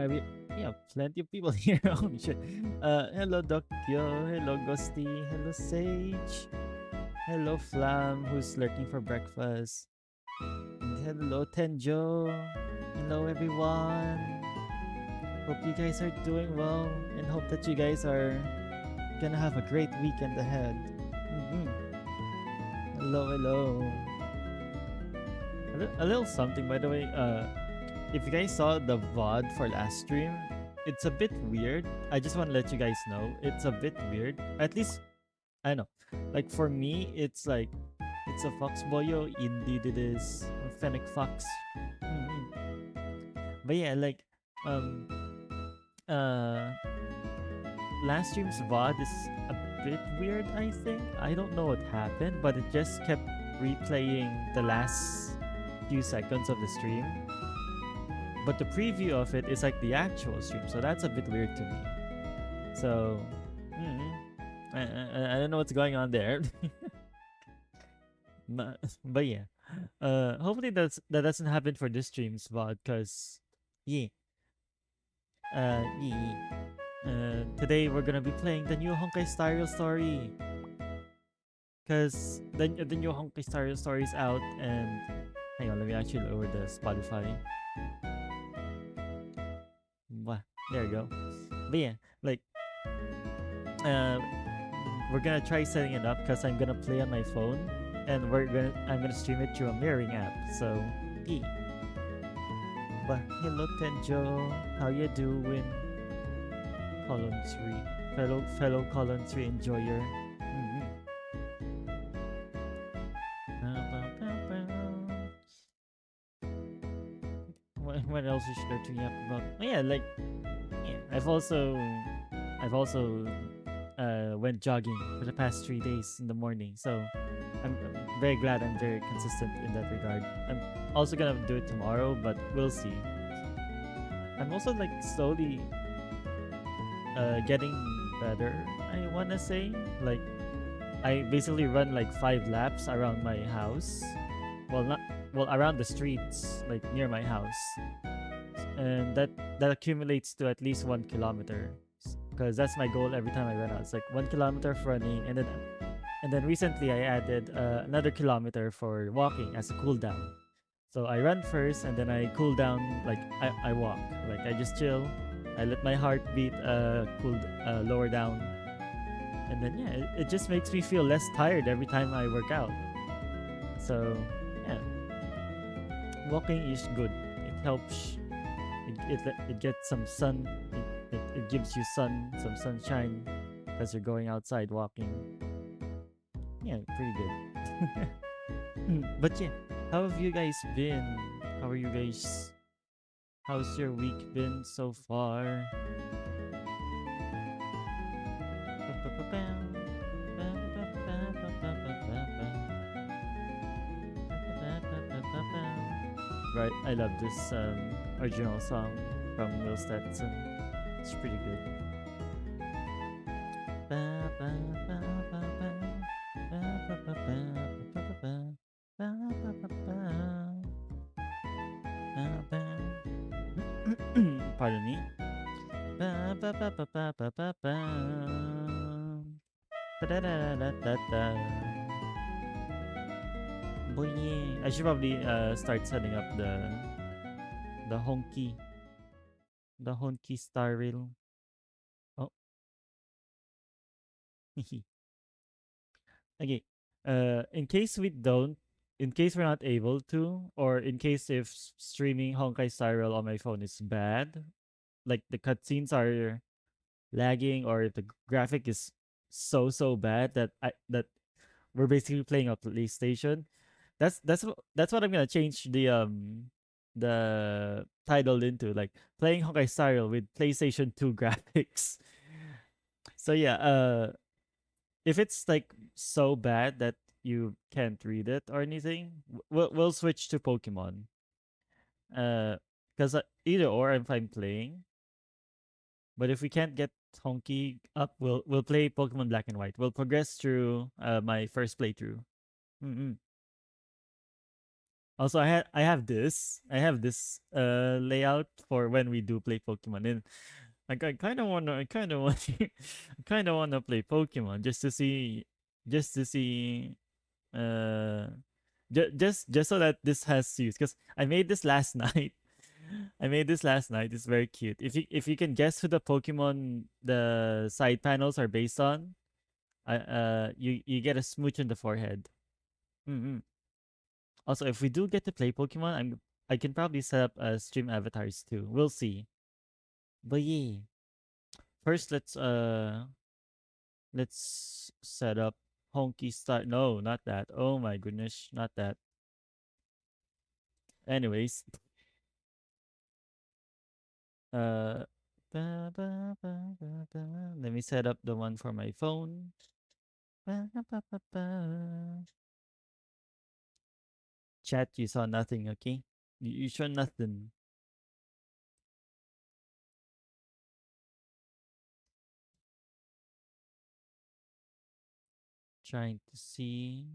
we have plenty of people here. Holy shit. Hello Dokyo, hello Ghosty, hello Sage, hello Flam, who's lurking for breakfast. And hello Tenjo. Hello everyone. Hope you guys are doing well and hope that you guys are gonna have a great weekend ahead. Mhm. Hello, hello. A little something, by the way. If you guys saw the VOD for last stream, it's a bit weird. I just want to let you guys know it's a bit weird. At least I don't know. Like for me, it's like it's a Fox Boyo, indeed it is a Fennec Fox. Mhm. But yeah, like um uh last stream's VOD is a bit weird, I think. I don't know what happened, but it just kept replaying the last few seconds of the stream. But the preview of it is like the actual stream, so that's a bit weird to me. So, mm, I don't know what's going on there. but yeah, hopefully that doesn't happen for this stream's VOD, cause yeah, yeah. Today we're gonna be playing the new Honkai Star Rail story, cause the new Honkai Star Rail story is out, and hang on, let me actually lower the Spotify. There you go. But yeah, like uh, we're gonna try setting it up because I'm gonna play on my phone, and I'm gonna stream it through a mirroring app. So yeah. But hello Tenjo, how you doing? Colon 3. Fellow Colon 3 enjoyer. Mhm. What else is there to yap about? Oh yeah, like yeah, I've also went jogging for the past 3 days in the morning. So I'm very glad I'm very consistent in that regard. I'm also gonna do it tomorrow, but we'll see. I'm also like slowly getting better. I wanna say like I basically run like 5 laps around my house. Well, not well around the streets like near my house, and that accumulates to at least 1 kilometer. Because that's my goal every time I run out. It's like 1 kilometer of running, and then recently I added another kilometer for walking as a cool down. So I run first and then I cool down, like I walk. Like I just chill. I let my heartbeat lower down. And then yeah, it just makes me feel less tired every time I work out. So yeah, walking is good. It helps. It gets some sun. It gives you some sunshine because you're going outside walking. Yeah, pretty good. But yeah, how have you guys been? How are you guys? How's your week been so far? Right, I love this original song from Will Stetson. It's pretty good. Pardon me. Boy, I should probably start setting up the honky the honky star rail. Oh, okay. In case we're not able to, or in case if streaming Honkai Star Rail on my phone is bad, like the cutscenes are lagging, or if the graphic is so bad that we're basically playing a PlayStation. That's what I'm gonna change the title into, like playing Honkai Star Rail with PlayStation 2 graphics. So yeah, if it's like so bad that you can't read it or anything, we'll switch to Pokemon. Because either or I'm fine playing. But if we can't get Honky up, we'll play Pokemon Black and White. We'll progress through my first playthrough. Mm-mm. Also, I have this layout for when we do play Pokemon, and I kind of want I kind of want to play Pokemon just to see uh just so that this has use, because I made this last night. I made this last night. It's very cute. If you can guess who the Pokemon the side panels are based on, you get a smooch on the forehead. Mm-hmm. Also, if we do get to play Pokemon, I can probably set up stream avatars too. We'll see. But yeah, first let's set up honky start. No, not that. Oh my goodness, not that. Anyways, uh, let me set up the one for my phone. Ba, ba, ba, ba. Chat, you saw nothing, okay? You saw nothing. Trying to see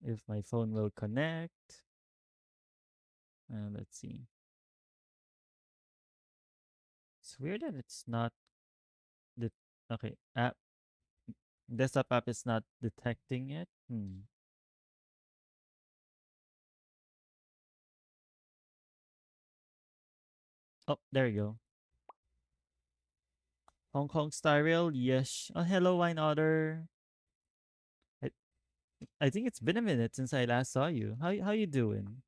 if my phone will connect. Let's see. It's weird that it's not the okay app desktop app is not detecting it. Oh, there you go. Hong Kong Star Rail, yes. Oh, hello, Wine Otter. I, I think it's been a minute since I last saw you. How you doing?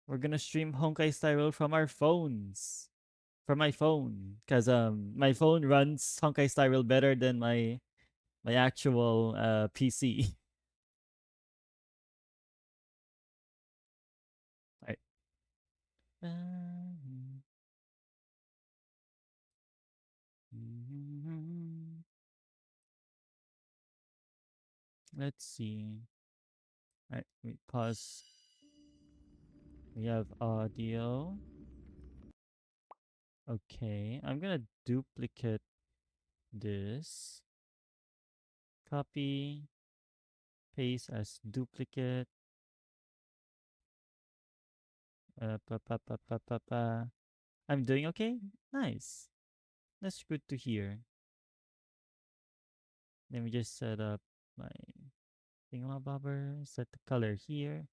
We're gonna stream Honkai Star Rail from our phones. From my phone, cause my phone runs Honkai Star Rail better than my actual PC. Right. Let's see. Right, we pause. We have audio. Okay, I'm gonna duplicate this. Copy, paste as duplicate. Pa, pa, pa, pa, pa, pa. I'm doing okay. Nice. That's good to hear. Let me just set up my thingamabobber. Set the color here,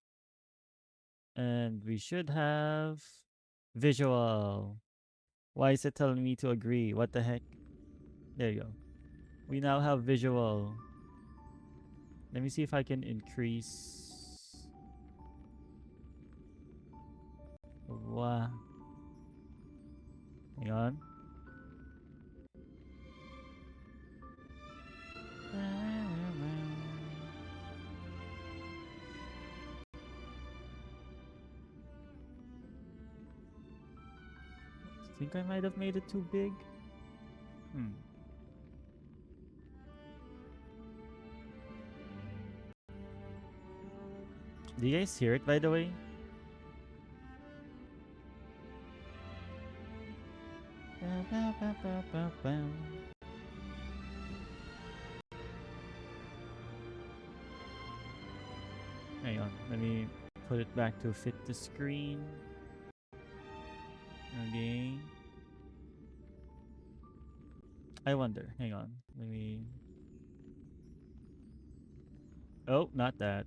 and we should have visual. Why is it telling me to agree? What the heck? There you go. We now have visual. Let me see if I can increase. Wow. Hang on. I think I might have made it too big. Hmm. Do you guys hear it, by the way? Hang on. Let me put it back to fit the screen. Okay. I wonder. Hang on. Let me. Oh, not that.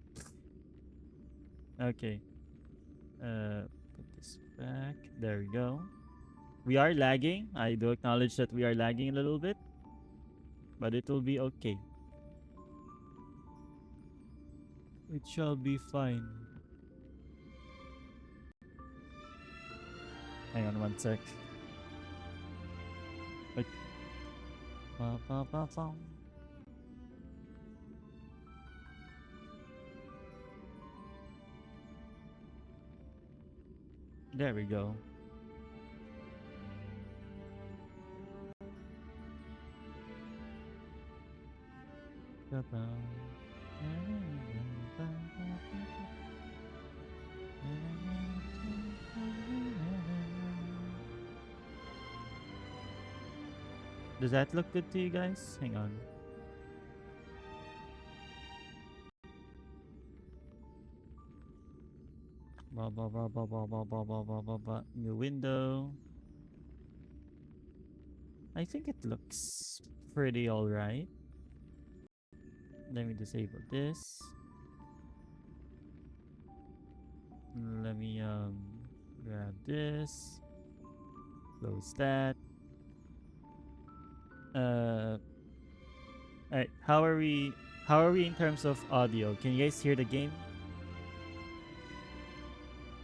Okay. Put this back. There we go. We are lagging. I do acknowledge that we are lagging a little bit, but it will be okay. It shall be fine. Hang on one sec. Like, ba, ba, ba, ba. There we go. Ba, ba. Does that look good to you guys? Hang on. Blah, blah, blah, blah, blah, blah, blah, blah, blah, blah, blah. New window. I think it looks pretty alright. Let me disable this. Let me grab this. Close that. Alright, how are we in terms of audio? Can you guys hear the game?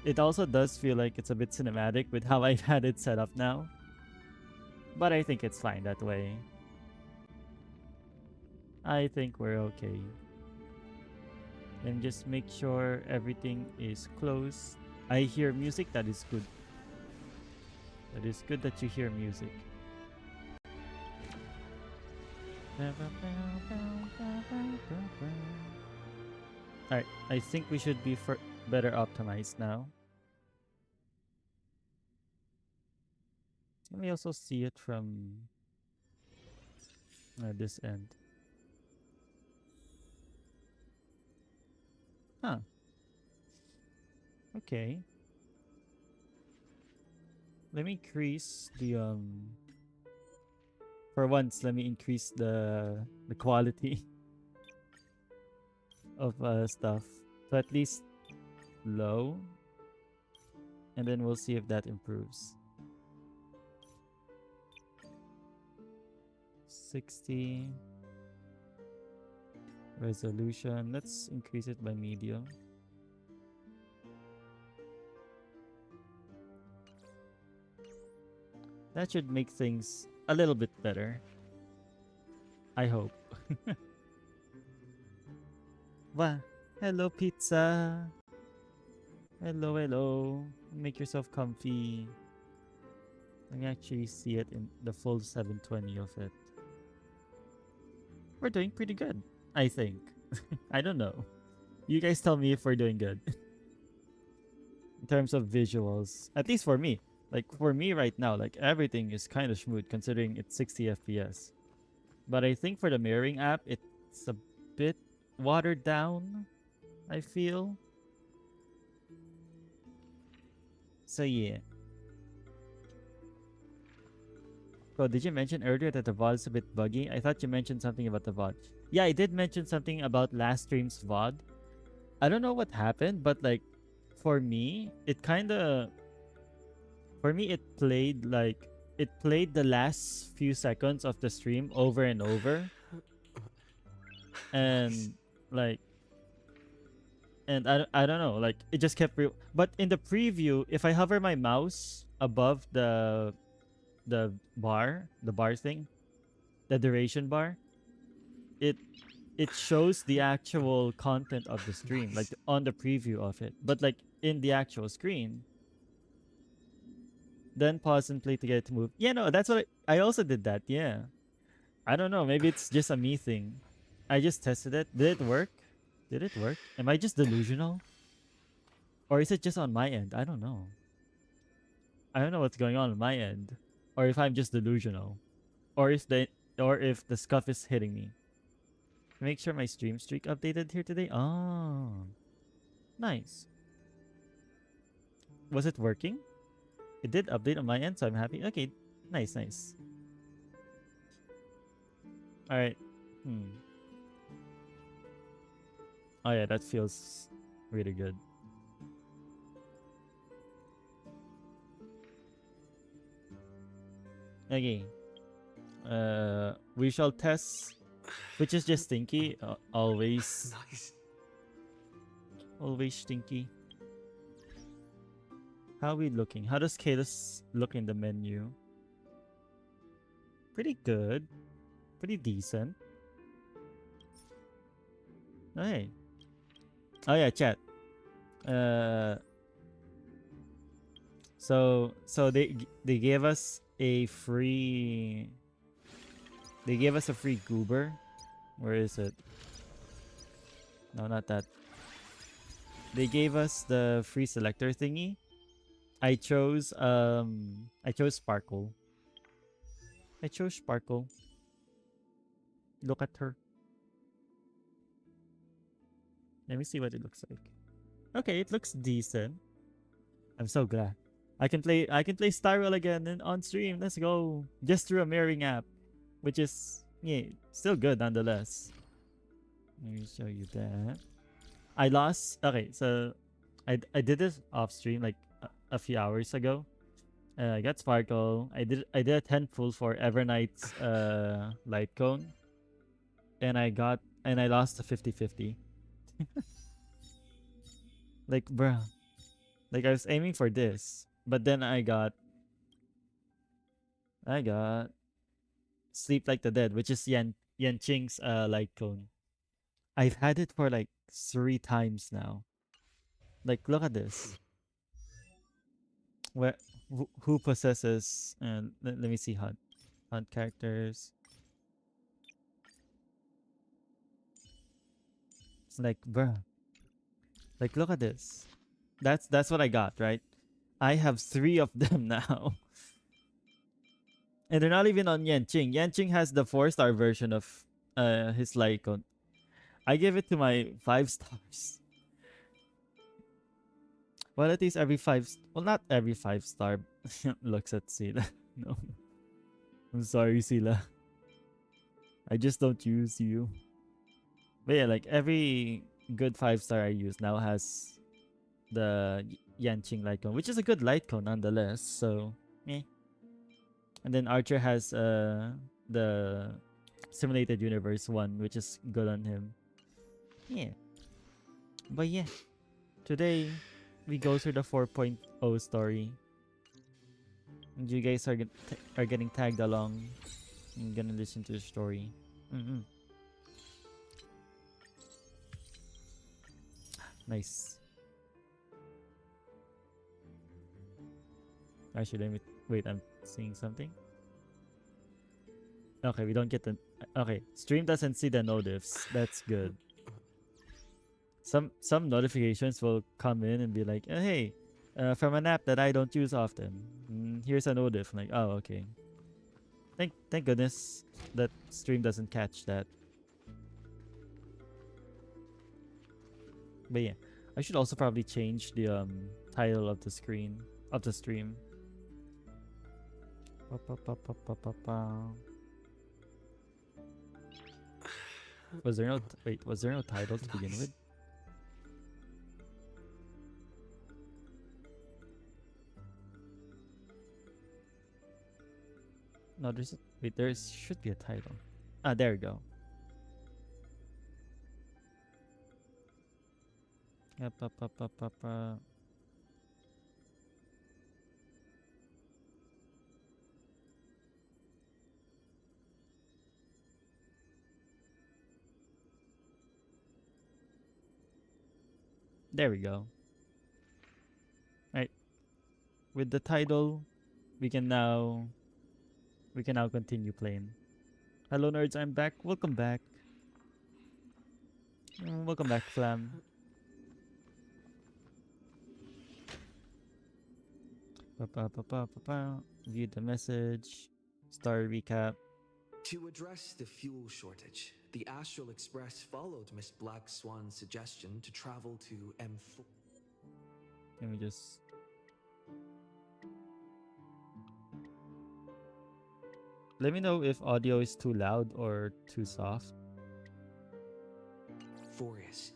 It also does feel like it's a bit cinematic with how I've had it set up now. But I think it's fine that way. I think we're okay. And just make sure everything is closed. I hear music, that is good. That is good that you hear music. Alright, I think we should be better optimized now. Let me also see it from this end. Huh. Okay. Let me increase the for once, let me increase the quality of stuff. So at least low. And then we'll see if that improves. 60 resolution. Let's increase it by medium. That should make things a little bit better. I hope. Wow. Hello, pizza. Hello, hello. Make yourself comfy. Let me actually see it in the full 720 of it. We're doing pretty good, I think. I don't know. You guys tell me if we're doing good. In terms of visuals. At least for me. Like, for me right now, like, everything is kind of smooth considering it's 60 FPS. But I think for the mirroring app, it's a bit watered down, I feel. So, yeah. Oh, did you mention earlier that the VOD is a bit buggy? I thought you mentioned something about the VOD. Yeah, I did mention something about last stream's VOD. I don't know what happened, but like, for me, it kind of... For me, it played like... It played the last few seconds of the stream over and over. And like... And I don't know, like, it just kept... But in the preview, if I hover my mouse above the bar thing, the duration bar, it shows the actual content of the stream, like on the preview of it. But like in the actual screen, then pause and play to get it to move. Yeah, no, that's what I also did that. Yeah, I don't know, maybe it's just a me thing. I just tested it. Did it work? Did it work? Am I just delusional, or is it just on my end? I don't know. I don't know what's going on my end, or if I'm just delusional, or if the scuff is hitting me. Make sure my stream streak updated here today. Oh, nice. Was it working? It did update on my end, so I'm happy. Okay, nice, nice. All right. Oh yeah, that feels really good. Okay. We shall test, which is just stinky. Always. Nice. Always stinky. How are we looking? How does Kalis look in the menu? Pretty good. Pretty decent. Okay. Oh yeah, chat. So they gave us a free... They gave us a free goober. Where is it? No, not that. They gave us the free selector thingy. I chose Sparkle. I chose Sparkle. Look at her. Let me see what it looks like. Okay, it looks decent. I'm so glad. I can play Starwell again on stream. Let's go. Just through a mirroring app, which is yeah, still good nonetheless. Let me show you that. I lost. Okay, so I did this off stream like a few hours ago. I got Sparkle. I did a 10 full for Evernight's light cone, and I lost to 50-50. Like bruh, like I was aiming for this, but then I got Sleep Like the Dead, which is Yan Qing's light cone. I've had it for like 3 times now. Like look at this. Where who possesses? Let me see hunt characters. It's like bruh. Like look at this. That's what I got, right? I have 3 of them now. And they're not even on Yanqing. Yanqing has the 4-star version of his Lycon. I give it to my 5 stars. Well, at least every well, not every 5-star looks at Sila. No. I'm sorry, Sila. I just don't use you. But yeah, like every good 5-star I use now has the Yanqing Lycon, which is a good Lycon nonetheless. So, eh. And then Archer has the Simulated Universe one, which is good on him. Yeah. But yeah, today we go through the 4.0 story. And you guys are getting tagged along. I'm gonna listen to the story. Nice. Actually, let me wait. I'm seeing something. Okay, we don't get the. Okay, stream doesn't see the notifs. That's good. Some notifications will come in and be like, hey, from an app that I don't use often. Here's a notif. I'm like, oh, okay. Thank goodness that stream doesn't catch that. But yeah, I should also probably change the title of the screen of the stream. Was there no Was there no title to begin with? No, there should be a title. Ah, there we go. There we go. Right. With the title, we can now continue playing. Hello nerds, I'm back. Welcome back. Welcome back, Flam. View the message. Star recap. To address the fuel shortage, the Astral Express followed Miss Black Swan's suggestion to travel to M4. Let me just. Let me know if audio is too loud or too soft. Forius,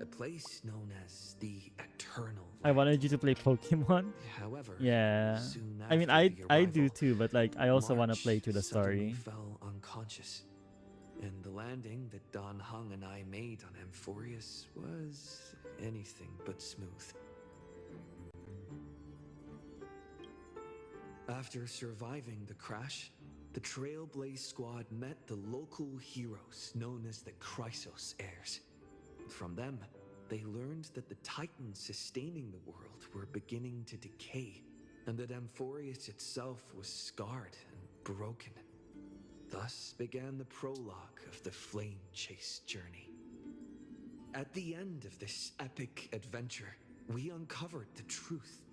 a place known as the Eternal Land. I wanted you to play Pokemon. However, yeah. soon I mean, after the I arrival, do too, but like I also want to March play through the suddenly story. fell unconscious, and the landing that Don Hung and I made on Amphorius was anything but smooth. After surviving the crash, the Trailblaze squad met the local heroes known as the Chrysos heirs. From them, they learned that the titans sustaining the world were beginning to decay, and that Amphorius itself was scarred and broken. Thus began the prologue of the Flame Chase journey. At the end of this epic adventure, we uncovered the truth.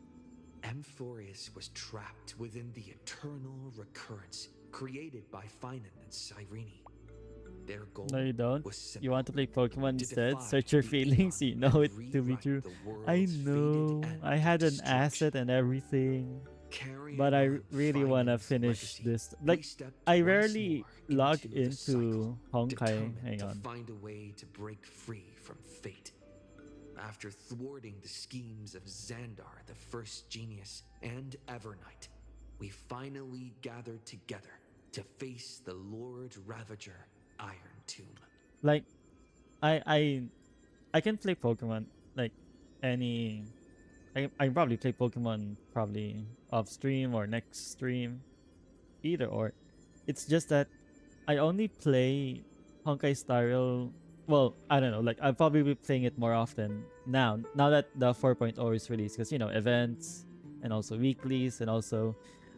Amphorius was trapped within the eternal recurrence created by Finan and Cyrene. Their No, goal you don't. was You simple: want to play Pokemon to instead? defy Search your the feelings. Aeon You and know it to be rewrite true. the I world's fated know. end I to had an destruction. asset and everything, but Carrying I on really wanna Fining's finish legacy, this. we Like, stepped I once rarely more log into the cycle, into Honkai. determined Hang to on. find a way to break free from fate. After thwarting the schemes of Xandar, the first genius, and Evernight, we finally gathered together to face the Lord Ravager Iron Tomb. Like, I I I can play Pokemon like any. I can probably play Pokemon probably off stream or next stream, either or. It's just that I only play Honkai Star Rail. Well, I don't know. Like I'll probably be playing it more often now. Now that the 4.0 is released, because events and also weeklies and also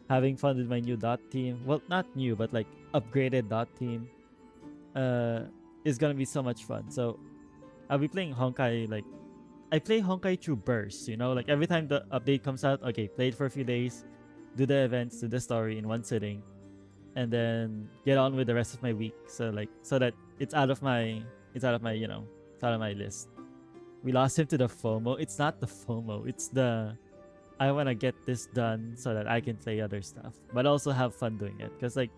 having fun with my new dot team. Well, not new, but like upgraded dot team. Uh, is gonna be so much fun. So I'll be playing Honkai like I play Honkai through bursts. Like every time the update comes out, okay, play it for a few days, do the events, do the story in one sitting, and then get on with the rest of my week. So that it's out of my list. We lost him to the FOMO. It's not the FOMO. It's the I want to get this done so that I can play other stuff, but also have fun doing it. Because like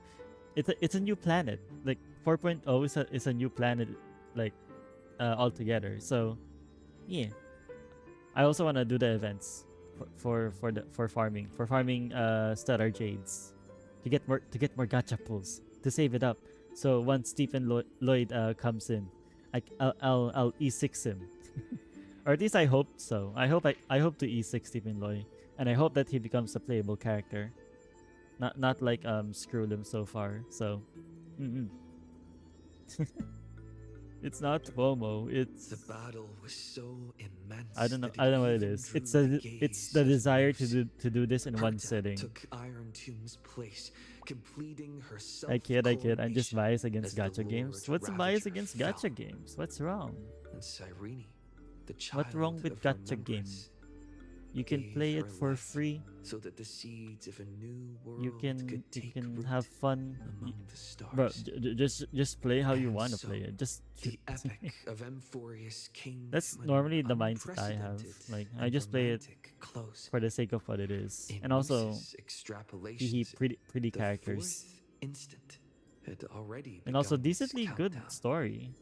it's a new planet. Like 4.0 is a new planet, like altogether. So yeah, I also want to do the events for farming stellar jades to get more gacha pulls to save it up. So once Stephen Lloyd comes in, I'll E6 him, or at least I hope so. I hope to E6 Stephen Lloyd, and I hope that he becomes a playable character, not like Screwlim so far. So, mm-mm. It's not FOMO. The It's battle was so I immense don't know. that I it don't know what it even is. It's drew the the gaze of desire to Muse. do this in one Herta sitting. took Iron Tomb's place, completing her I kid. I'm just self-coronation biased against as the gacha games. Lord What's a bias Ravager against fell. gacha games? What's wrong? And Cyrene, the What's child wrong with of gacha game? remembrance, You can gave play her it for life free. so that the seeds of a new You world can could you take can have root fun. among the Bro, stars. just play how you And want to so, play it. Just the epic of Emphorius came that's to an normally the mindset I have. unprecedented Like I and just play it romantic close. for the sake of what it is, In and also Muse's he extrapolations, pretty the characters, fourth instant had already and also begun its decently good countdown. story,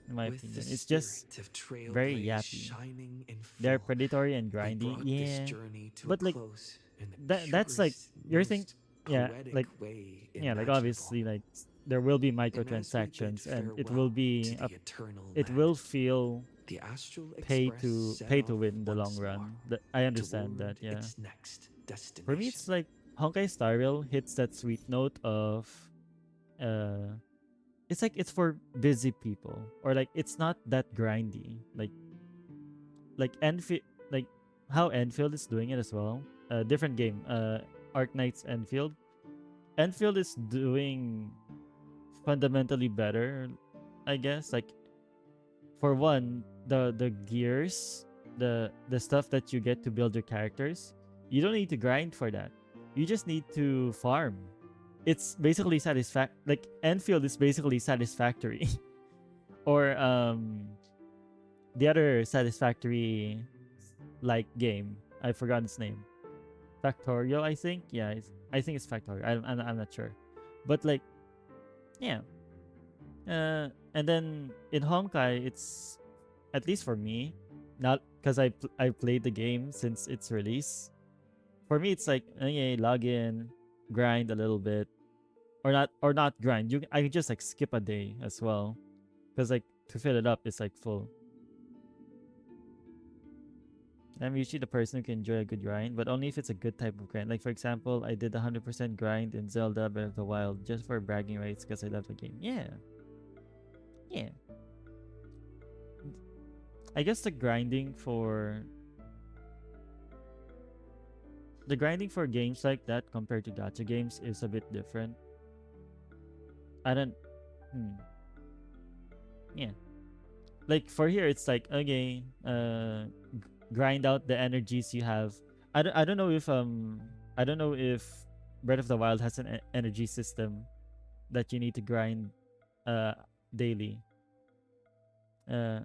in my With the opinion. It's just spirit of very Trailblaze yappy. shining in They're full, predatory and we grindy, brought this yeah. journey to a But like close in the that's like purest, your thing, most yeah. poetic Like way like imaginable. obviously like there will be And as we bid microtransactions, and farewell to the eternal it will land, feel the Astral pay Express to set pay to off win in the long once more run. I understand that, toward yeah. its next For me, destination. it's like Honkai Star Rail hits that sweet note of uh, it's like it's for busy people, or like it's not that grindy. Like Enfield, like how Enfield is doing it as well. Different game. Arc Knights Enfield. Enfield is doing fundamentally better, I guess. Like for one, the gears, the stuff that you get to build your characters, you don't need to grind for that. You just need to farm. It's basically like Enfield is basically satisfactory. Or the other satisfactory like game. I forgot its name. Factorio, I think. Yeah, I think it's Factorio. I'm not sure. But like yeah. And then in Honkai, it's at least for me, not because I played the game since its release. For me, it's like yeah, log in, grind a little bit, or not grind. I can just like skip a day as well, because like to fill it up, it's like full. I'm usually the person who can enjoy a good grind, but only if it's a good type of grind. Like for example, I did 100% grind in Zelda Breath of the Wild just for bragging rights because I love the game. Yeah, yeah. I guess the grinding for games like that compared to gacha games is a bit different. I don't. Hmm. Yeah. Like for here, it's like okay, grind out the energies you have. I don't know if Breath of the Wild has an energy system that you need to grind. Uh, daily. Uh,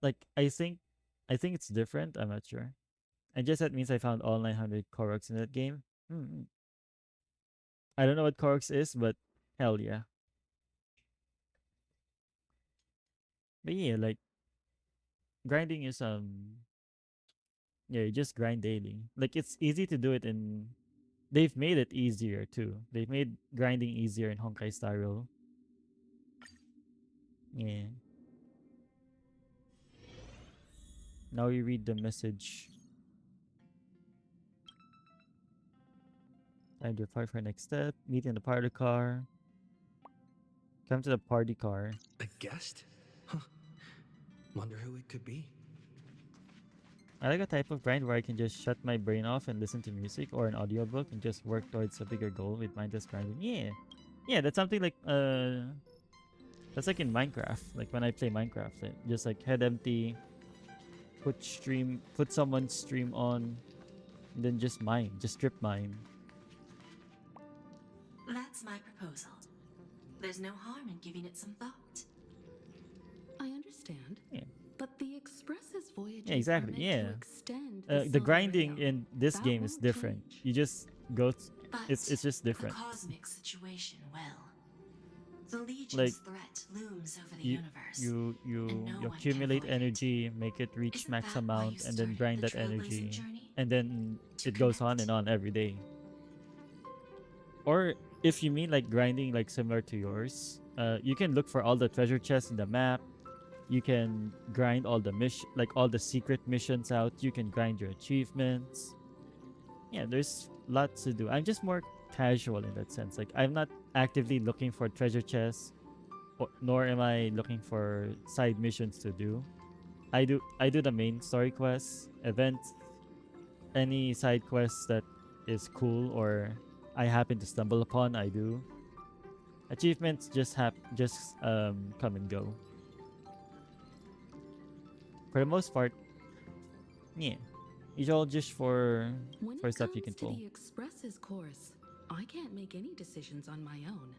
like I think it's different. I'm not sure. And just that means I found all 900 Koroks in that game. Hmm. I don't know what Koroks is, but hell yeah. But yeah, like grinding is yeah, you just grind daily. Like it's easy to do it in. They've made it easier too. They've made grinding easier in Honkai Star Rail. Yeah. Now you read the message. Time to depart for next step. Meet in the party car. Come to the party car. A guest? Huh. Wonder who it could be. I like a type of grind where I can just shut my brain off and listen to music or an audiobook and just work towards a bigger goal with mindless grinding. Yeah. Yeah, that's something like that's like in Minecraft. Like when I play Minecraft, just like head empty, put someone's stream on, and then just mine, just strip mine. That's my proposal. There's no harm in giving it some thought. I understand. Yeah. But the Express's voyages Yeah, exactly. are meant Yeah. to extend the The Silver grinding Rail. in this That game is won't different. change. You just go. But It's just different. the cosmic situation, well, the Legion's Like threat looms over the you universe. you no you one can accumulate avoid it. energy, make it reach Isn't max that why you amount, and then started grind the that trailblazing energy, journey? and then To it goes on connect. and on every day. Or if you mean like grinding like similar to yours, you can look for all the treasure chests in the map. You can grind all the like all the secret missions out. You can grind your achievements. Yeah, there's lots to do. I'm just more casual in that sense. Like I'm not actively looking for treasure chests, nor am I looking for side missions to do. I do the main story quests, events, any side quests that is cool or I happen to stumble upon, I do. Achievements just come and go. For the most part, yeah. It's all just When for it stuff you comes to control. the Express's course, I can't make any decisions on my own.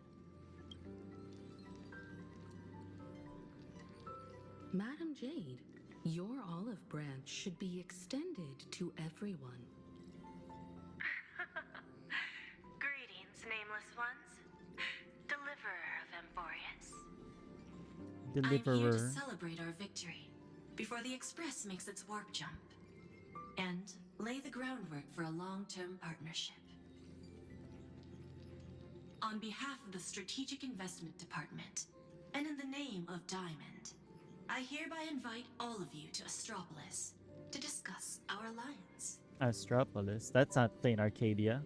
Madam Jade, your olive branch should be extended to everyone. Greetings, nameless ones. Deliverer of Emborius. I'm here to Deliverer. celebrate our victory before the Express makes its warp jump and lay the groundwork for a long-term partnership. On behalf of the Strategic Investment Department, and in the name of Diamond, I hereby invite all of you to Astropolis to discuss our alliance. Astropolis. That's not plain Arcadia.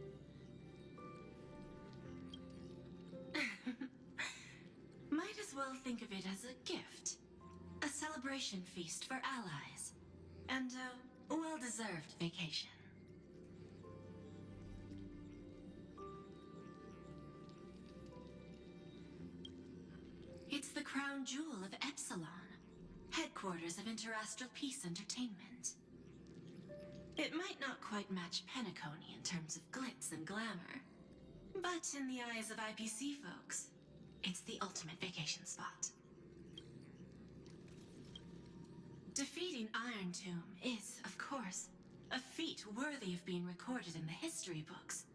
Might as well think of it as a gift. A celebration feast for allies. And a well-deserved vacation. It's the crown jewel of Epsilon, headquarters of Interastral Peace Entertainment. It might not quite match Penacony in terms of glitz and glamour, but in the eyes of IPC folks, it's the ultimate vacation spot. Defeating Iron Tomb is, of course, a feat worthy of being recorded in the history books.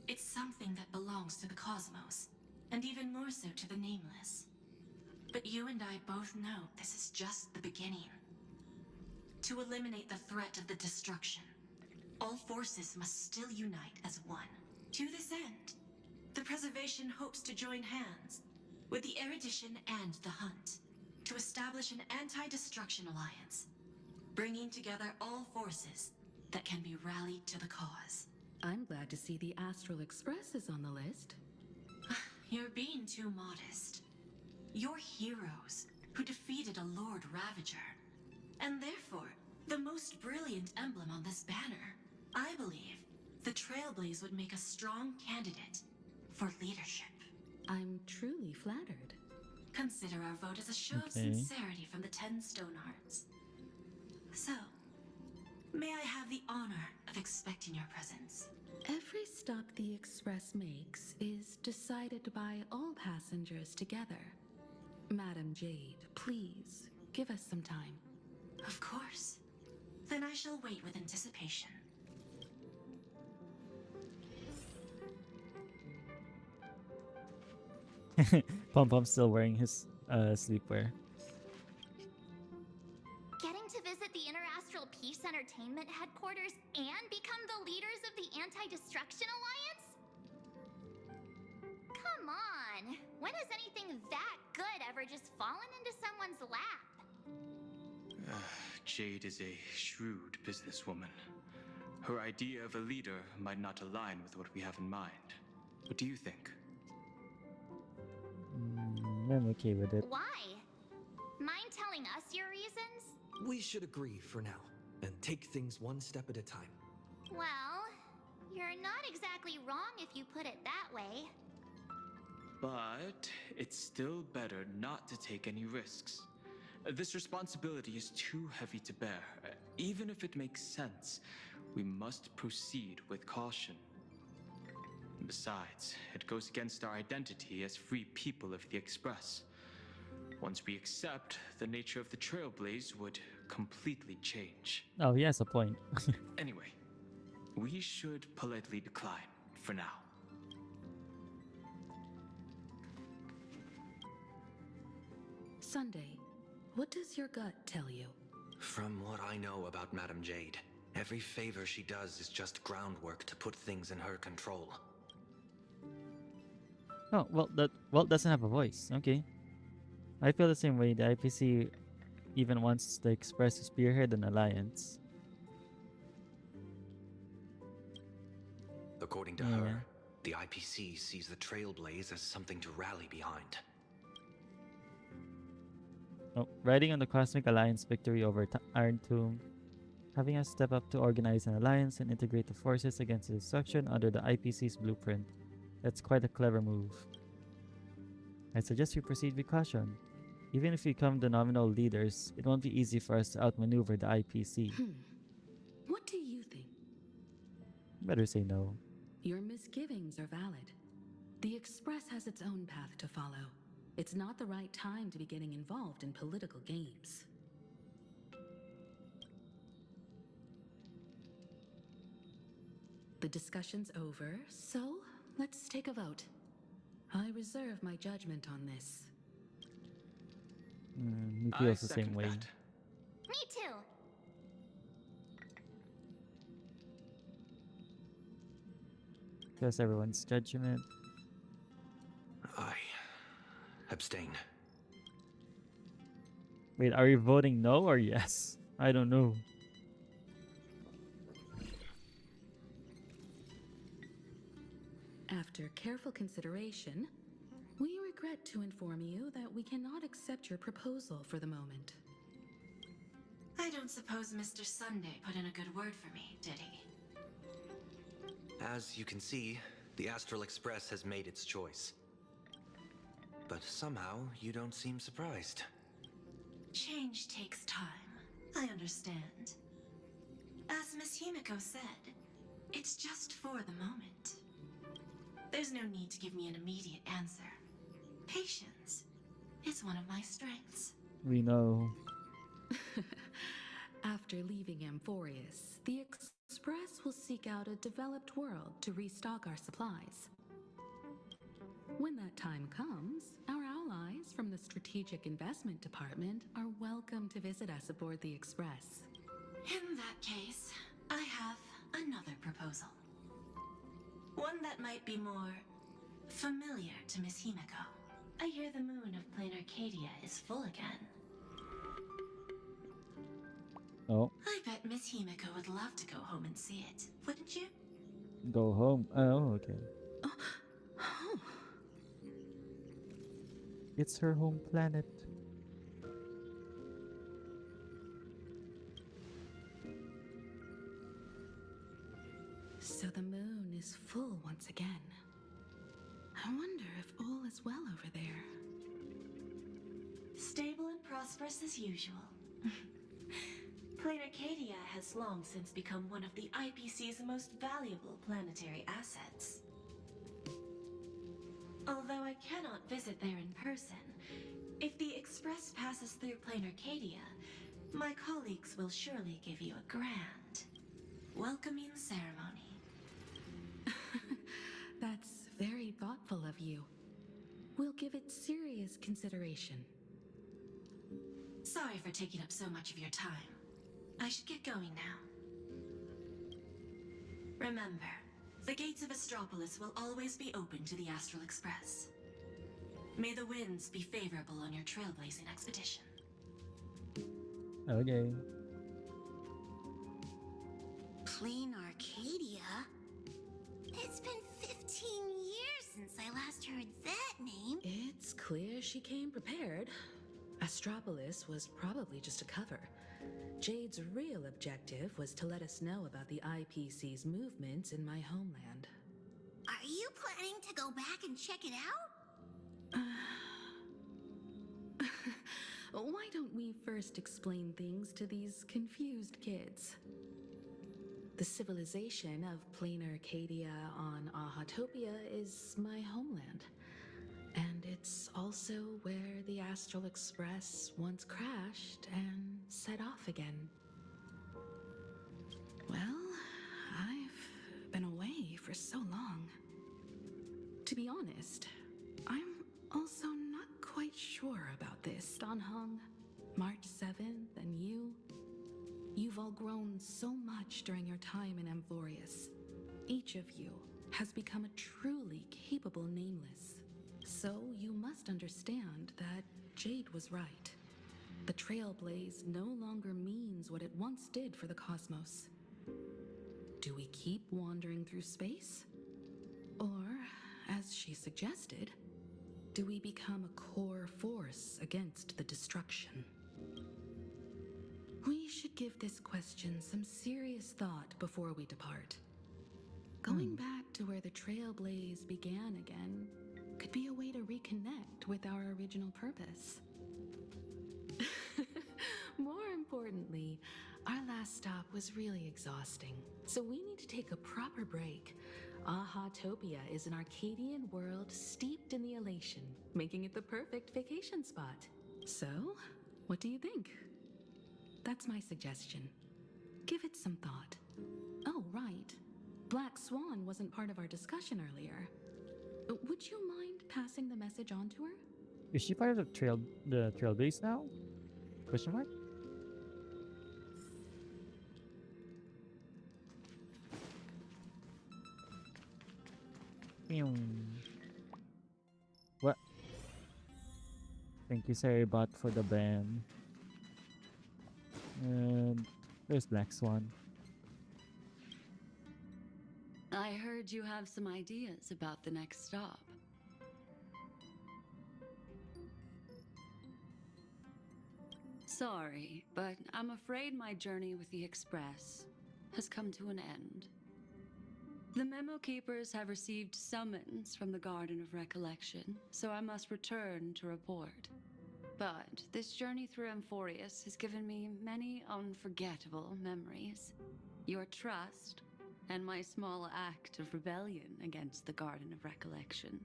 It's something that belongs to the cosmos, and even more so to the Nameless. But you and I both know this is just the beginning. To eliminate the threat of the destruction, all forces must still unite as one. To this end, the Preservation hopes to join hands with the Erudition and the Hunt to establish an anti-destruction alliance, bringing together all forces that can be rallied to the cause. I'm glad to see the Astral Express is on the list. You're being too modest. You're heroes who defeated a Lord Ravager, and therefore the most brilliant emblem on this banner. I believe the Trailblaze would make a strong candidate for leadership. I'm truly flattered. Consider our vote as a show of Okay. sincerity from the 10 Stonehearts. So, may I have the honor of expecting your presence? Every stop the Express makes is decided by all passengers together. Madam Jade, please, give us some time. Of course. Then I shall wait with anticipation. Pom Pom's still wearing his sleepwear. Getting to visit the Interastral Peace Entertainment headquarters and become the leaders of the Anti-Destruction Alliance? Come on! When has anything that good ever just fallen into someone's lap? Jade is a shrewd businesswoman. Her idea of a leader might not align with what we have in mind. What do you think? I'm okay with it. Why? Mind telling us your reasons? We should agree for now and take things one step at a time. Well, you're not exactly wrong if you put it that way. But it's still better not to take any risks. This responsibility is too heavy to bear. Even if it makes sense, we must proceed with caution. Besides, it goes against our identity as free people of the Express. Once we accept, the nature of the Trailblaze would completely change. Oh, he has a point. Anyway, we should politely decline for now. Sunday, what does your gut tell you? From what I know about Madame Jade, every favor she does is just groundwork to put things in her control. Oh, well, that Walt doesn't have a voice. Okay. I feel the same way. The IPC even wants the Express to spearhead an alliance. According to Yeah. her, the IPC sees the Trailblaze as something to rally behind. Oh, riding on the Cosmic Alliance victory over Iron Tomb, having us step up to organize an alliance and integrate the forces against destruction under the IPC's blueprint. That's quite a clever move. I suggest we proceed with caution. Even if we become the nominal leaders, it won't be easy for us to outmaneuver the IPC. What do you think? Better say no. Your misgivings are valid. The Express has its own path to follow. It's not the right time to be getting involved in political games. The discussion's over, so let's take a vote. I reserve my judgment on this. He feels the same second way. that. Me too. Trust everyone's judgment. I abstain. Wait, are you voting no or yes? I don't know. After careful consideration, we regret to inform you that we cannot accept your proposal for the moment. I don't suppose Mr. Sunday put in a good word for me, did he? As you can see, the Astral Express has made its choice. But somehow, you don't seem surprised. Change takes time. I understand. As Miss Himiko said, it's just for the moment. There's no need to give me an immediate answer. Patience is one of my strengths. We know. After leaving Amphorius, the Express will seek out a developed world to restock our supplies. When that time comes, our allies from the Strategic Investment Department are welcome to visit us aboard the Express. In that case, I have another proposal. One that might be more familiar to Miss Himiko. I hear the moon of Plain Arcadia is full again. Oh, I bet Miss Himiko would love to go home and see it, wouldn't you? go home. Oh, okay. It's her home planet. So the moon is full once again. I wonder if all is well over there. Stable and prosperous as usual. Plain Arcadia has long since become one of the IPC's most valuable planetary assets. Although I cannot visit there in person, If the express passes through Plain Arcadia, my colleagues will surely give you a grand welcoming ceremony. That's very thoughtful of you. We'll give it serious consideration. Sorry for taking up so much of your time. I should get going now. Remember, the gates of Astropolis will always be open to the Astral Express. May the winds be favorable on your trailblazing expedition. Okay. Plain Arcadia? It's been 15 years since I last heard that name. It's clear she came prepared. Astropolis was probably just a cover. Jade's real objective was to let us know about the IPC's movements in my homeland. Are you planning to go back and check it out? Why don't we first explain things to these confused kids? The civilization of Plain Arcadia on Ahatopia is my homeland. And it's also where the Astral Express once crashed and set off again. Well, I've been away for so long. To be honest, I'm also not quite sure about this. Don Hung, March 7th, and you. You've all grown so much during your time in Amphorius. Each of you has become a truly capable Nameless. So you must understand that Jade was right. The Trailblaze no longer means what it once did for the cosmos. Do we keep wandering through space? Or, as she suggested, do we become a core force against the destruction? We should give this question some serious thought before we depart. Going back to where the Trailblaze began again could be a way to reconnect with our original purpose. More importantly, our last stop was really exhausting, so we need to take a proper break. Ahatopia is an Arcadian world steeped in the elation, making it the perfect vacation spot. So, what do you think? That's my suggestion. Give it some thought. Oh, right. Black Swan wasn't part of our discussion earlier. Would you mind passing the message on to her? Is she part of the trail base now? Question mark? Meow. What? Thank you, Saribot, for the ban. And there's Black Swan. I heard you have some ideas about the next stop. Sorry, but I'm afraid my journey with the Express has come to an end. The Memo Keepers have received summons from the Garden of Recollection, so I must return to report. But this journey through Amphorius has given me many unforgettable memories. Your trust, and my small act of rebellion against the Garden of Recollection.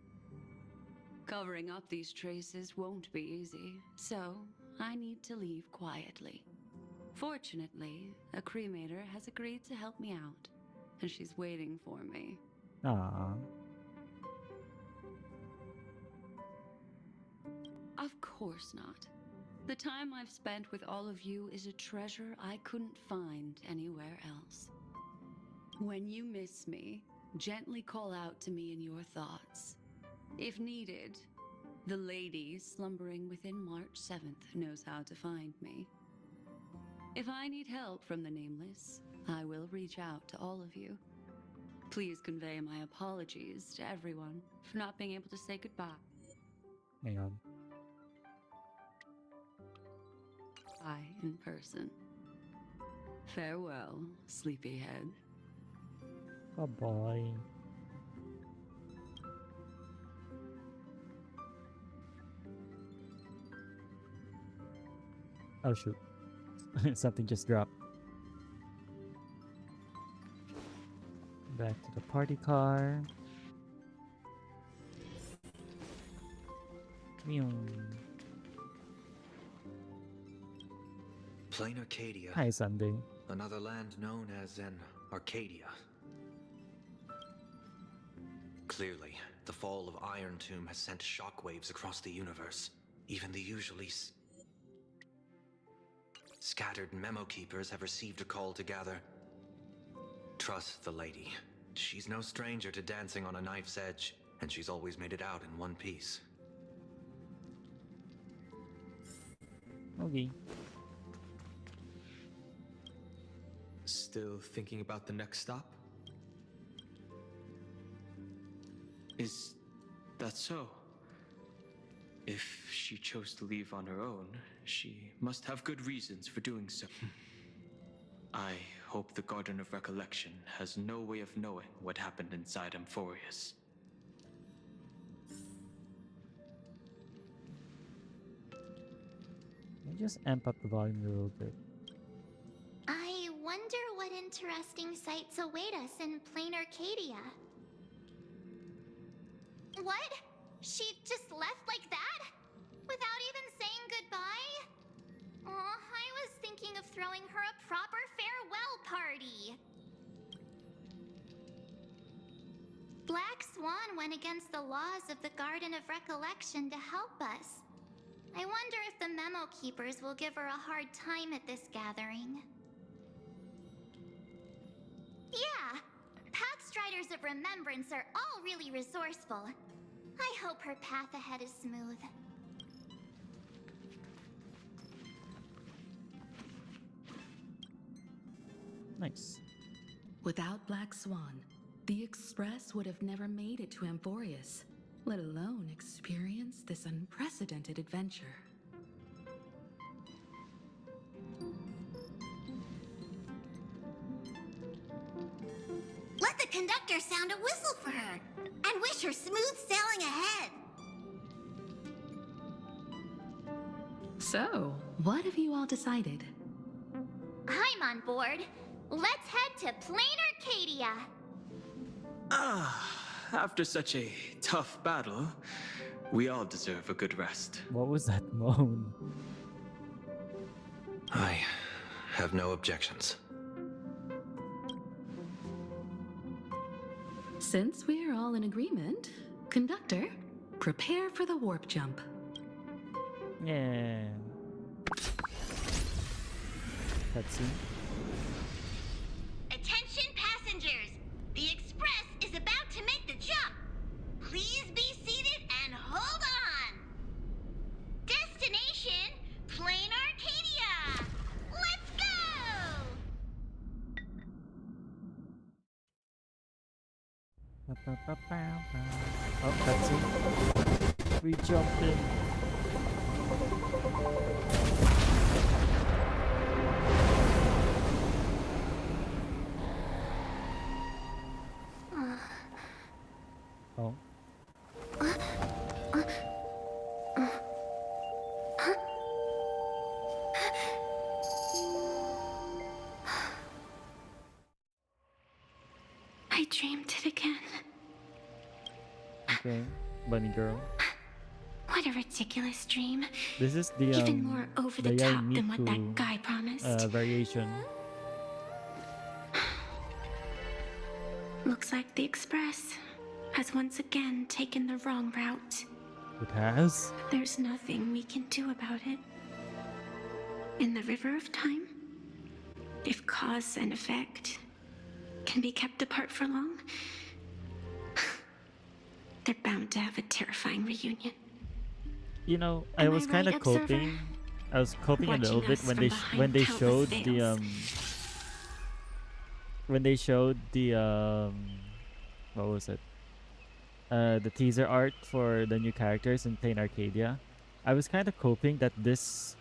Covering up these traces won't be easy, so I need to leave quietly. Fortunately, a cremator has agreed to help me out, and she's waiting for me. Ah. Of course not. The time I've spent with all of you is a treasure I couldn't find anywhere else. When you miss me, gently call out to me in your thoughts. If needed, the lady slumbering within March 7th knows how to find me. If I need help from the Nameless, I will reach out to all of you. Please convey my apologies to everyone for not being able to say goodbye. Hang on. Bye in person. Farewell, sleepyhead. Bye-bye. Oh shoot. Something just dropped. Back to the party car. Meow. Plain Arcadia, Hi, Sunday. another land known as an Arcadia. Clearly, the fall of Iron Tomb has sent shockwaves across the universe. Even the usually scattered memo keepers have received a call to gather. Trust the lady. She's no stranger to dancing on a knife's edge, and she's always made it out in one piece. Okay. Still thinking about the next stop? Is that so? If she chose to leave on her own, she must have good reasons for doing so. I hope the Garden of Recollection has no way of knowing what happened inside Amphorius. Let me just amp up the volume a little bit. I wonder what interesting sights await us in plain Arcadia. What? She just left like that? Without even saying goodbye? Oh, I was thinking of throwing her a proper farewell party. Black Swan went against the laws of the Garden of Recollection to help us. I wonder if the memo keepers will give her a hard time at this gathering. Yeah, Pathstriders of Remembrance are all really resourceful. I hope her path ahead is smooth. Nice. Without Black Swan, the Express would have never made it to Amphorius, let alone experience this unprecedented adventure. Let the conductor sound a whistle for her, and wish her smooth sailing ahead. So, what have you all decided? I'm on board. Let's head to plain Arcadia. After such a tough battle, we all deserve a good rest. What was that moan? I have no objections. Since we're all in agreement, Conductor, prepare for the warp jump. Yeah. Cutscene. Attention passengers! The Express is about to make the jump. Please be seated and hold on. Destination, plain Arcadia. Let's go! Oh, cutscene. We jumped in. Oh. I dreamed it again. Okay. Bunny girl. What a ridiculous dream. This is the Even more over the top than what that Yai guy promised. Miku variation. Looks like the Express has once again taken the wrong route. It has. There's nothing we can do about it. In the river of time, if cause and effect can be kept apart for long, they're bound to have a terrifying reunion. You know, I Am I was kind of right, Observer? coping. I was coping a little Watching bit us when from they behind showed countless the veils. when they showed the what was it? The teaser art for the new characters in Plain Arcadia. I was kind of coping that this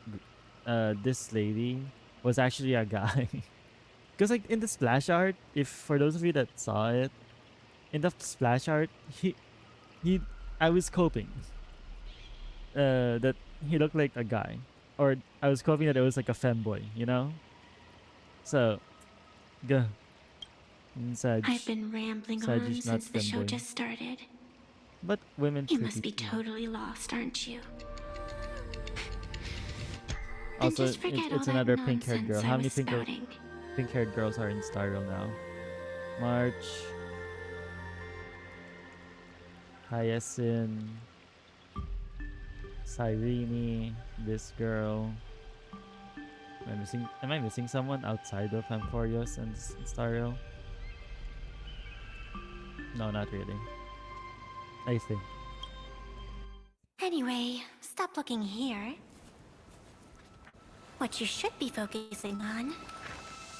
lady was actually a guy. Because like in the splash art, if for those of you that saw it, in the splash art, he I was coping that he looked like a guy, or I was coping that it was like a femboy, you know. So, go. Sag, I've been rambling Sag on is not since the show femboy. just started. But women You pretty must be too. totally lost, aren't you? Then Also, just forget all it's that another pink-haired girl. nonsense How I many was spouting. pink-haired girls are in Starro now? March, Hyacinth, Cyrene, this girl. Am I missing someone outside of Amphorios and Starro? No, not really. I think. Anyway, stop looking here. What you should be focusing on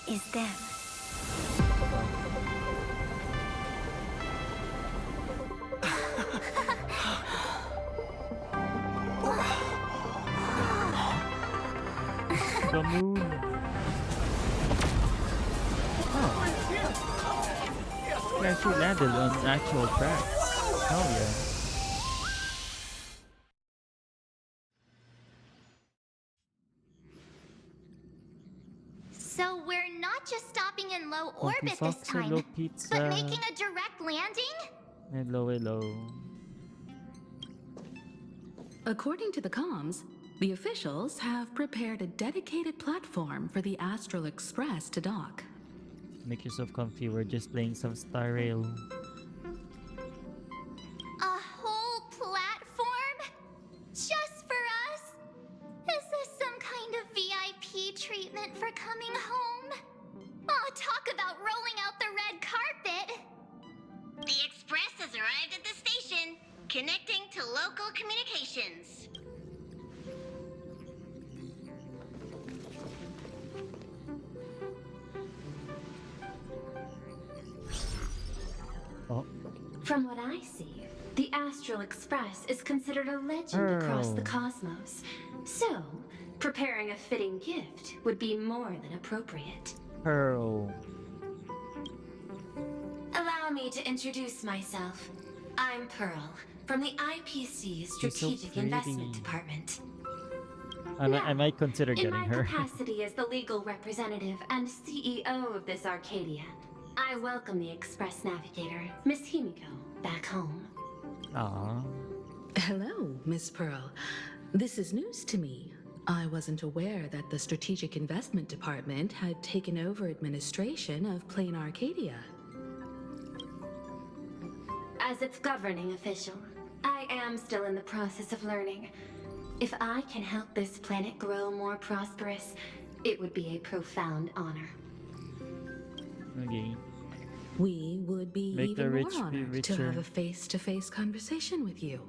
is them. The moon. Oh. Yeah, she landed on actual tracks. Hell yeah. So we're not just stopping in low Funky orbit this Fox, hello time, pizza. but making a direct landing? Hello, hello. According to the comms, the officials have prepared a dedicated platform for the Astral Express to dock. Make yourself comfy, we're just playing some Star Rail. A whole platform? Just for us? Is this some kind of VIP treatment for coming home? Oh, talk about rolling out the red carpet! The express has arrived at the station, connecting to local communications. Oh, From what I see, the Astral Express is considered a legend across the cosmos. So, preparing a fitting gift would be more than appropriate. Pearl. Allow me to introduce myself. I'm Pearl, from the IPC so Strategic Investment pretty. Department. I might consider In getting my her. capacity as the legal representative and CEO of this Arcadia, I welcome the Express Navigator, Miss Himiko, back home. Aww. Hello, Miss Pearl. This is news to me. I wasn't aware that the Strategic Investment Department had taken over administration of Plain Arcadia. As its governing official, I am still in the process of learning. If I can help this planet grow more prosperous, it would be a profound honor. Okay. We would be Make the even rich more be honored to richer. have a face-to-face conversation with you.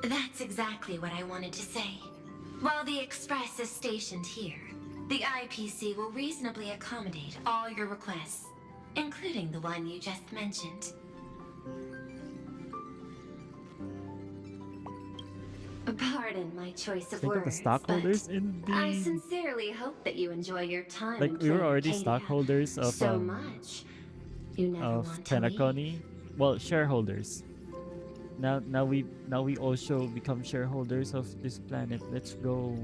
That's exactly what I wanted to say. While the Express is stationed here, the IPC will reasonably accommodate all your requests, including the one you just mentioned. Pardon my choice of Think of the words, stockholders but in I the... sincerely hope that you enjoy your time Like, in we were Plain already Arcadia stockholders of so much. You never want to leave. Penacony. Well, shareholders. Now we also become shareholders of this planet. Let's go.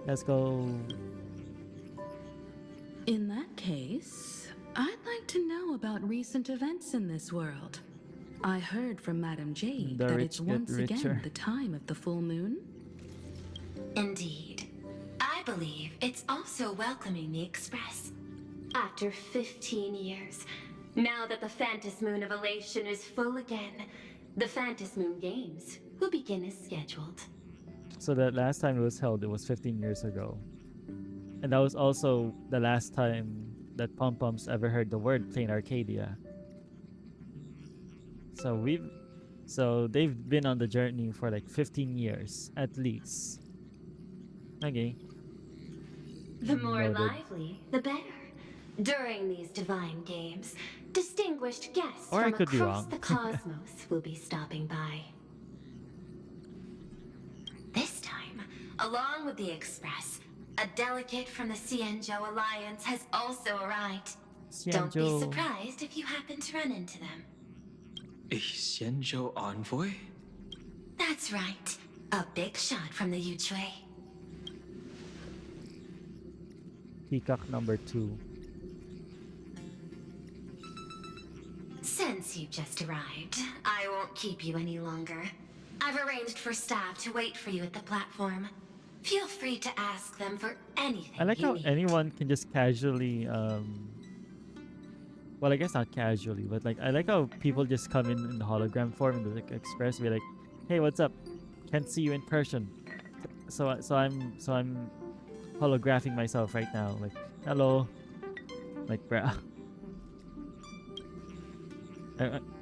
Let's go. In that case, I'd like to know about recent events in this world. I heard from Madame Jade The that rich it's get once richer. again the time of the full moon. Indeed. I believe it's also welcoming the Express. After 15 years, now that the Phantas Moon of Elation is full again, the Phantas Moon Games will begin as scheduled. So the last time it was held, it was 15 years ago. And that was also the last time that Pom Poms ever heard the word Plain Arcadia. So they've been on the journey for like 15 years at least. Okay. The more Noted. lively, the better. During these divine games, distinguished guests Or I from could be across wrong. the cosmos will be stopping by. This time, along with the Express, a delegate from the Cienjo Alliance has also arrived. Don't be Cienjo. surprised if you happen to run into them. A Xianzhou envoy? That's right. A big shot from the Yuchue. Peacock number 2. Since you just arrived, I won't keep you any longer. I've arranged for staff to wait for you at the platform. Feel free to ask them for anything I like you how need. anyone can just casually well, I guess not casually, but like I like how people just come in the hologram form in the like, express, be like, "Hey, what's up? Can't see you in person." So I'm holographing myself right now. Like, hello, like, bruh.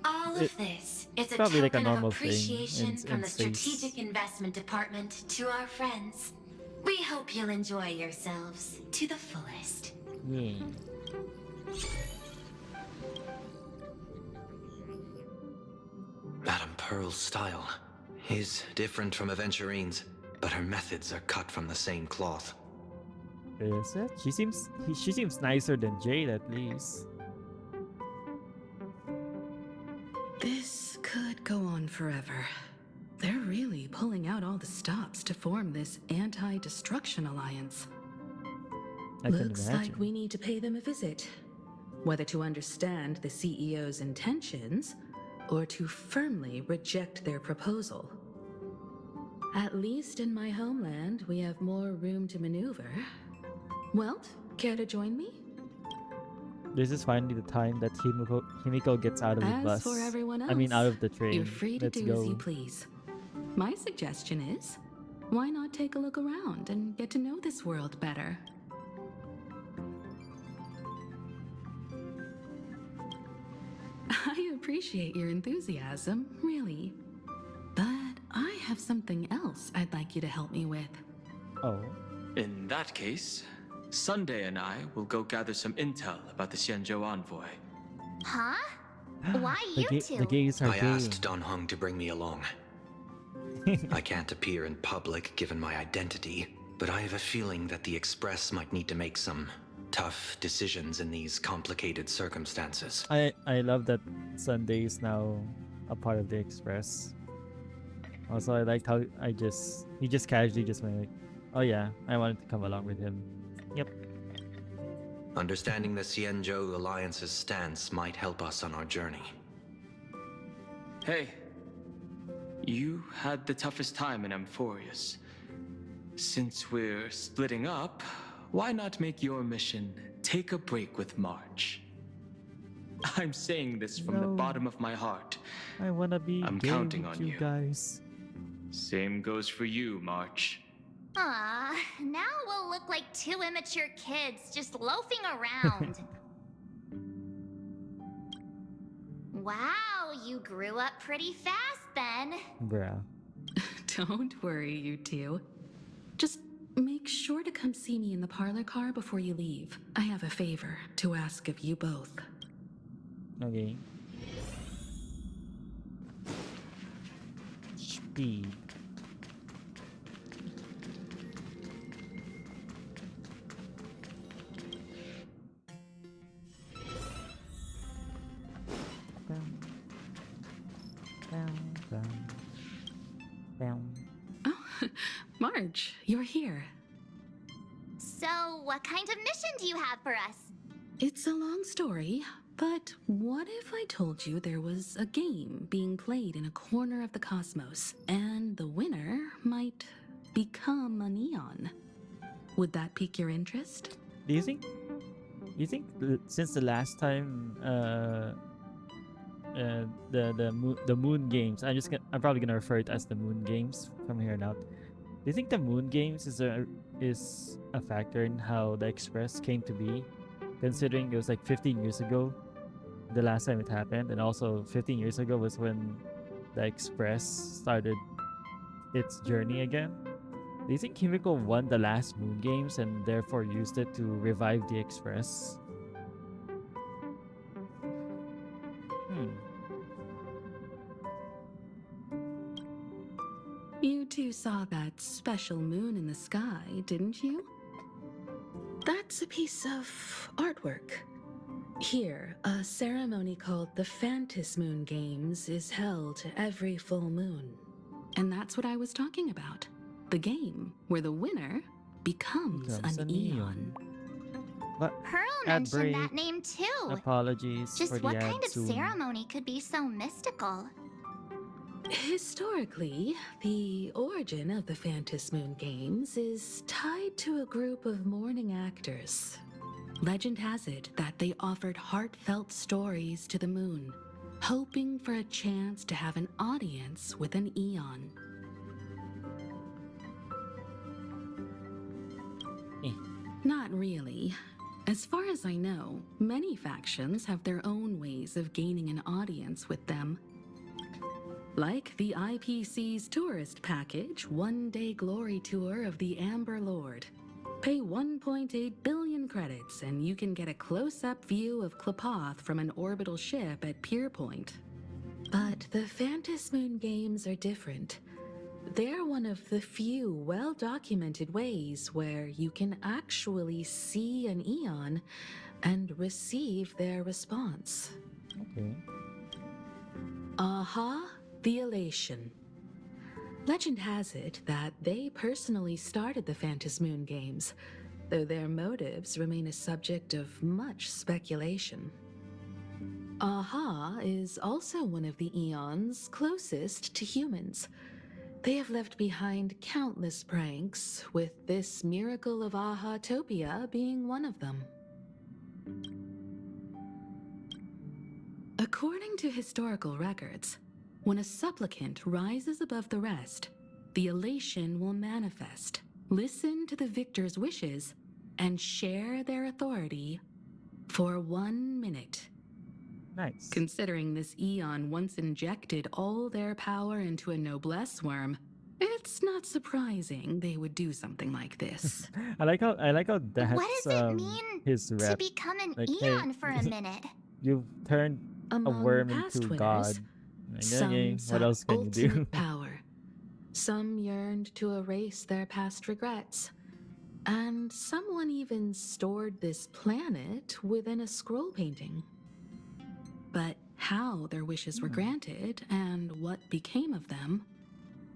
All It, of this is it's a probably like a token of normal thing appreciation from in the space. Strategic Investment Department to our friends. We hope you'll enjoy yourselves to the fullest. Yeah. Madame Pearl's style is different from Aventurine's, but her methods are cut from the same cloth. Is it? She seems nicer than Jade at least. This could go on forever. They're really pulling out all the stops to form this anti-destruction alliance. I can Looks imagine. like we need to pay them a visit. Whether to understand the CEO's intentions or to firmly reject their proposal. At least in my homeland, we have more room to maneuver. Welt, care to join me? This is finally the time that Himiko gets out of the As bus. for everyone else, I mean, out of the train. you're free to Let's do go. as you please. My suggestion is, why not take a look around and get to know this world better? I appreciate your enthusiasm, really. But I have something else I'd like you to help me with. Oh. In that case, Sunday and I will go gather some intel about the Xianzhou envoy. Huh? Why The you two? The gays are I gay. asked Don Hung to bring me along. I can't appear in public given my identity, but I have a feeling that the Express might need to make some tough decisions in these complicated circumstances. I love that Sunday is now a part of the Express. Also, I liked how he just casually just went like, oh yeah, I wanted to come along with him. Yep. Understanding the Xianzhou Alliance's stance might help us on our journey. Hey, you had the toughest time in Amphorius. Since we're splitting up, why not make your mission take a break with March? I'm saying this from the No. bottom of my heart. I wanna be I'm gay counting with on you you. guys. Same goes for you, March. Aw, now we'll look like two immature kids just loafing around. Wow, you grew up pretty fast then. Bruh. Don't worry, you two. Just make sure to come see me in the parlor car before you leave. I have a favor to ask of you both. Okay. Speed. Bam. Bam, bam. Bam. Oh, Marge, you're here. So, what kind of mission do you have for us? It's a long story, but what if I told you there was a game being played in a corner of the cosmos, and the winner might become a neon? Would that pique your interest? Do you think? Since the last time, the moon games, I'm probably gonna refer it as the moon games from here on out. Do you think the moon games is a factor in how the Express came to be, considering it was like 15 years ago, the last time it happened, and also 15 years ago was when the Express started its journey again? Do you think Himiko won the last moon games and therefore used it to revive the Express? You two saw that special moon in the sky, didn't you? That's a piece of artwork. Here, a ceremony called the Phantus Moon Games is held every full moon. And that's what I was talking about. The game where the winner becomes Becomes an a eon. But Pearl Ad mentioned break. that name too. apologies Just for the what ad kind of soon. ceremony could be so mystical? Historically, the origin of the Phantom Moon Games is tied to a group of mourning actors. Legend has it that they offered heartfelt stories to the moon, hoping for a chance to have an audience with an Eon. Eh. Not really. As far as I know, many factions have their own ways of gaining an audience with them. Like the IPC's tourist package, one-day glory tour of the Amber Lord. Pay 1.8 billion credits and you can get a close-up view of Klapoth from an orbital ship at Pier Point. But the Phantom Moon Games are different. They're one of the few well-documented ways where you can actually see an Eon and receive their response. Okay. Aha, the Elation. Legend has it that they personally started the Phantom Moon Games, though their motives remain a subject of much speculation. Aha is also one of the Eons closest to humans. They have left behind countless pranks, with this miracle of Aha-topia being one of them. According to historical records, when a supplicant rises above the rest, the elation will manifest, listen to the victor's wishes, and share their authority for 1 minute. Nice. Considering this Eon once injected all their power into a noblesse worm, it's not surprising they would do something like this. I like how that's What does it mean his to rep. become an Like, hey, Eon for a minute? You've turned a Among worm past into winners, God. Like, some okay, what sought else can you do? ultimate power. Some yearned to erase their past regrets. And someone even stored this planet within a scroll painting. But how their wishes were granted and what became of them,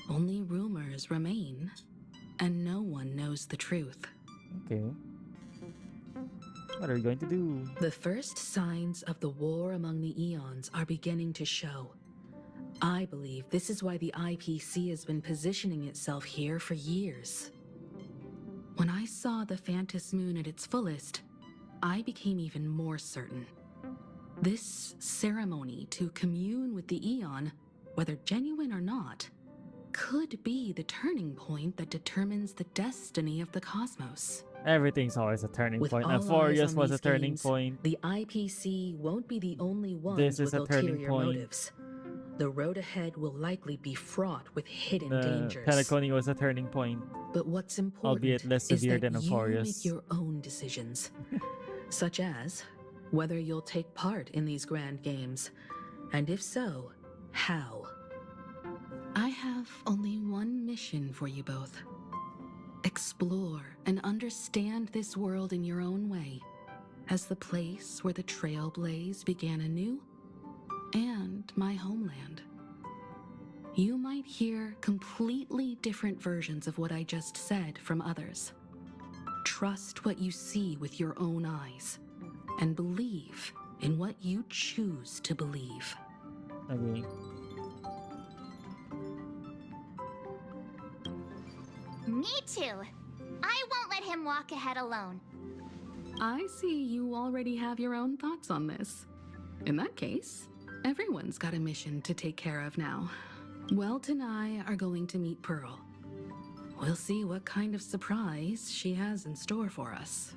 only rumors remain, and no one knows the truth. Okay. What are we going to do? The first signs of the war among the Eons are beginning to show. I believe this is why the IPC has been positioning itself here for years. When I saw the Phantom Moon at its fullest, I became even more certain. This ceremony to commune with the Eon, whether genuine or not, could be the turning point that determines the destiny of the cosmos. Everything's always a turning With point. all eyes Amphorius on was a these turning games, point. the IPC won't be the only ones This is with a turning ulterior point. motives. The road ahead will likely be fraught with hidden The dangers. Pelaconi was a turning point. But what's important Albeit less is severe that than you Amphorius. make your own decisions, such as whether you'll take part in these grand games, and if so, how. I have only one mission for you both. Explore and understand this world in your own way, as the place where the Trailblaze began anew, and my homeland. You might hear completely different versions of what I just said from others. Trust what you see with your own eyes, and believe in what you choose to believe. Okay. Me too. I won't let him walk ahead alone. I see you already have your own thoughts on this. In that case, everyone's got a mission to take care of now. Welt and I are going to meet Pearl. We'll see what kind of surprise she has in store for us.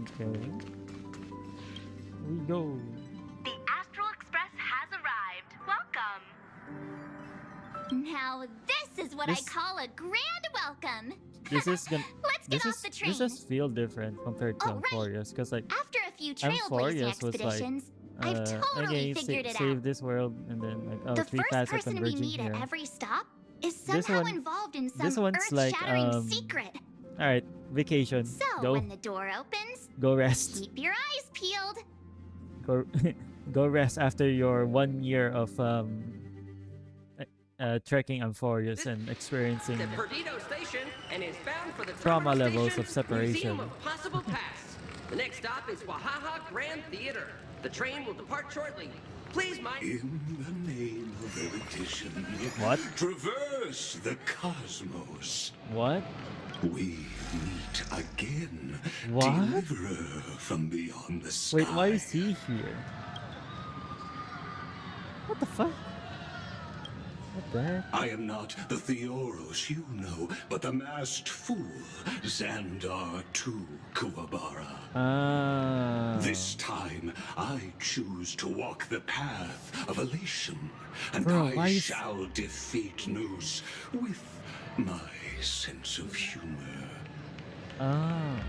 Okay. We go. The Astral Express has arrived. Welcome. Now this is what This- I call a grand welcome. This is gonna. Let's get This off is the train. this does feel different compared to Oh, right. Amphorius, because like After a few Amphorius trailblazing was like, expeditions, I've totally okay, figured it save out. this world, and then like, oh, The three first paths are person we converging meet here. at every stop is This somehow one- involved in this some one's like, earth-shattering secret. All right, vacation. So Go, when the door opens, go rest. keep your eyes peeled. Go, go rest after your 1 year of trekking Amphorius and experiencing The Perdido Station and is bound for the trauma terminal levels station, of separation. Museum of Possible Past. The next stop is Wahaha Grand Theater. The train will depart shortly. Please mind. In the name of erudition, What? traverse the cosmos. What? We meet again, What? deliverer from beyond the sky. Wait, why is he here? What the fuck? What the heck? I am not the Theoros you know, but the masked fool, Xandar II Kuwabara. Ah. This time, I choose to walk the path of elation, and Bro, why I is- shall defeat Noose with my sense of humor. Ah.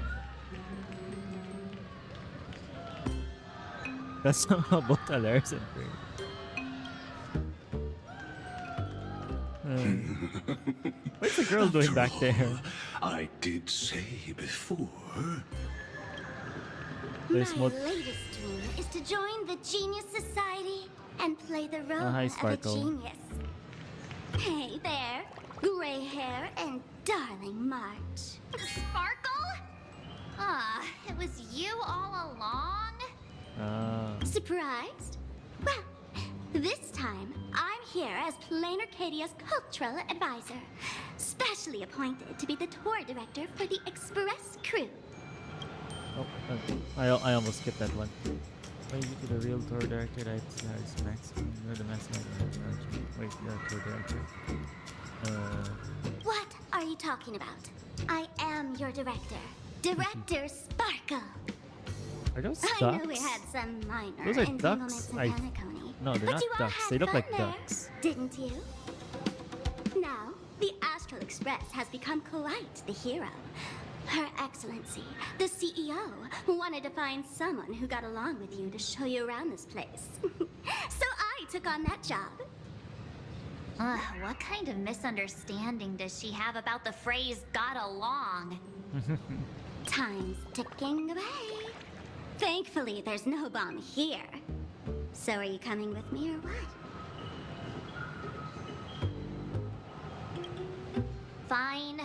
That's somehow both hilarious and great. What's the girl doing back there? I did say before. There's My more. latest dream is to join the Genius Society and play the role hi, of a Sparkle. genius. Hey there, gray hair and darling March. Sparkle? Ah, it was you all along? Ah. Surprised? Well, this time I'm here as Plain Arcadia's cultural advisor, specially appointed to be the tour director for the Express crew. Oh, I almost skipped that one. Wait, you to the real tour director. That's Max. You're the mastermind. Wait, you're a tour director. What are you talking about? I am your director, Director Sparkle. Are those I ducks? knew we had some minor Those are entanglements ducks. in I- Paniconi. No, they're but not you all ducks. had They look fun like there, ducks. didn't you? Now, the Astral Express has become quite the hero. Her Excellency, the CEO, wanted to find someone who got along with you to show you around this place. So I took on that job. What kind of misunderstanding does she have about the phrase got along? Time's ticking away. Thankfully, there's no bomb here. So are you coming with me or what? Fine.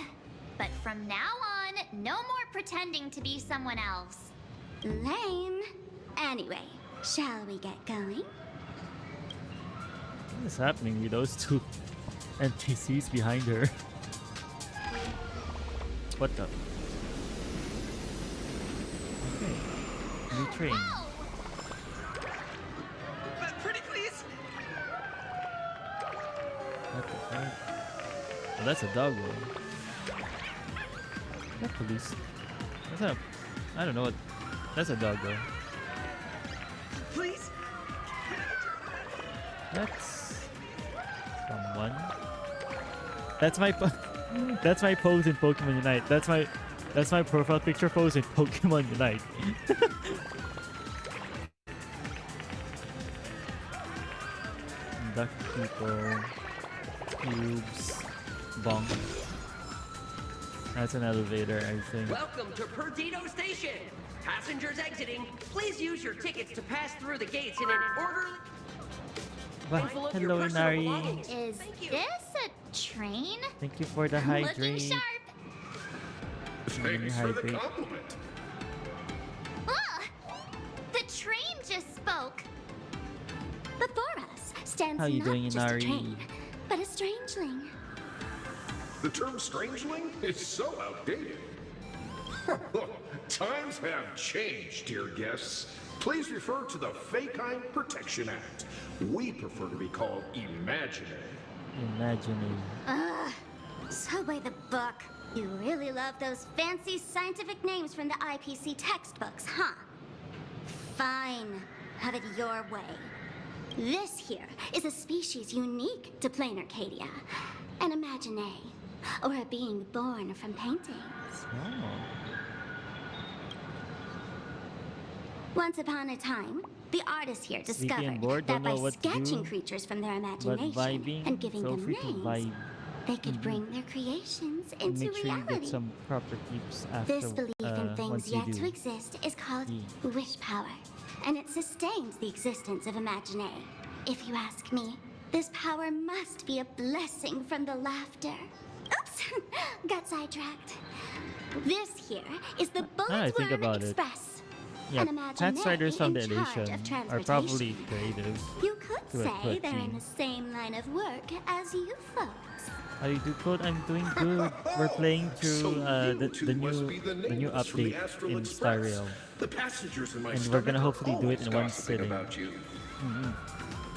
But from now on, no more pretending to be someone else. Lame. Anyway, shall we get going? What is happening with those two NPCs behind her? What the? Okay. New train. Whoa! Pretty please. What the fuck? Oh, that's a dog one. That police. That's a. I don't know what. That's a dog though. Please. That's someone. That's my that's my pose in Pokemon Unite. That's my profile picture pose in Pokemon Unite. Duck people, cubes, bonk. That's an elevator, I think. Welcome to Perdido Station. Passengers exiting, please use your tickets to pass through the gates in an orderly. Wow. envelope your Hello, personal Inari. belongings. Is Thank you. this a train? Thank you for the Looking hydrate. sharp. Thanks for the Hydrate. compliment. Ah! The train just spoke. Before us stands How you not doing, just a Inari? train, but a strangeling. The term strangeling is so outdated. Times have changed, dear guests. Please refer to the Fakine Protection Act. We prefer to be called imaginary. Imagining. So by the book. You really love those fancy scientific names from the IPC textbooks, huh? Fine. Have it your way. This here is a species unique to Plain Arcadia. An imagine, or a being born from paintings. Oh. Once upon a time, the artists here Sleepy and discovered bored, that don't know by what to sketching do, creatures from their But imagination vibing, and giving feel them free to names, vibe. they could bring their creations And into make sure you reality. get some proper tips after. This belief in things once you yet do. to exist is called Yeah. wish power, and it sustains the existence of imagine. If you ask me, this power must be a blessing from the laughter. Oops, got sidetracked. This here is the I think Bulletworm about it. Express. Yeah, an Imaginary Pants Riders in Foundation charge of are transportation. probably creative. You could to a say quick they're in team. the same line of work as you folks. How do you do, Code? I'm doing good. We're playing So through you two the must new be the the new nameless from the update Astral in Express. Stereo, The passengers in my and we're stomach gonna are hopefully do it always in one gossiping sitting. about you.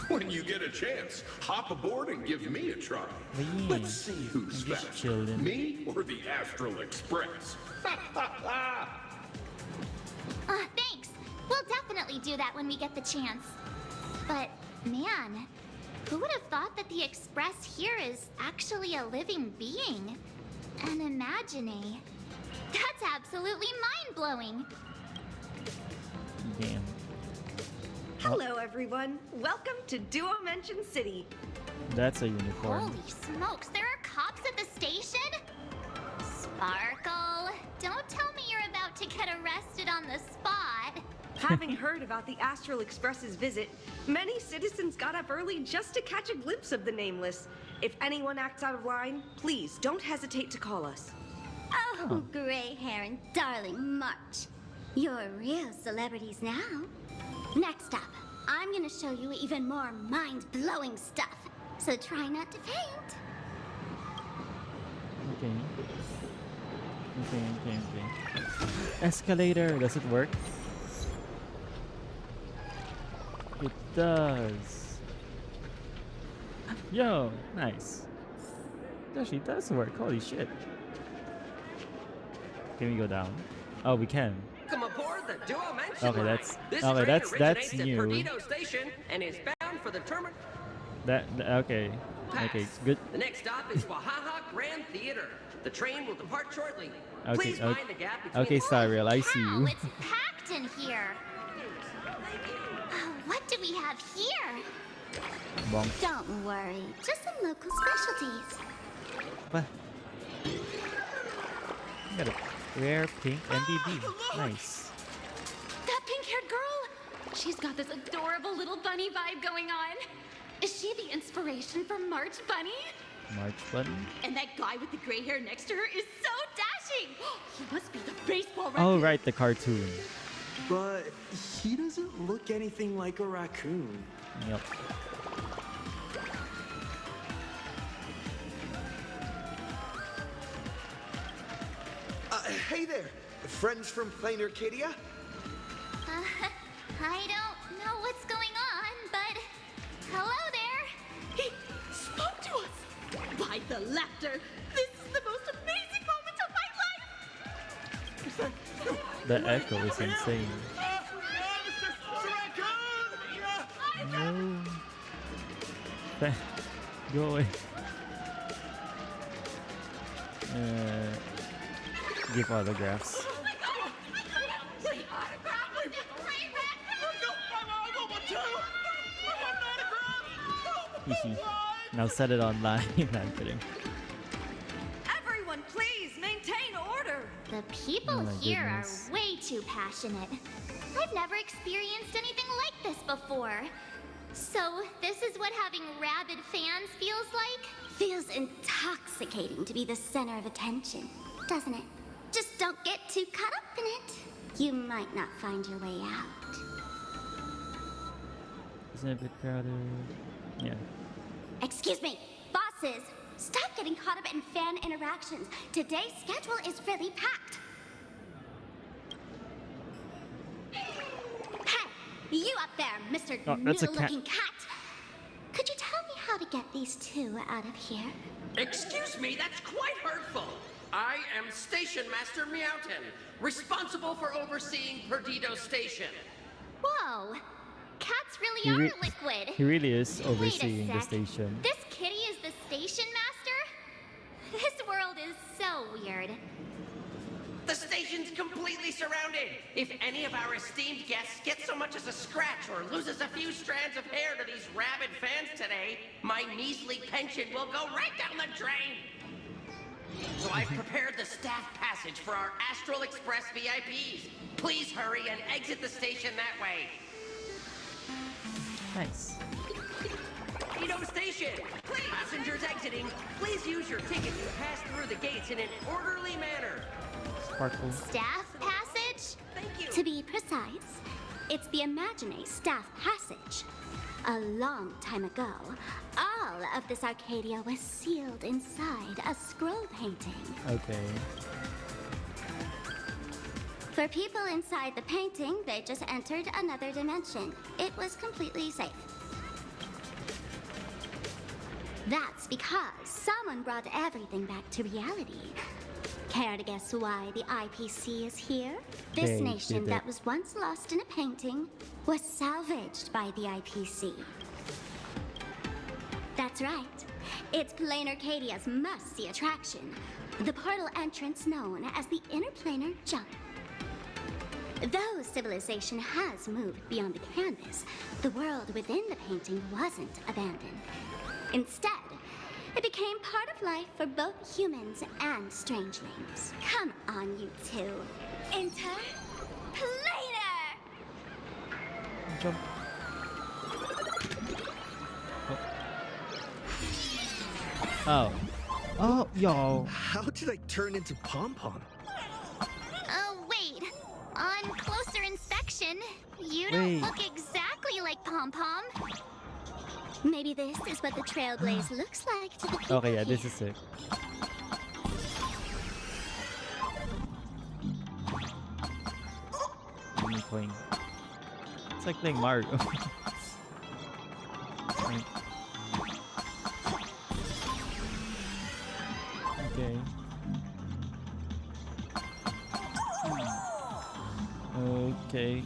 When you get a chance, hop aboard and give me a try. Yeah, Let's see who's I'm just faster, chilling. me or the Astral Express. Thanks. We'll definitely do that when we get the chance. But, man, who would have thought that the Express here is actually a living being? An Imaginary. That's absolutely mind-blowing. Damn. Hello, everyone. Welcome to Duo Mention City. That's a uniform. Holy smokes, there are cops at the station? Sparkle, don't tell me you're about to get arrested on the spot. Having heard about the Astral Express's visit, many citizens got up early just to catch a glimpse of the Nameless. If anyone acts out of line, please don't hesitate to call us. Oh, gray hair and darling March. You're real celebrities now. Next up, I'm gonna show you even more mind-blowing stuff. So try not to faint. Okay. Okay. Escalator. Does it work? It does. Yo, nice. It actually does work. Holy shit. Can we go down? Oh, we can. Welcome aboard the Duo Mention Okay, line. that's This okay. train That's originates new. at Perdido Station and is bound for the terminal. Okay. Okay, it's good. The next stop is Wahaha Grand Theater. The train will depart shortly. Okay, Please mind the gap between okay, Cyril, I see Wow, you. it's packed in here. What do we have here? Bonk. Don't worry, just some local specialties. What? Got a rare pink MBB. Nice. That pink-haired girl! She's got this adorable little bunny vibe going on. Is she the inspiration for March Bunny? March button. And that guy with the gray hair next to her is so dashing! He must be the baseball Oh, raccoon. right, the cartoon. But he doesn't look anything like a raccoon. Yep. Hey there, friends from Plain Arcadia? I don't know what's going on, but hello there. He spoke to us! By the laughter, this is the most amazing moment of my life! The echo is insane. No. Go away. Give autographs. Hehe. Now set it online. No, I'm kidding. Everyone, please maintain order. The people Oh my here goodness. are way too passionate. I've never experienced anything like this before. So, this is what having rabid fans feels like? Feels intoxicating to be the center of attention, doesn't it? Just don't get too caught up in it. You might not find your way out. Isn't it a bit crowded? Yeah. Excuse me, bosses! Stop getting caught up in fan interactions. Today's schedule is really packed. Hey, you up there, Mr. Oh, that's a cat. Noodle-looking cat. Could you tell me how to get these two out of here? Excuse me, that's quite hurtful. I am Station Master Meowton, responsible for overseeing Perdido Station. Whoa, cats He really re- are liquid. He really is Wait a overseeing the sec. station. This kitty is the station master? This world is so weird. The station's completely surrounded. If any of our esteemed guests get so much as a scratch or loses a few strands of hair to these rabid fans today, my measly pension will go right down the drain. So I've prepared the staff passage for our Astral Express VIPs. Please hurry and exit the station that way. Nice. Perdido Station! Passengers exiting, please use your tickets to pass through the gates in an orderly manner. Sparkle. Staff passage? Thank you. To be precise, it's the Imagine Staff Passage. A long time ago, all of this Arcadia was sealed inside a scroll painting. Okay. For people inside the painting, they just entered another dimension. It was completely safe. That's because someone brought everything back to reality. Care to guess why the IPC is here? This They nation did it. that was once lost in a painting was salvaged by the IPC. That's right. It's Plain Arcadia's must-see attraction, the portal entrance known as the Interplanar Jump. Though civilization has moved beyond the canvas, the world within the painting wasn't abandoned. Instead, it became part of life for both humans and strangelings. Come on, you two. Interplanar! Jump. Oh. Oh, yo. How did I turn into Pom Pom? Oh, wait. On closer inspection, you Wait. don't look exactly like Pom Pom. Maybe this is what the Trailblaze looks like to the people Okay, yeah, this here. is sick. Me playing. It's like playing Mario. Right. Okay. Okay.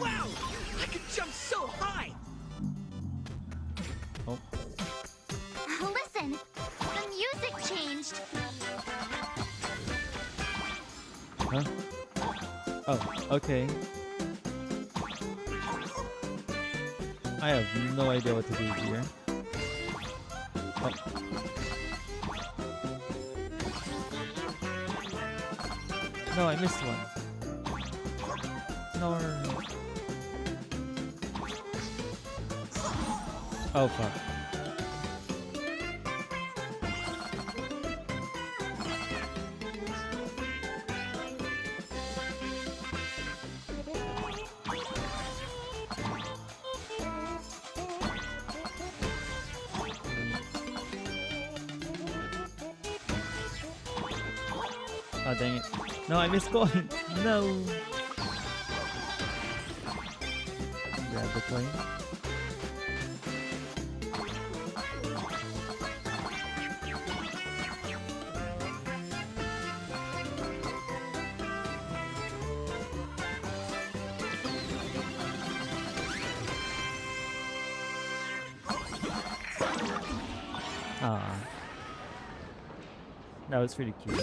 Wow! I can jump so high! Oh. Listen, the music changed. Huh? Oh, okay. I have no idea what to do here. Oh. No, I missed one. No. Oh, fuck. Oh, dang it. No, I missed coin. No. Grab the coin. Ah. That was pretty cute.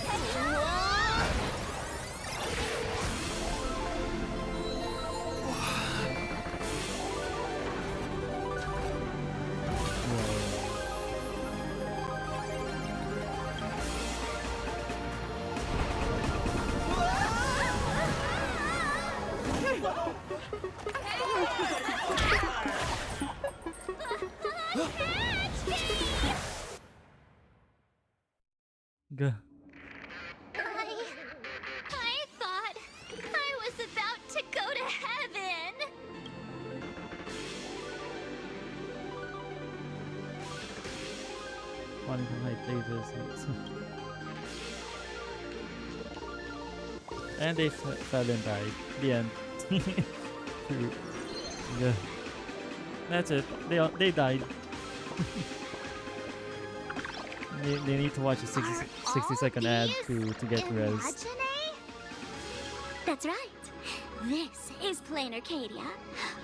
Gah. I thought I was about to go to heaven. One from high places. And they fell and died. The end. True. Yeah. That's it. They died. They need to watch a 60-second ad to get res. Imagine? That's right. This is Plain Arcadia,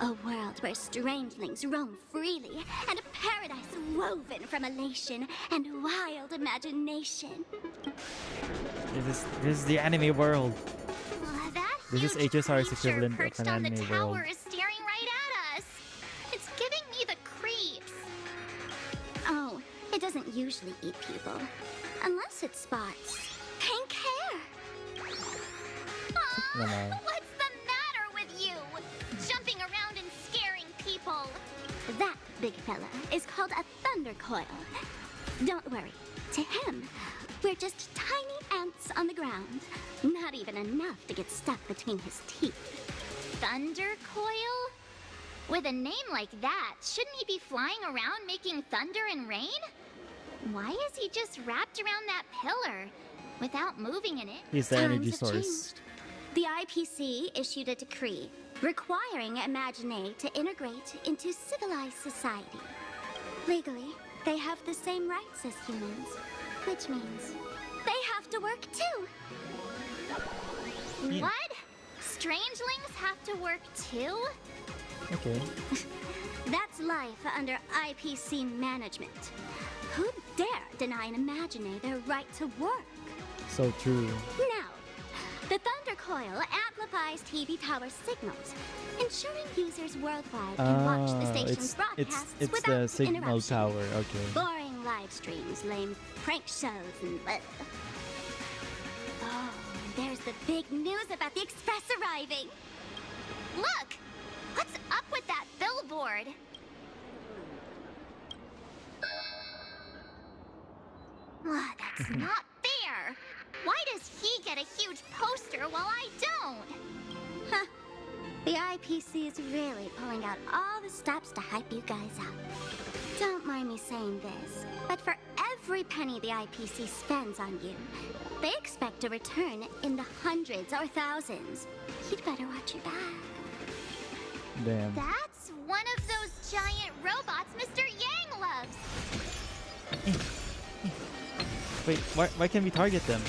a world where strangelings roam freely, and a paradise woven from elation and wild imagination. This is the anime world. That This is huge HSR's creature equivalent of perched an on the anime tower world. is staring right at us. It's giving me the creeps. Oh, it doesn't usually eat people, unless it spots pink hair. Aw, Naman. what's the matter with you? Jumping around and scaring people. That big fella is called a thunder coil. Don't worry. To him, we're just tiny ants on the ground. Not even enough to get stuck between his teeth. Thunder Coil? With a name like that, shouldn't he be flying around making thunder and rain? Why is he just wrapped around that pillar without moving in it? He's the energy Times have source. changed. The IPC issued a decree requiring Imagine to integrate into civilized society. Legally, they have the same rights as humans, which means they have to work too. Yeah. What? Strangelings have to work too? Okay. That's life under IPC management. Who dare deny an Imagine their right to work? So true. Now, the Thunder Coil amplifies TV tower signals, ensuring users worldwide can watch the station's broadcasts it's without the signal interruption. tower. Okay. Boring live streams, lame prank shows, and oh, there's the big news about the Express arriving. Look! What's up with that billboard? That's not fair! Why does he get a huge poster while I don't? Huh. The IPC is really pulling out all the stops to hype you guys up. Don't mind me saying this, but for every penny the IPC spends on you, they expect a return in the hundreds or thousands. You'd better watch your back. Damn. That's one of those giant robots Mr. Yang loves. Wait, why can't we target them?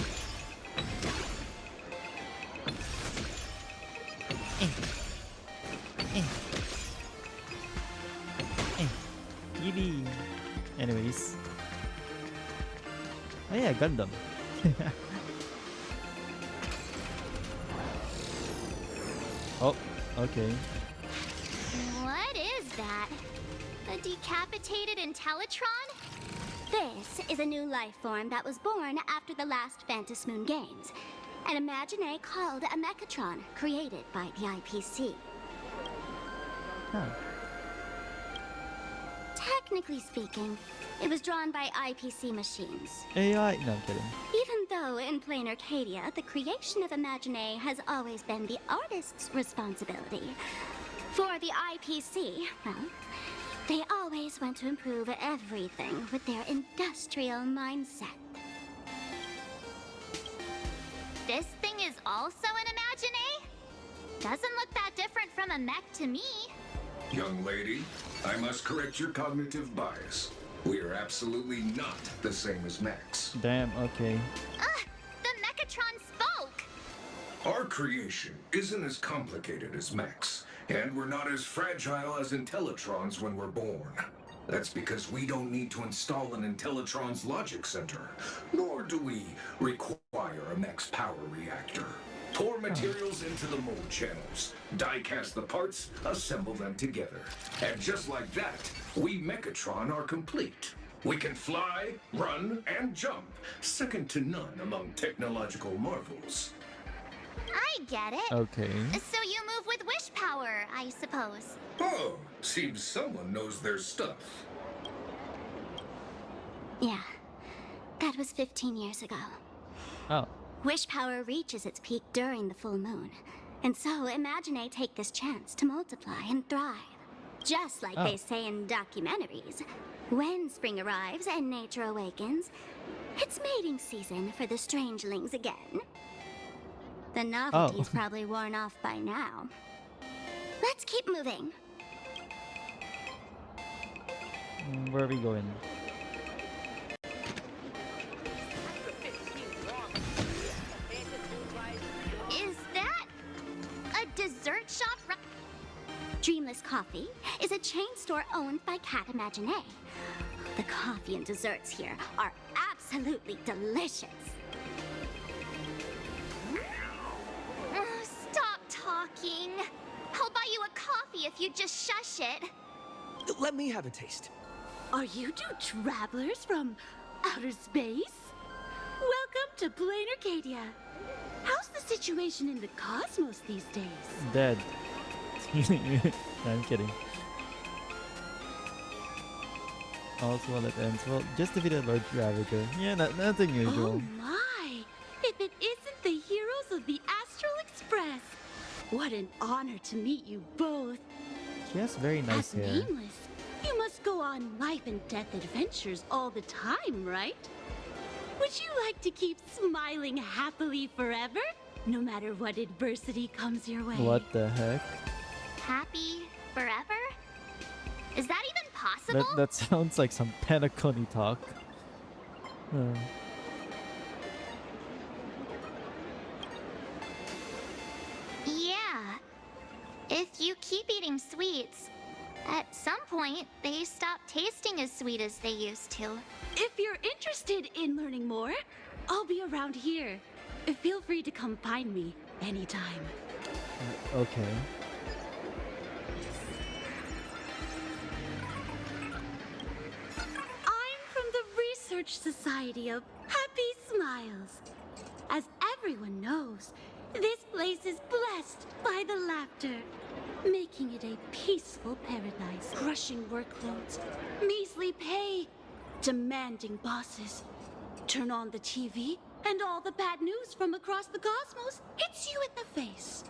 Yippee. Anyways. Oh yeah, Gundam. Oh, okay. What is that? A decapitated Intellitron? This is a new life form that was born after the last Phantom Moon Games. An Imagine called a Mechatron, created by the IPC. Huh. Technically speaking, it was drawn by IPC machines. AI? No, I'm kidding. Even though in plain Arcadia, the creation of Imagine has always been the artist's responsibility. For the IPC, well, they always want to improve everything with their industrial mindset. This thing is also an Imagine? Doesn't look that different from a mech to me. Young lady, I must correct your cognitive bias. We are absolutely not the same as mechs. Damn, okay. The Mechatron spoke! Our creation isn't as complicated as mechs, and we're not as fragile as Intellitrons when we're born. That's because we don't need to install an Intellitron's logic center, nor do we require a mech's power reactor. Pour materials into the mold channels, die-cast the parts, assemble them together. And just like that, we Mechatron are complete. We can fly, run, and jump, second to none among technological marvels. I get it. Okay. So you move with wish power, I suppose. Oh, seems someone knows their stuff. Yeah, that was 15 years ago. Oh. Wish power reaches its peak during the full moon. And so Imagine take this chance to multiply and thrive. Just like they say in documentaries. When spring arrives and nature awakens, it's mating season for the strangelings again. The novelty's probably worn off by now. Let's keep moving. Where are we going? Is that a dessert shop? Dreamless Coffee is a chain store owned by Cat Imagine. The coffee and desserts here are absolutely delicious. Stop talking. I'll buy you a coffee if you just shush it. Let me have a taste. Are you two travelers from outer space? Welcome to Plain Arcadia. How's the situation in the cosmos these days? Dead. No, I'm kidding. Also, while it ends, well, just defeated Lord Ravager. Yeah, nothing Oh usual. my! If it isn't the heroes of the Astral Express! What an honor to meet you both. She has very nice As hair. Nameless, you must go on life and death adventures all the time, right? Would you like to keep smiling happily forever? No matter what adversity comes your way. What the heck? Happy forever? Is that even possible? That sounds like some Penacony talk. Yeah. If you keep eating sweets, at some point they stop tasting as sweet as they used to. If you're interested in learning more, I'll be around here. Feel free to come find me anytime. Okay. I'm from the Research Society of Happy Smiles. As everyone knows, this place is blessed by the laughter, making it a peaceful paradise. Crushing workloads, measly pay, demanding bosses. Turn on the TV, and all the bad news from across the cosmos hits you in the face.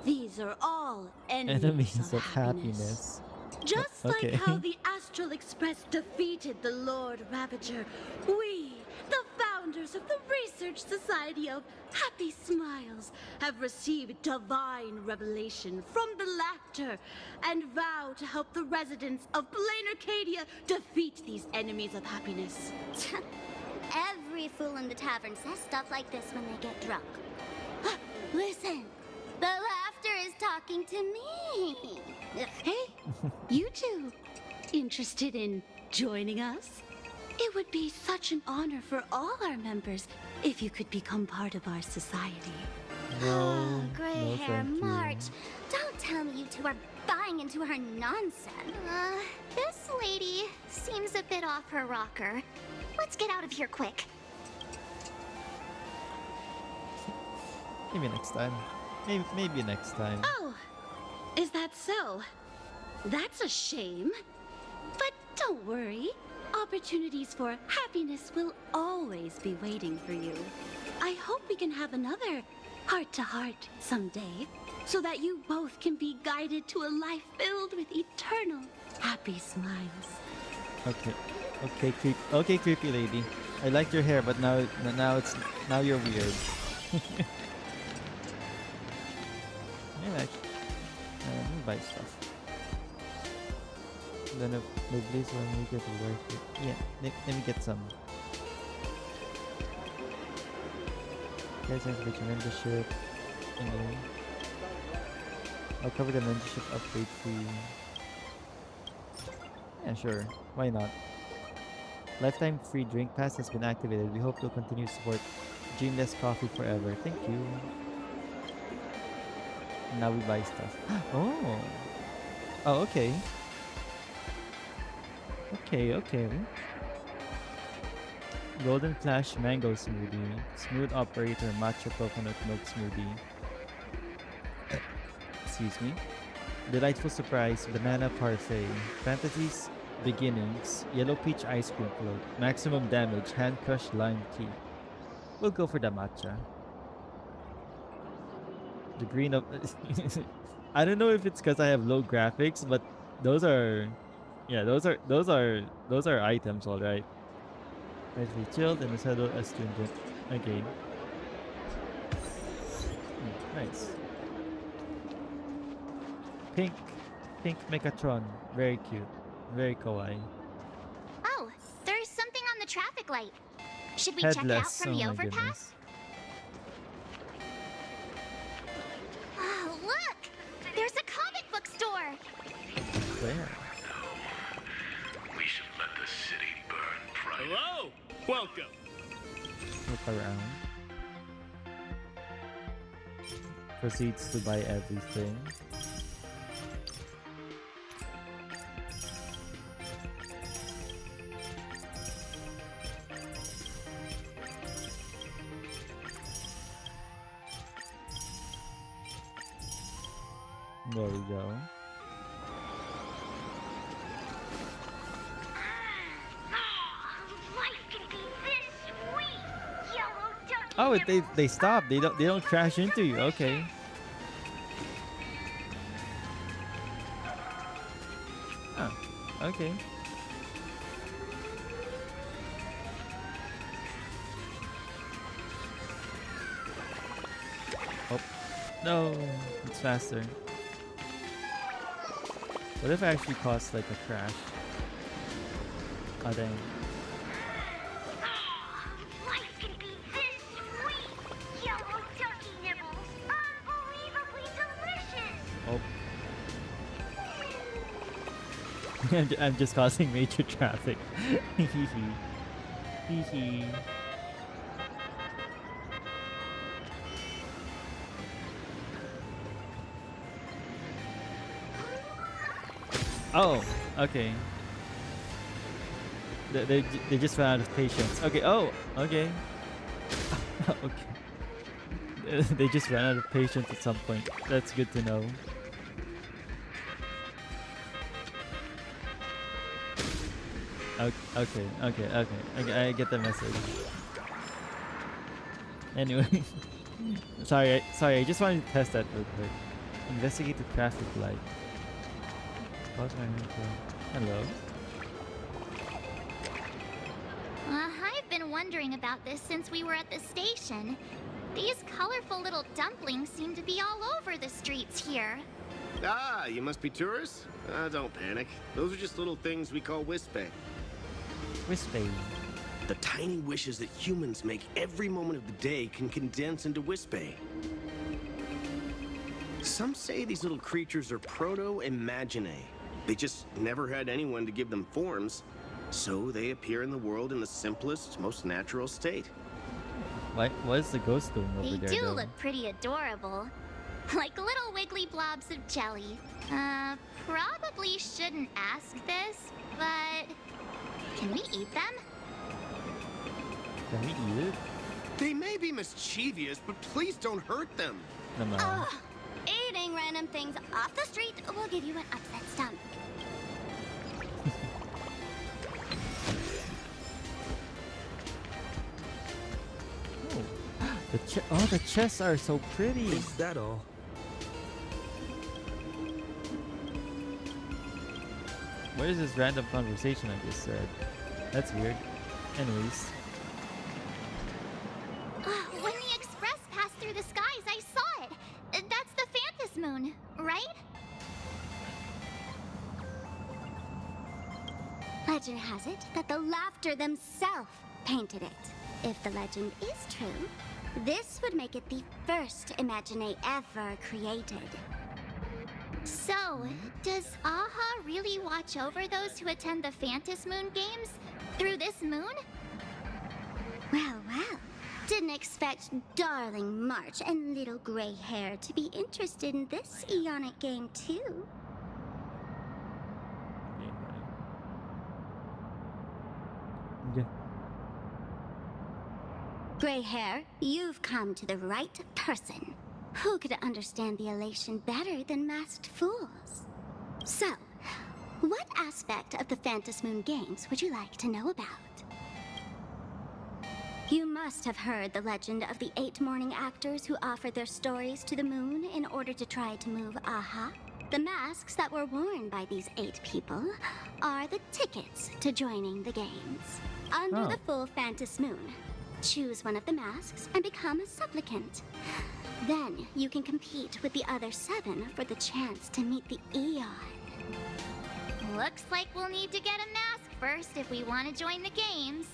These are all enemies, of happiness. Just Okay. like how the Astral Express defeated the Lord Ravager, we, the founders of the Research Society of Happy Smiles, have received divine revelation from the laughter and vow to help the residents of Plain Arcadia defeat these enemies of happiness. Every fool in the tavern says stuff like this when they get drunk. Listen, the laughter is talking to me. Hey, you two, interested in joining us? It would be such an honor for all our members if you could become part of our society. No, Gray no hair thank you. March, don't tell me you two are buying into her nonsense. This lady seems a bit off her rocker. Let's get out of here quick. Maybe next time. Maybe next time. Oh, is that so? That's a shame. But don't worry. Opportunities for happiness will always be waiting for you. I hope we can have another heart-to-heart someday, so that you both can be guided to a life filled with eternal happy smiles. Okay, creepy lady. I liked your hair, but now you're weird. Yeah, let me buy stuff. Then no place when we get worth it. Yeah, let me get some. Guys, activate your membership. Anyway, I'll cover the membership upgrade fee. Yeah, sure. Why not? Lifetime free drink pass has been activated. We hope you'll continue to support Dreamless Coffee forever. Thank you. Now we buy stuff. Oh. Oh, okay. Okay. Golden Flash Mango Smoothie. Smooth Operator Matcha Coconut Milk Smoothie. Excuse me. Delightful Surprise Banana Parfait. Fantasies Beginnings. Yellow Peach Ice Cream Float. Maximum Damage Hand Crushed Lime Tea. We'll go for the matcha. The green of I don't know if it's because I have low graphics, but those are those are items, all right. Nicely chilled and settled astringent again. Nice. Pink Mechatron, very cute, very kawaii. Oh, there's something on the traffic light. Should we check it out Headless, from oh the my overpass? goodness. Oh, look! There's a comic book store! Where? We should let the city burn bright. Hello! Welcome! Look around. Proceeds to buy everything. There we go. Oh, they stop. They don't crash into you. Okay. Oh, okay. Oh, no, it's faster. What if I actually caused like a crash? Oh dang. Life can be this sweet! Yellow turkey nibbles! Unbelievably delicious! Oh. I'm just causing major traffic. Hee hee. Hee hee. Oh, okay. They just ran out of patience. Okay. Oh, okay. Okay. They just ran out of patience at some point. That's good to know. Okay. I get the message. Anyway, sorry. I just wanted to test that real quick. Investigate the traffic light. Hello. I've been wondering about this since we were at the station. These colorful little dumplings seem to be all over the streets here. Ah, you must be tourists? Don't panic. Those are just little things we call wispy. Wispy. The tiny wishes that humans make every moment of the day can condense into wispy. Some say these little creatures are proto-imaginae. They just never had anyone to give them forms, so they appear in the world in the simplest, most natural state. What is the ghost doing over They there? do though? look pretty adorable. Like little wiggly blobs of jelly. Probably shouldn't ask this, but can we eat them? Can we eat it? They may be mischievous, but please don't hurt them. No. Ugh. Eating random things off the street will give you an upset stomach. The chests are so pretty. Is that all? What is this random conversation I just said? That's weird. Anyways. When the express passed through the skies, I saw it. That's the Phantom Moon, right? Legend has it that the Laughter themselves painted it. If the legend is true, this would make it the first Imagine ever created. So, does Aha really watch over those who attend the Phantom Moon games through this moon? Well. Didn't expect darling March and little gray hair to be interested in this Eonic game too. Yeah. Gray hair, you've come to the right person. Who could understand the elation better than masked fools? So, what aspect of the Phantom Moon games would you like to know about? You must have heard the legend of the 8 morning actors who offered their stories to the moon in order to try to move Aha. The masks that were worn by these 8 people are the tickets to joining the games. Under the full Phantom Moon, choose one of the masks and become a supplicant. Then you can compete with the other 7 for the chance to meet the Eon. Looks like we'll need to get a mask first if we want to join the games.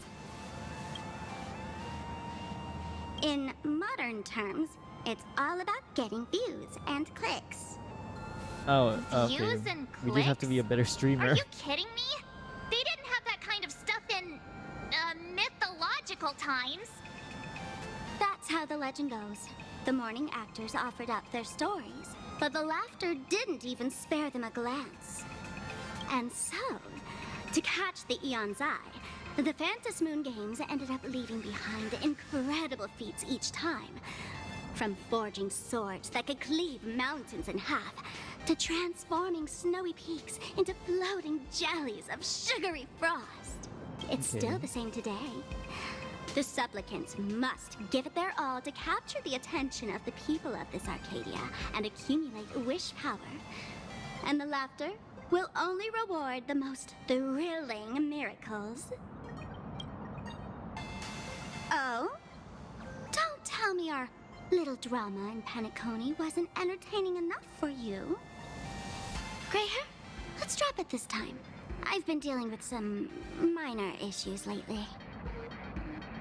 In modern terms, it's all about getting views and clicks. Oh, okay. Views and We just have to be a better streamer. Are you kidding me? They didn't have that kind of stuff in mythological times. That's how the legend goes. The morning actors offered up their stories, but the Laughter didn't even spare them a glance. And so, to catch the Eon's eye, the Phantom Moon games ended up leaving behind incredible feats each time. From forging swords that could cleave mountains in half, to transforming snowy peaks into floating jellies of sugary frost. It's Okay. still the same today. The supplicants must give it their all to capture the attention of the people of this Arcadia and accumulate wish power. And the laughter will only reward the most thrilling miracles. Oh? Don't tell me our little drama in Penacony wasn't entertaining enough for you. Greyhair, let's drop it this time. I've been dealing with some minor issues lately.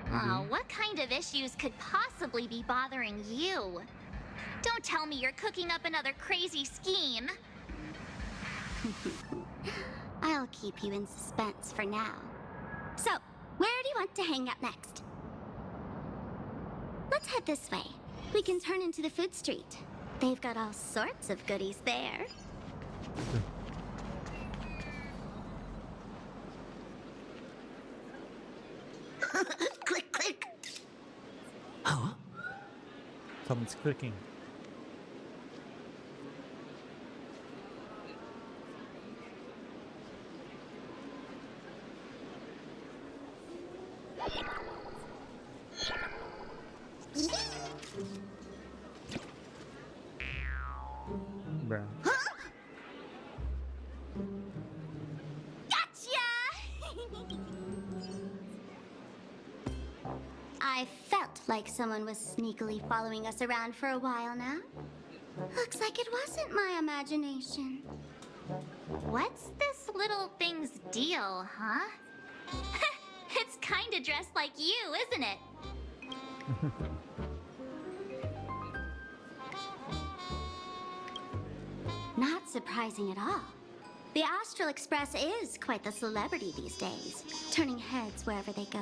Oh, what kind of issues could possibly be bothering you? Don't tell me you're cooking up another crazy scheme. I'll keep you in suspense for now. So, where do you want to hang out next? Let's head this way. We can turn into the food street. They've got all sorts of goodies there. Click, click. Huh? Someone's clicking. Bruh. I felt like someone was sneakily following us around for a while now. Looks like it wasn't my imagination. What's this little thing's deal, huh? It's kinda dressed like you, isn't it? Not surprising at all. The Astral Express is quite the celebrity these days, turning heads wherever they go.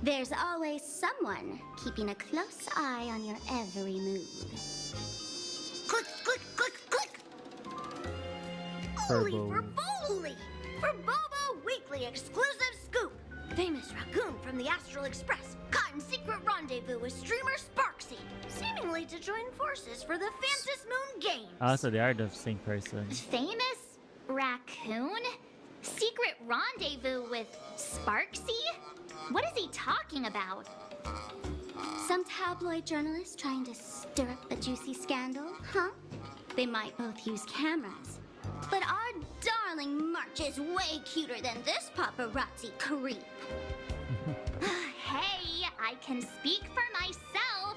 There's always someone keeping a close eye on your every move. Click, click, click, click. Holy Turbo. Holy! For Bobo Weekly exclusive scoop! Famous raccoon from the Astral Express caught in secret rendezvous with streamer Sparksy, seemingly to join forces for the Phantom Moon Games. Ah, so they are the same person. Famous raccoon? Secret rendezvous with Sparksy? What is he talking about? Some tabloid journalist trying to stir up a juicy scandal, huh? They might both use cameras. But our darling March is way cuter than this paparazzi creep. Hey, I can speak for myself.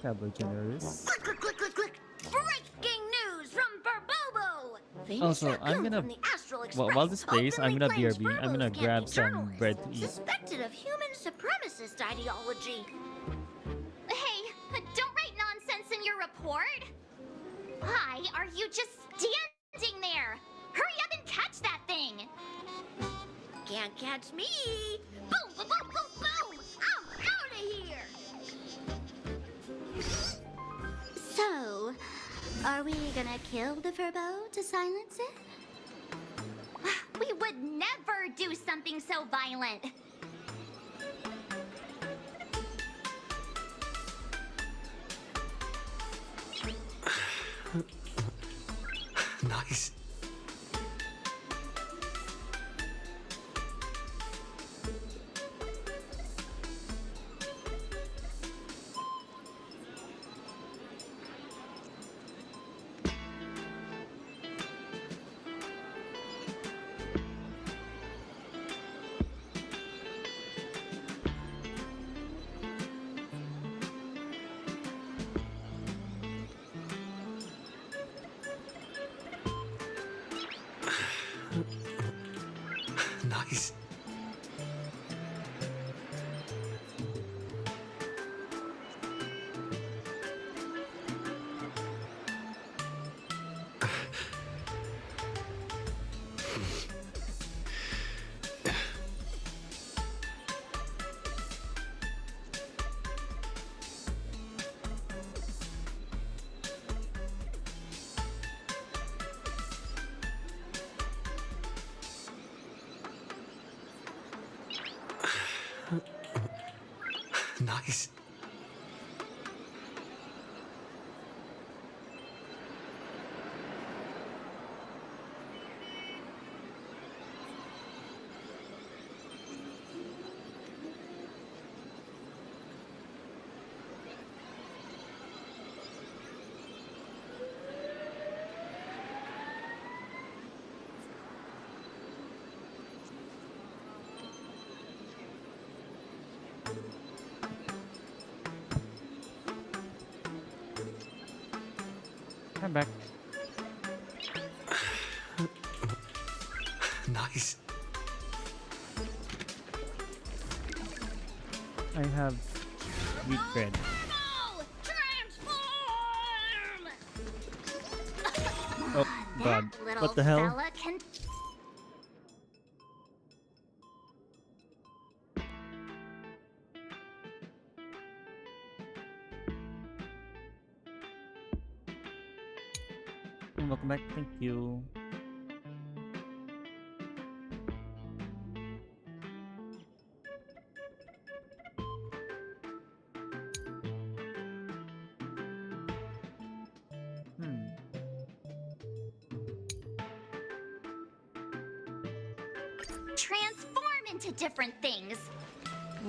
Tabloid generous. Click, click, click, click, click! Breaking news from Verbobo! Famous Also, I'm raccoon gonna from the Astral Express while this plays, I'm gonna openly claims BRB. I'm Verbo's gonna can't grab be some journalists, bread to eat. suspected of human supremacist ideology. Hey, don't write nonsense in your report. Why are you just standing there? Hurry up and catch that thing. Can't catch me! Boom, boom, boom, boom, boom! I'm out of here! So, are we gonna kill the Furbo to silence it? We would never do something so violent. Nice. Nice. Nice. I'm back. Nice. I have wheat bread. Oh god. Little What the hell? fella can... Welcome back. Thank you. Transform into different things.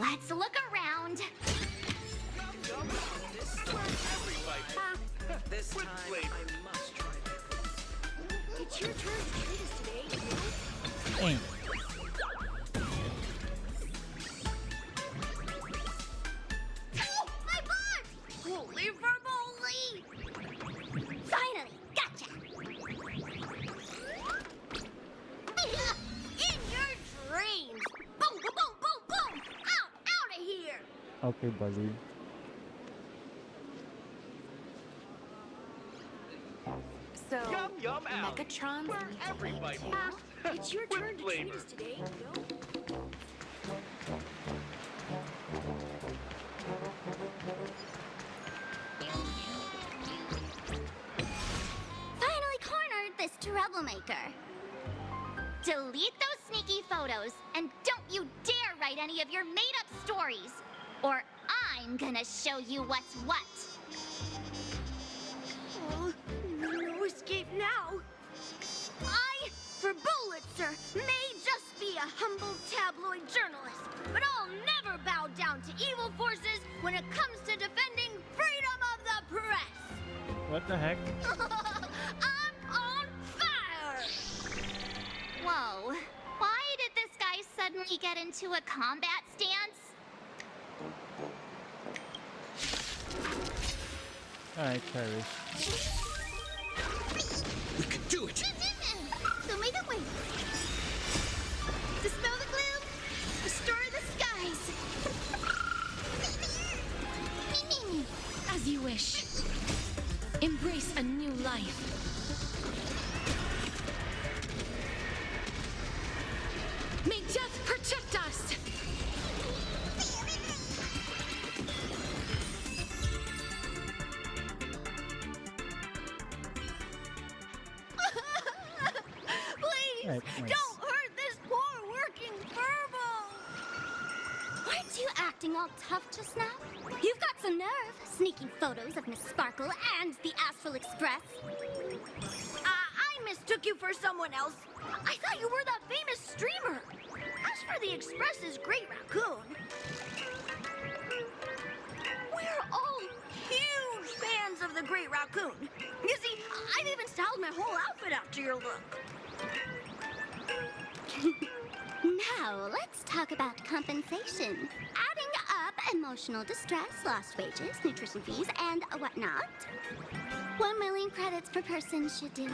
Let's look around. This time, I must try. It's your turn to treat us today. Hey. Oh, my butt! Holy verbally! Finally, gotcha! In your dreams! Boom, boom, boom, boom, boom! Out of here! Okay, buddy. So, Yum, yum, out. Megatron's Where every bite moves. It's your With turn to flavor. treat us today, Finally cornered this troublemaker. Delete those sneaky photos, and don't you dare write any of your made-up stories, or I'm gonna show you what's what. Oh, no escape now. I, for Bullitzer, may just be a humble tabloid journalist, but I'll never bow down to evil forces when it comes to defending freedom of the press. What the heck? I'm on fire! Whoa. Why did this guy suddenly get into a combat stance? Alright, Cherish. We can do it. So make it win. Dispel the gloom. Restore the skies. As you wish. Embrace a new life. May death protect us! Please, Right, nice. don't hurt this poor working furball. Weren't you acting all tough just now? You've got some nerve, sneaking photos of Miss Sparkle and the Astral Express. I mistook you for someone else. I thought you were that famous streamer. As for the Express's Great Raccoon, we're all huge fans of the Great Raccoon. You see, I've even styled my whole outfit after your look. Now, let's talk about compensation. Adding up emotional distress, lost wages, nutrition fees, and whatnot. 1 million credits per person should do it.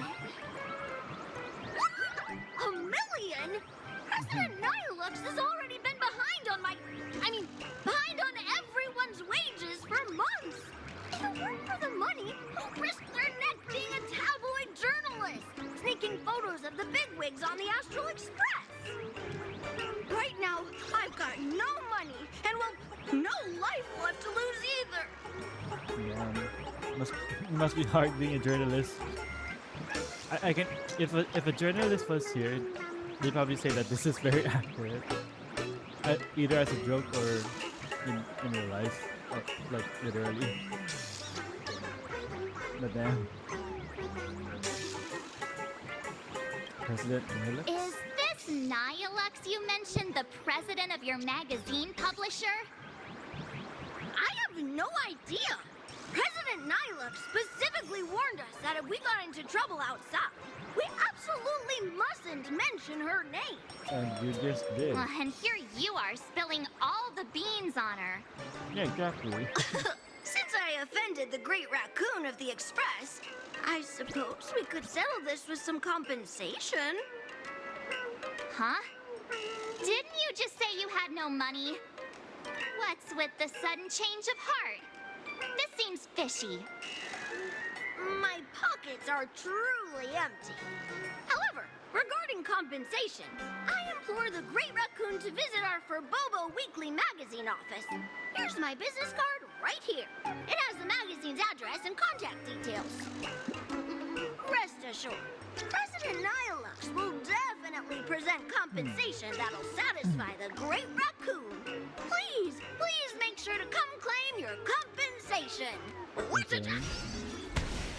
A million? President Nihilux has already been behind on everyone's wages for months. If it weren't for the money, who'd risk their neck being a tabloid journalist? Sneaking photos of the bigwigs on the Astral Express. Right now, I've got no money, and well, no life left to lose either. Yeah, must be hard being a journalist. I can if a journalist was here, they'd probably say that this is very accurate, either as a joke or in real life, like literally. But damn, President Nihilux? Is this Nihilux you mentioned the president of your magazine publisher? I have no idea. President Nihilux specifically warned us that if we got into trouble outside, we absolutely mustn't mention her name. And you just did. And here you are spilling all the beans on her. Yeah, exactly. Since I offended the Great Raccoon of the Express, I suppose we could settle this with some compensation. Huh? Didn't you just say you had no money? What's with the sudden change of heart? This seems fishy. My pockets are truly empty. However, regarding compensation, I implore the Great Raccoon to visit our Furbobo Weekly magazine office. Here's my business card right here. It has the magazine's address and contact details. Rest assured, President Nihilux will definitely present compensation that'll satisfy the Great Raccoon. Please, please make sure to come claim your compensation. What's it?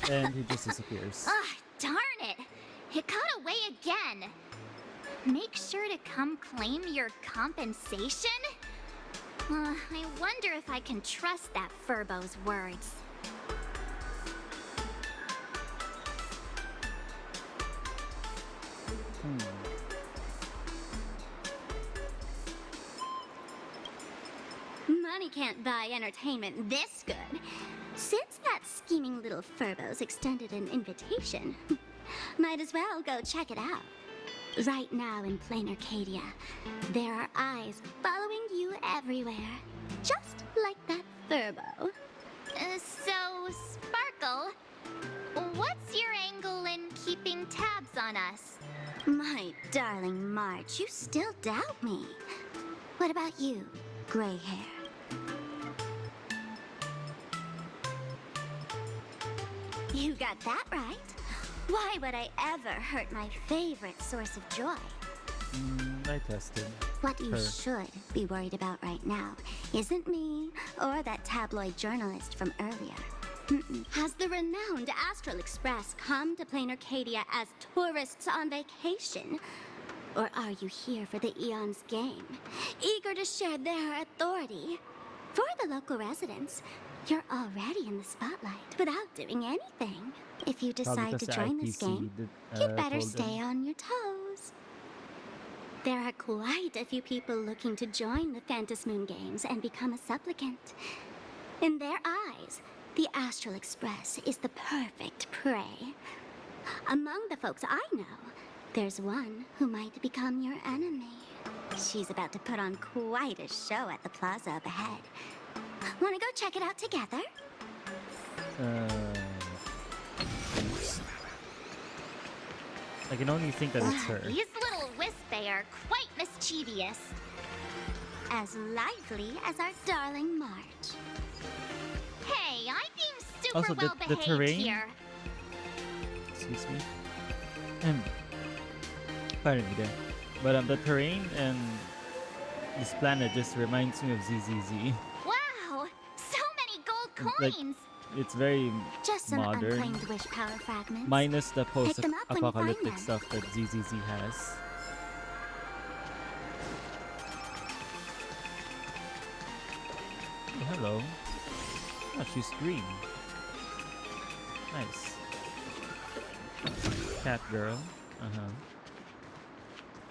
And he just disappears. Ah, darn it. It got away again. Make sure to come claim your compensation? I wonder if I can trust that Furbo's words. Money can't buy entertainment this good. Since that scheming little Furbo's extended an invitation, might as well go check it out. Right now in plain Arcadia, there are eyes following you everywhere. Just like that Furbo. So, Sparkle, what's your angle in keeping tabs on us? My darling March, you still doubt me. What about you, gray hair? You got that right. Why would I ever hurt my favorite source of joy? I tested. What you should be worried about right now isn't me or that tabloid journalist from earlier. Has the renowned Astral Express come to plain Arcadia as tourists on vacation? Or are you here for the Eon's game, eager to share their authority? For the local residents, you're already in the spotlight without doing anything. If you decide to join this game, you'd better stay on your toes. There are quite a few people looking to join the Phantasmoon Games and become a supplicant. In their eyes, the Astral Express is the perfect prey. Among the folks I know, there's one who might become your enemy. She's about to put on quite a show at the plaza up ahead. Want to go check it out together? Oops. I can only think that it's her. These little Wispy are quite mischievous. As lively as our darling March. Hey, I'm being super Also, well the behaved terrain. here. Excuse me. Pardon me there. But the terrain and this planet just reminds me of ZZZ. Wow, so many gold Like, coins. it's very Just some modern. unclaimed wish power fragments. Minus the Pick them up when you find post-apocalyptic them. stuff that ZZZ has. Oh, hello. Oh, she's green. Nice. Cat girl.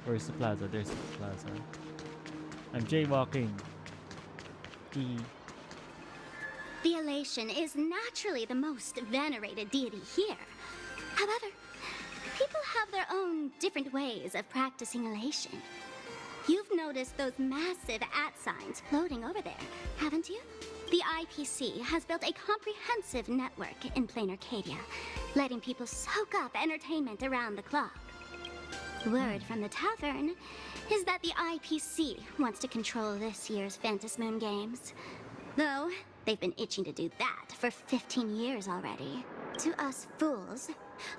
Where's the plaza? There's the plaza. I'm jaywalking. The elation is naturally the most venerated deity here. However, people have their own different ways of practicing elation. You've noticed those massive signs floating over there, haven't you? The IPC has built a comprehensive network in plain Arcadia, letting people soak up entertainment around the clock. Word from the tavern is that the IPC wants to control this year's Phantasmoon Games. Though, they've been itching to do that for 15 years already. To us fools,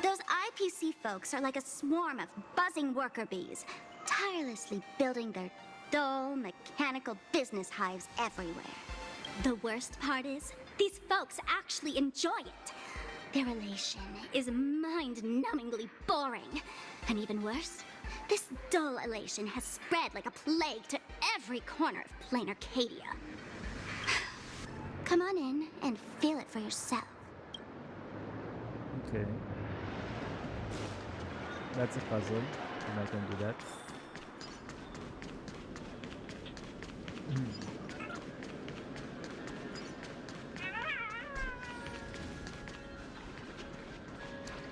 those IPC folks are like a swarm of buzzing worker bees, tirelessly building their dull, mechanical business hives everywhere. The worst part is, these folks actually enjoy it. Their elation is mind-numbingly boring. And even worse, this dull elation has spread like a plague to every corner of plain Arcadia. Come on in and feel it for yourself. Okay. That's a puzzle, and I can do that.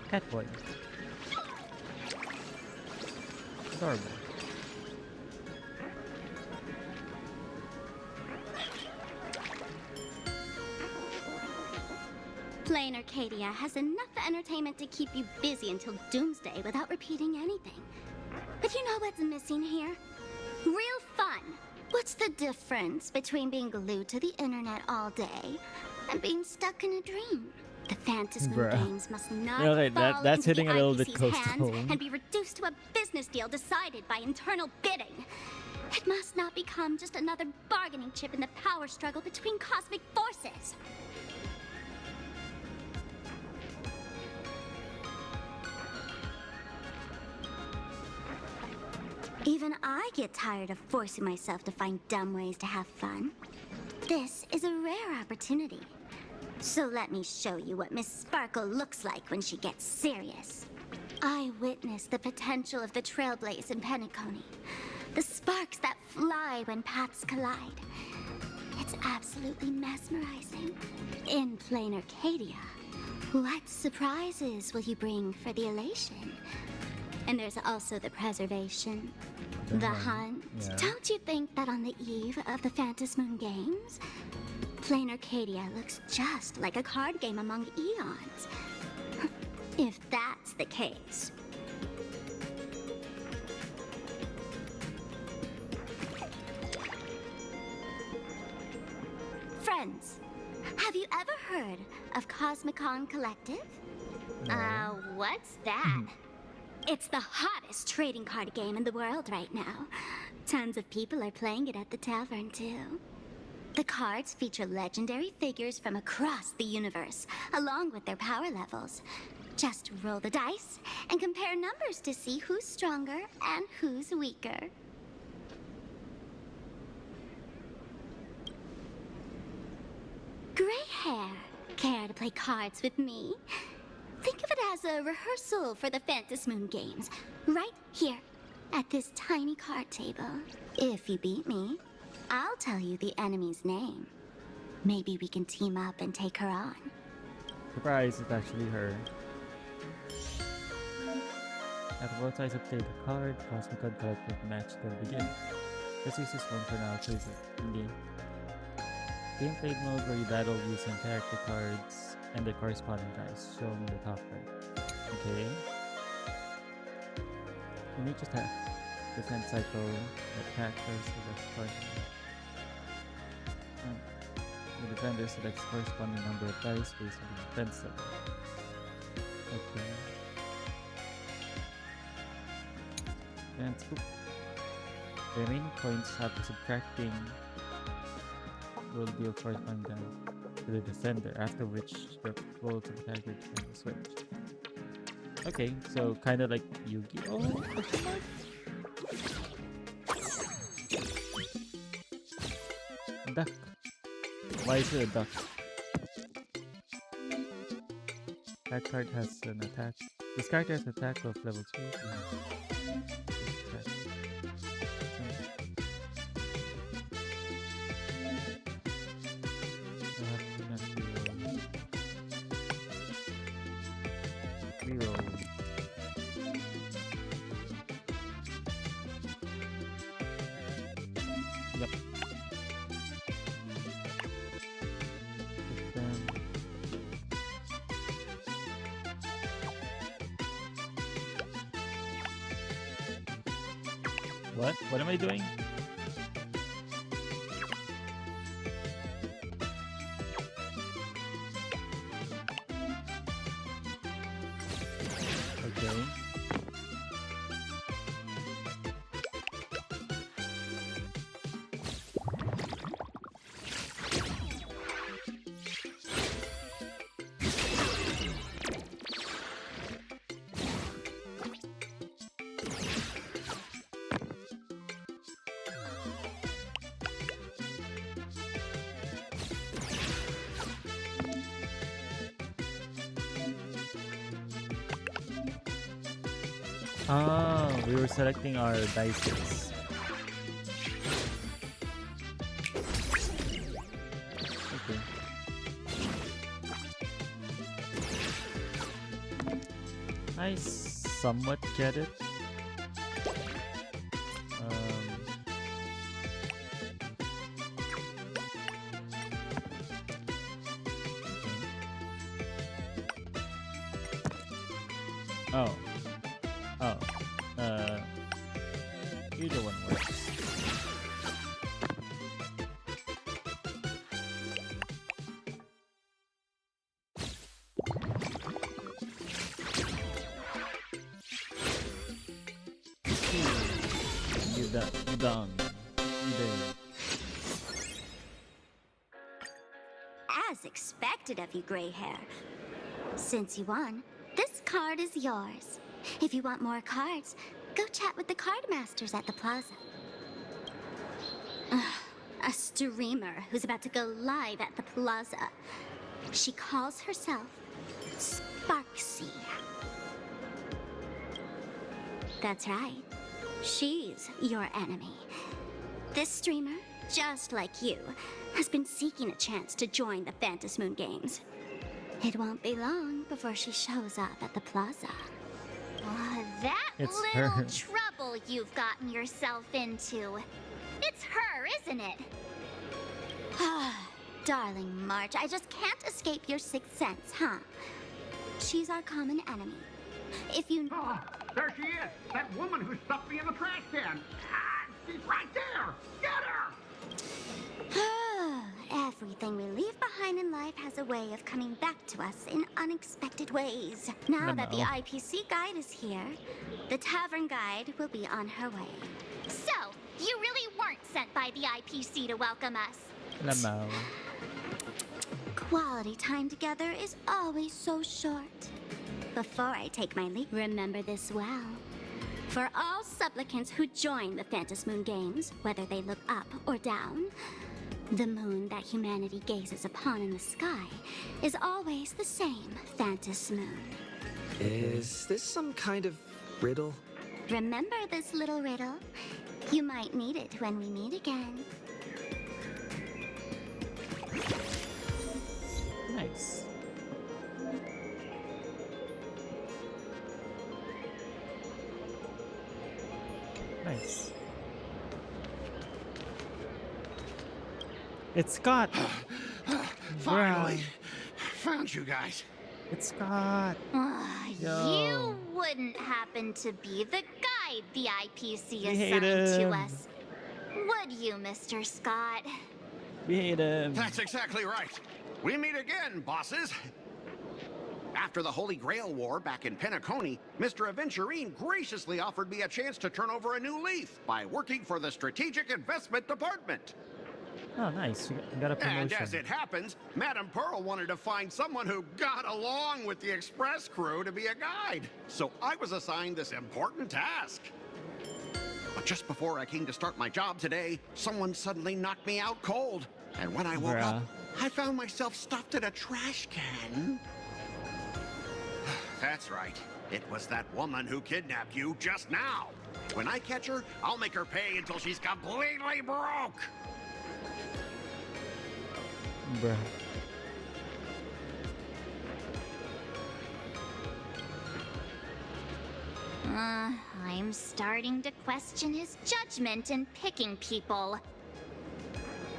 Cat boy. Adorable. Plain Arcadia has enough entertainment to keep you busy until doomsday without repeating anything. But you know what's missing here? Real fun. What's the difference between being glued to the internet all day and being stuck in a dream? The Phantasm Bruh. games must not Yeah, okay, fall that's into hitting the a little bit IPC's close to hands home. and be reduced to a business deal decided by internal bidding. It must not become just another bargaining chip in the power struggle between cosmic forces. Even I get tired of forcing myself to find dumb ways to have fun. This is a rare opportunity. So let me show you what Miss Sparkle looks like when she gets serious. I witnessed the potential of the Trailblaze in Penacony. The sparks that fly when paths collide. It's absolutely mesmerizing. In plain Arcadia, what surprises will you bring for the elation? And there's also the preservation, the hunt. Yeah. Don't you think that on the eve of the Phantasmoon Games, plain Arcadia looks just like a card game among eons? If that's the case. Friends, have you ever heard of Cosmicon Collective? What's that? It's the hottest trading card game in the world right now. Tons of people are playing it at the tavern, too. The cards feature legendary figures from across the universe, along with their power levels. Just roll the dice and compare numbers to see who's stronger and who's weaker. Gray hair. Care to play cards with me? Think of it as a rehearsal for the Phantasmoon Games, right here, at this tiny card table. If you beat me, I'll tell you the enemy's name. Maybe we can team up and take her on. Surprise, it's actually her. At both sides of play the card, Cosmic Card Collective match will begin. Let's use this one for now, place it in game. Gameplay mode where you battle using character cards and the corresponding dice shown in the top right. Okay. In each attack, defense cycle, attack first selects corresponding. The defender selects corresponding number of dice based on the defense level. Okay. And scoop. The remaining points after subtracting will deal corresponding damage to the defender, after which the roll to the character can switch. Okay, so kind of like Yu-Gi-Oh! Duck. Why is it a duck? That card has an attack. This character has an attack of level 2. Reroll. Yep. What? What am I doing? Okay. Ah, we were selecting our dices. Okay. I somewhat get it. Um, oh. Oh. Either one works. You done. You done. You did. As expected of you, gray hair. Since you won, this card is yours. If you want more cards, go chat with the card masters at the plaza. Ugh, a streamer who's about to go live at the plaza. She calls herself Sparksy. That's right. She's your enemy. This streamer, just like you, has been seeking a chance to join the Phantom Moon Games. It won't be long before she shows up at the plaza. That It's little her. trouble you've gotten yourself into. It's her, isn't it? Darling March, I just can't escape your sixth sense, huh? She's our common enemy. If you... Oh, there she is! That woman who stuffed me in the trash can! Ah, she's right there! Get her! Everything we leave behind in life has a way of coming back to us in unexpected ways. Now that the IPC guide is here, the tavern guide will be on her way. So, you really weren't sent by the IPC to welcome us. Lamaw. Quality time together is always so short. Before I take my leave, remember this well. For all supplicants who join the Phantom Moon Games, whether they look up or down, the moon that humanity gazes upon in the sky is always the same Phantom Moon. Is this some kind of riddle? Remember this little riddle? You might need it when we meet again. Nice. Nice. It's Scott. Finally, found you guys. It's Scott. You wouldn't happen to be the guide the IPC We hate assigned to him. us, would you, Mr. Scott? We hate him. That's exactly right. We meet again, bosses. After the Holy Grail War back in Penacony, Mr. Aventurine graciously offered me a chance to turn over a new leaf by working for the Strategic Investment Department. Oh, nice. You got a promotion. And as it happens, Madame Pearl wanted to find someone who got along with the Express crew to be a guide. So I was assigned this important task. But just before I came to start my job today, someone suddenly knocked me out cold. And when I woke up, I found myself stuffed in a trash can. That's right. It was that woman who kidnapped you just now. When I catch her, I'll make her pay until she's completely broke. Bruh. I'm starting to question his judgment in picking people.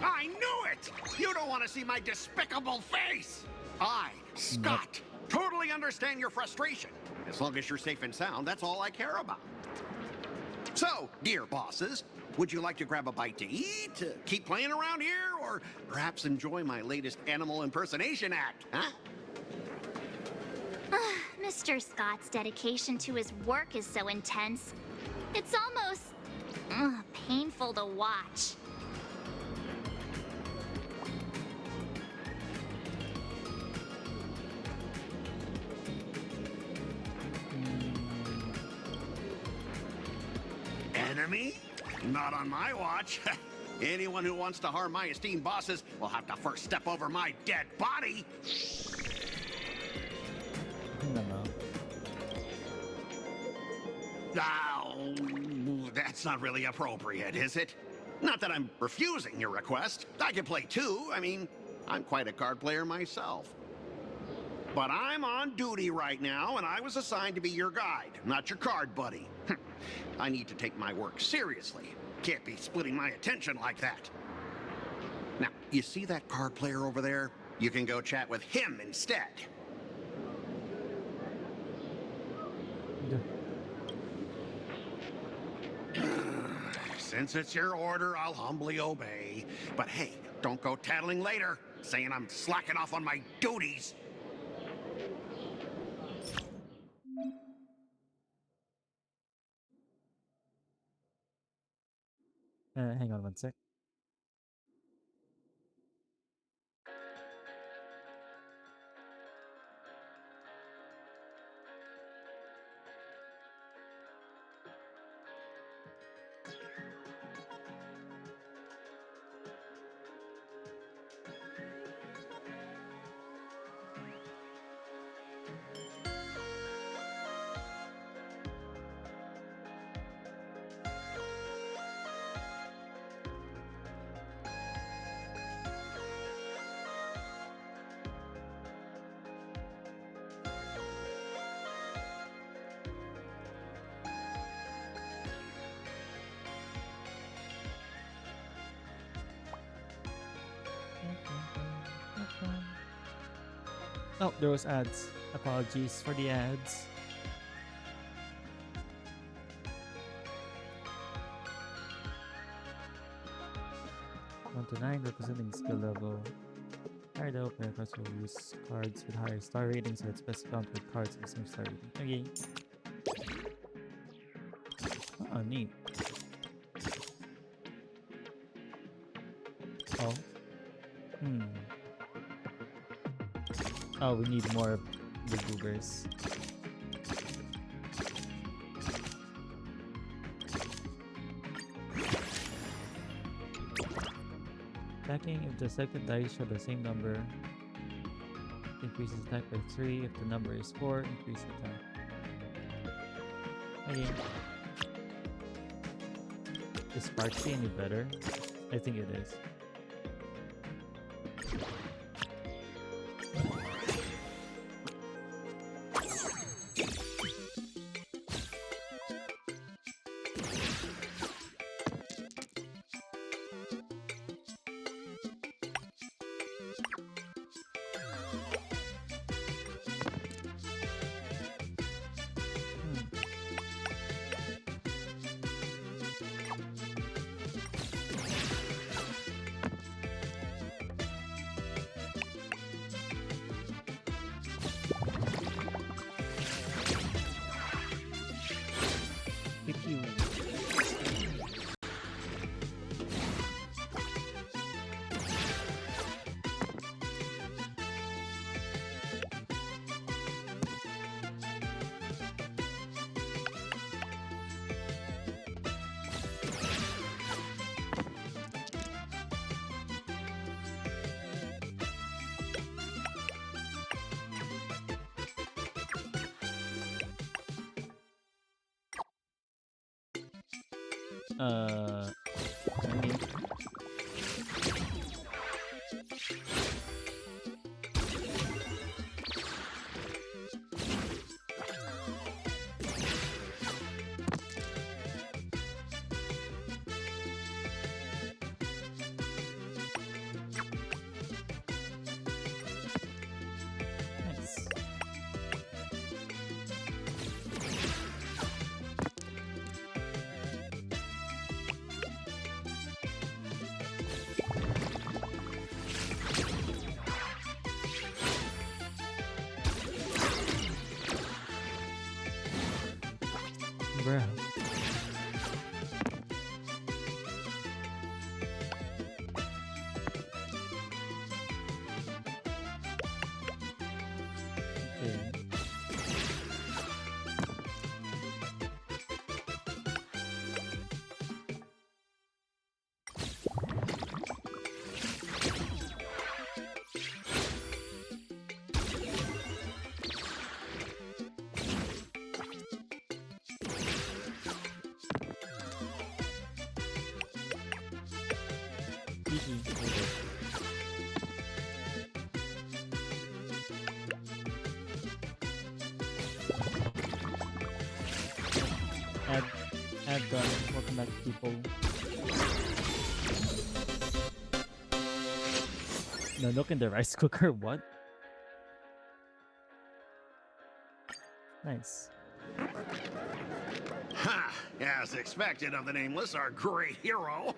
I knew it! You don't want to see my despicable face! I, Scott, totally understand your frustration. As long as you're safe and sound, that's all I care about. So, dear bosses, would you like to grab a bite to eat, keep playing around here, or perhaps enjoy my latest animal impersonation act, huh? Mr. Scott's dedication to his work is so intense. It's almost painful to watch. Enemy? Not on my watch. Anyone who wants to harm my esteemed bosses will have to first step over my dead body. No. Oh, that's not really appropriate, is it? Not that I'm refusing your request. I can play too. I mean, I'm quite a card player myself. But I'm on duty right now, and I was assigned to be your guide, not your card buddy. I need to take my work seriously. Can't be splitting my attention like that. Now, you see that card player over there? You can go chat with him instead. Since it's your order, I'll humbly obey. But hey, don't go tattling later, saying I'm slacking off on my duties. Hang on one sec. Oh, there was ads. Apologies for the ads. 1 to 9 representing skill level. Higher the opener cards will use cards with higher star ratings, so it's best to count with cards with the same star rating. Okay. Oh, neat. Oh. Oh, we need more of the goobers. Attacking, if the second dice show the same number, increases attack by 3. If the number is 4, increase attack. Okay. Is Sparksy any better? I think it is. Okay. Nice. Bruh. Okay. I've done. Welcome back, people. No, look in the rice cooker. What? Nice. Ha! As expected of the Nameless, our great hero.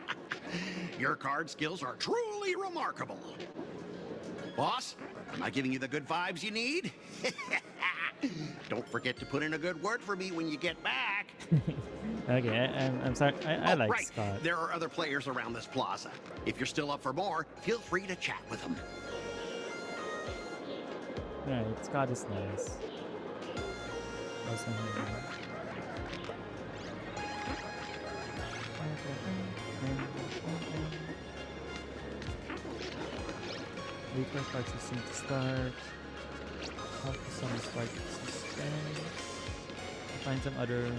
Your card skills are truly remarkable. Boss, am I giving you the good vibes you need? Don't forget to put in a good word for me when you get back. Okay, I'm sorry. I like right. Scott. There are other players around this plaza. If you're still up for more, feel free to chat with them. Right, Scott is nice. Also, wait for Spark system to start. Help with some Spark suspense. Find some other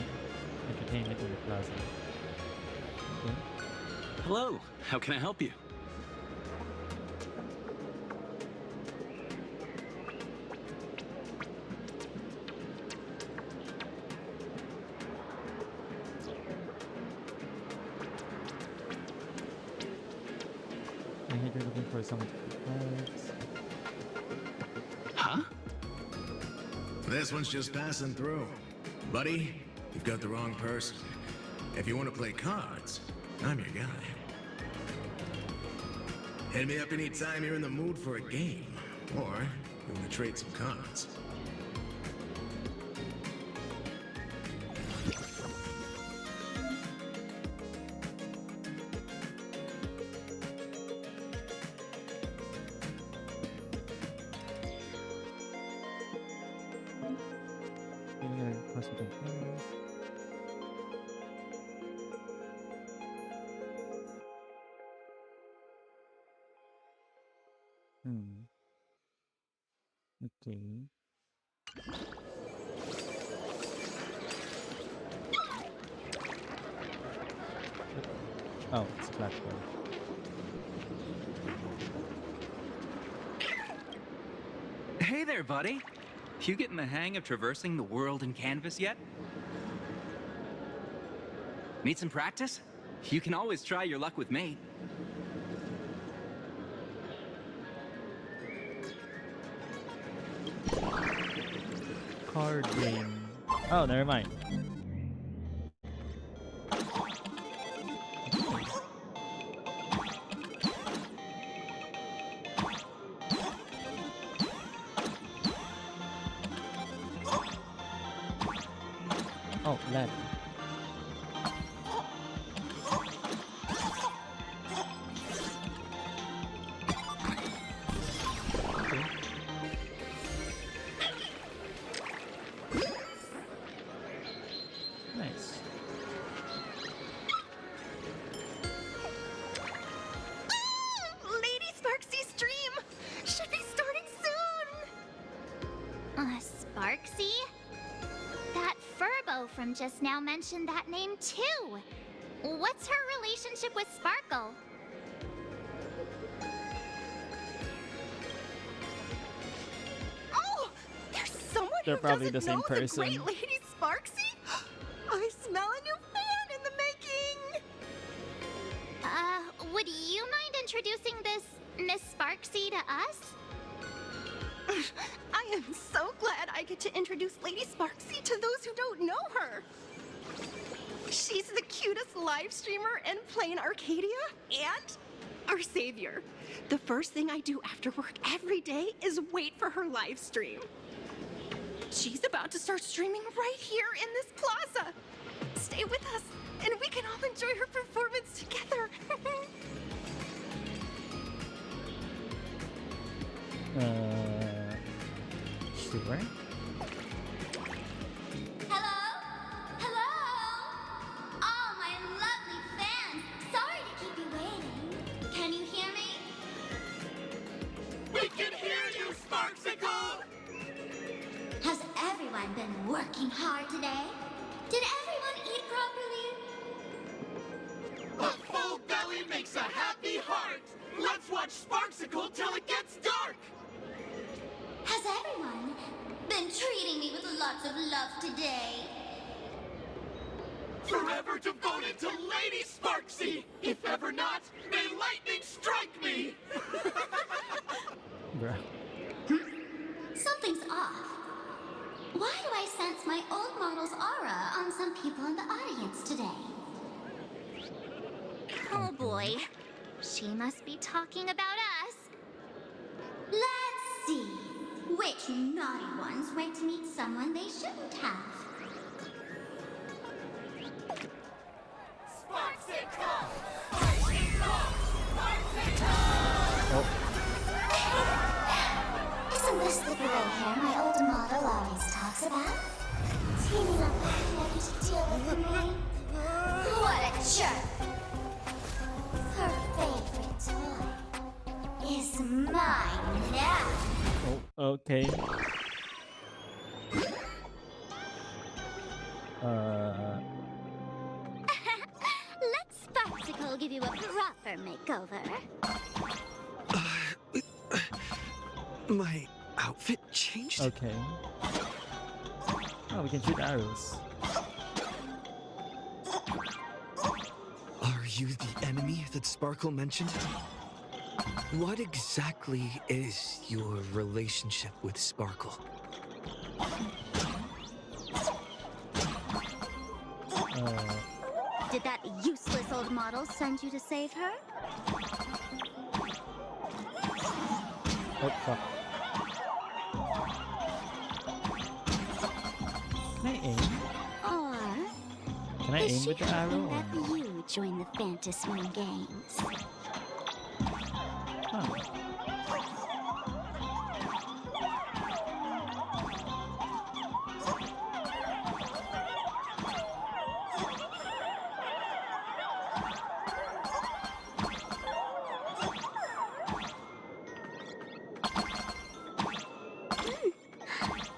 entertainment in the plaza. Okay. Hello, how can I help you? I think you're looking for some cards. Huh? This one's just passing through. Buddy, you've got the wrong person. If you want to play cards, I'm your guy. Hit me up anytime you're in the mood for a game. Or you want to trade some cards. Okay. Oh, it's a platform. Hey there, buddy. You getting the hang of traversing the world in canvas yet? Need some practice? You can always try your luck with me. Card game. Oh, never mind. Oh, lad. Nice. Lady Sparksy's stream should be starting soon. Sparksy? That Furbo from just now mentioned that name too. What's her relationship with Sparkle? Oh, there's someone They're who probably doesn't the same know person. the great Lady Sparksy. I smell a new fan in the making. Would you mind introducing this Miss Sparksy to us? I am so glad I get to introduce Lady Sparksy to those who don't know her. She's the cutest live streamer in Plain Arcadia and our savior. The first thing I do after work every day is wait for her live stream. She's about to start streaming right here in this plaza. Stay with us, and we can all enjoy her performance together. Sure. Hello? Hello? All my lovely fans. Sorry to keep you waiting. Can you hear me? We can hear you, Sparksicle! Has everyone been working hard today? Did everyone eat properly? A full belly makes a happy heart! Let's watch Sparksicle till it gets dark! Has everyone been treating me with lots of love today? Forever devoted to Lady Sparksy! If ever not, may lightning strike me! Bruh. Something's off. Why do I sense my old model's aura on some people in the audience today? Oh boy. She must be talking about us. Let's see. Which naughty ones went to meet someone they shouldn't have? Isn't this the gray hair my old model always talks about? Teaming up ready to deal with me? What a jerk! Her favorite toy is mine now. Oh, okay. Let Sparksicle give you a proper makeover. My outfit changed? Okay. Oh, we can shoot arrows. Are you the enemy that Sparkle mentioned? What exactly is your relationship with Sparkle? Did that useless old model send you to save her? Oh, fuck. Can I aim? Or Can I is aim she with the arrow? hoping that you join the Fantasy Games? Huh.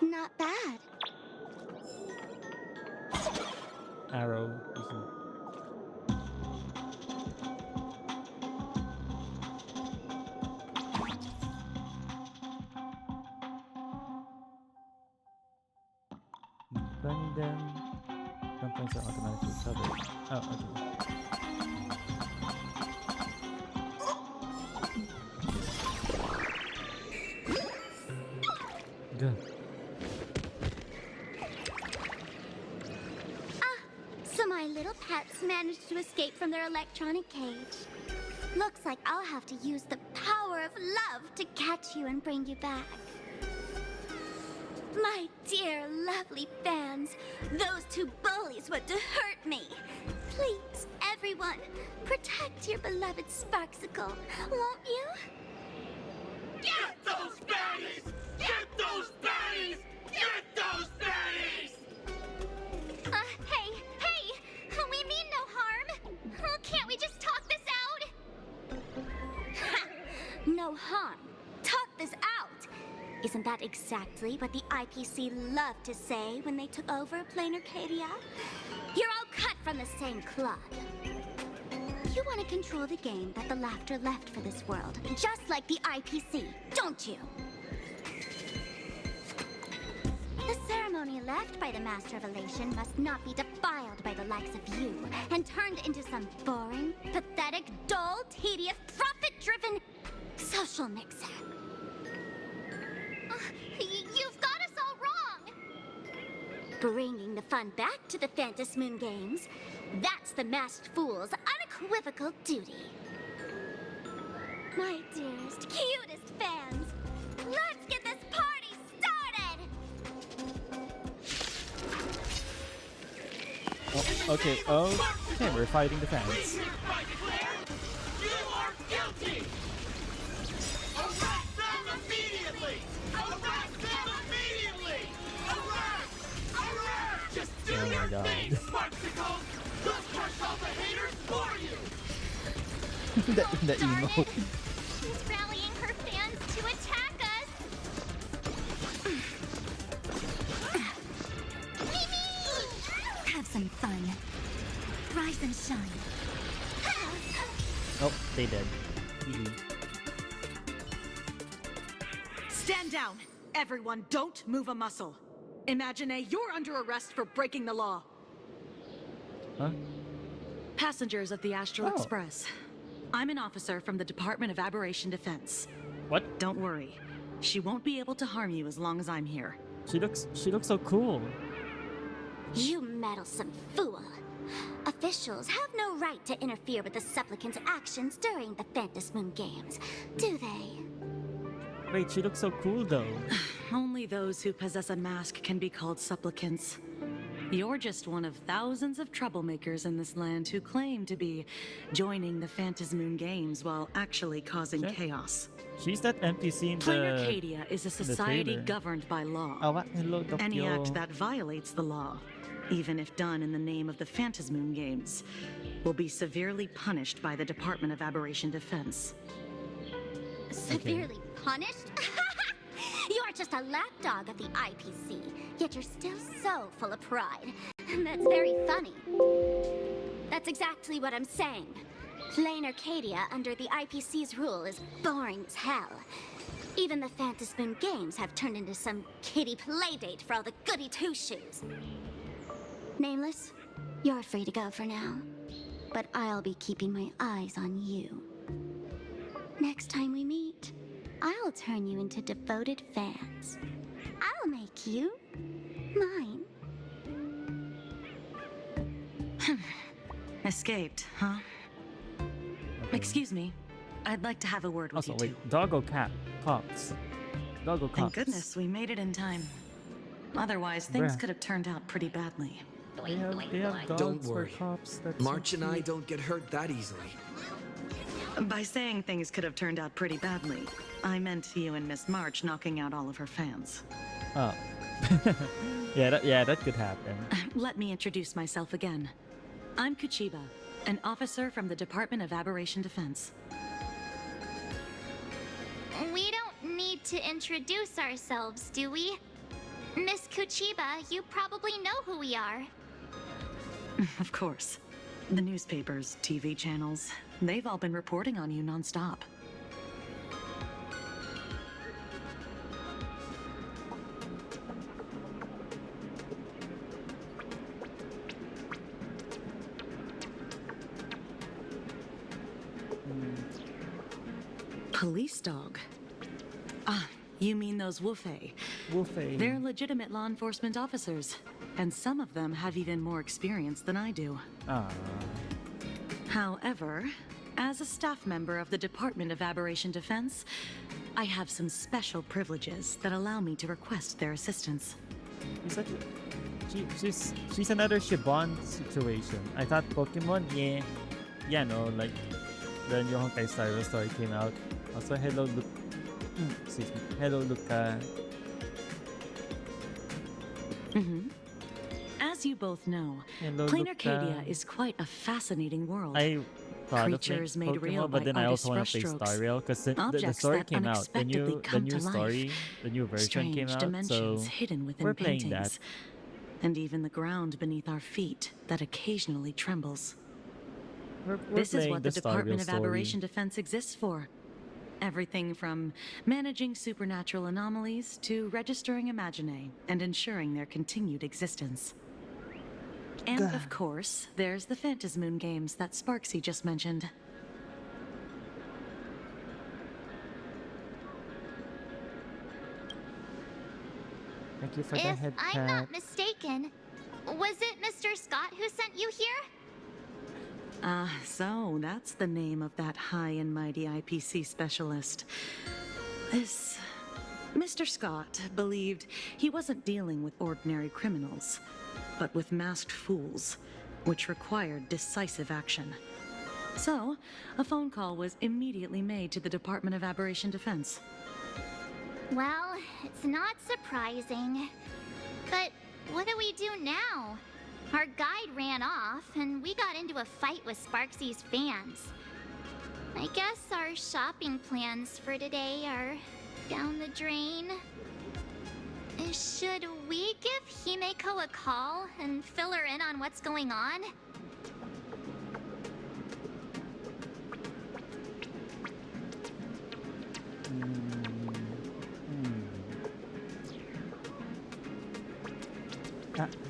Not bad. Arrow. Burning them. Sometimes are automatically covered. Oh, okay. Good. So my little pets managed to escape from their electronic cage. Looks like I'll have to use the power of love to catch you and bring you back. My dear, lovely fans, those two bullies want to hurt me. Please, everyone, protect your beloved Sparksicle, won't you? Get those baddies! Get those baddies! Get those baddies! Hey, we mean no harm. Can't we just talk this out? No harm. Talk this out. Isn't that exactly what the IPC loved to say when they took over Plain Arcadia? You're all cut from the same cloth. You want to control the game that the laughter left for this world, just like the IPC, don't you? The ceremony left by the Master of Elation must not be defiled by the likes of you and turned into some boring, pathetic, dull, tedious, profit-driven social mixer. You've got us all wrong! Bringing the fun back to the Fantasmoon Games, that's the Masked Fool's unequivocal duty. My dearest, cutest fans, let's get this party started! Oh, okay. Okay, we're fighting the fans. You are guilty! Arrest them immediately! Arrest them immediately! Arrest! Arrest! Just do Oh my your God. thing, Sparksicle! We'll crush all the haters for you! the emo. She's rallying her fans to attack us! Mimi! Have some fun. Rise and shine. Oh, they did. GG. Stand down! Everyone, don't move a muscle. Imagine you're under arrest for breaking the law. Huh? Passengers of the Astral Oh. Express. I'm an officer from the Department of Aberration Defense. What? Don't worry. She won't be able to harm you as long as I'm here. She looks so cool. You meddlesome fool. Officials have no right to interfere with the supplicants' actions during the Phantasmoon Games, do they? Wait, she looks so cool though. Only those who possess a mask can be called supplicants. You're just one of thousands of troublemakers in this land who claim to be joining the Phantasmoon Games while actually causing chaos. She's that NPC in Planar the Cadia is a in the society trailer. governed by law. Hello, Any Tokyo. act that violates the law, even if done in the name of the Phantasmoon Games, will be severely punished by the Department of Aberration Defense. Severely punished? You're just a lapdog of the IPC, yet you're still so full of pride. That's very funny. That's exactly what I'm saying. Plain Arcadia under the IPC's rule is boring as hell. Even the Phantasmoon Games have turned into some kiddie playdate for all the goody two-shoes. Nameless, you're free to go for now. But I'll be keeping my eyes on you. Next time we meet, I'll turn you into devoted fans. I'll make you mine. Escaped, huh? Excuse me. I'd like to have a word with Also, you two. wait, doggo cat cops. Doggo cops. Thank goodness we made it in time. Otherwise, things Bruh. could have turned out pretty badly. They have dogs Don't for worry. cops. That's so March and I cute. don't get hurt that easily. By saying things could have turned out pretty badly, I meant you and Miss March knocking out all of her fans. Oh. yeah, that could happen. Let me introduce myself again. I'm Kuchiba, an officer from the Department of Aberration Defense. We don't need to introduce ourselves, do we? Miss Kuchiba, you probably know who we are. Of course. The newspapers, TV channels, they've all been reporting on you nonstop. Police dog? Ah, you mean those Wufei? Wufei. They're legitimate law enforcement officers, and some of them have even more experience than I do. Ah. However, as a staff member of the Department of Aberration Defense, I have some special privileges that allow me to request their assistance. She's another Shibon situation. I thought Pokemon, yeah, no, like the new Honkai Star Rail story came out. Also, hello, Luke. Excuse me. Hello, Luca. As you both know, Hello, Planar Luca. Cadia is quite a fascinating world. I thought Creatures of made Pokemon, real but by then I artists' also want to play brushstrokes. Star Rail because the Objects story that came out. The unexpectedly come to story, life. the new version Strange came out. dimensions So hidden within we're playing paintings, and even the ground beneath our feet that occasionally trembles. We're This is playing what the Star Rail Department of story. Aberration Defense exists for. Everything from managing supernatural anomalies to registering Imagine and ensuring their continued existence. And of course, there's the Phantasmoon Games that Sparksy just mentioned. Thank you for the If head I'm pat. not mistaken, was it Mr. Scott who sent you here? So that's the name of that high and mighty IPC specialist. This Mr. Scott believed he wasn't dealing with ordinary criminals, but with masked fools, which required decisive action. So, a phone call was immediately made to the Department of Aberration Defense. Well, it's not surprising. But what do we do now? Our guide ran off, and we got into a fight with Sparksy's fans. I guess our shopping plans for today are down the drain. Should we give Himeko a call and fill her in on what's going on?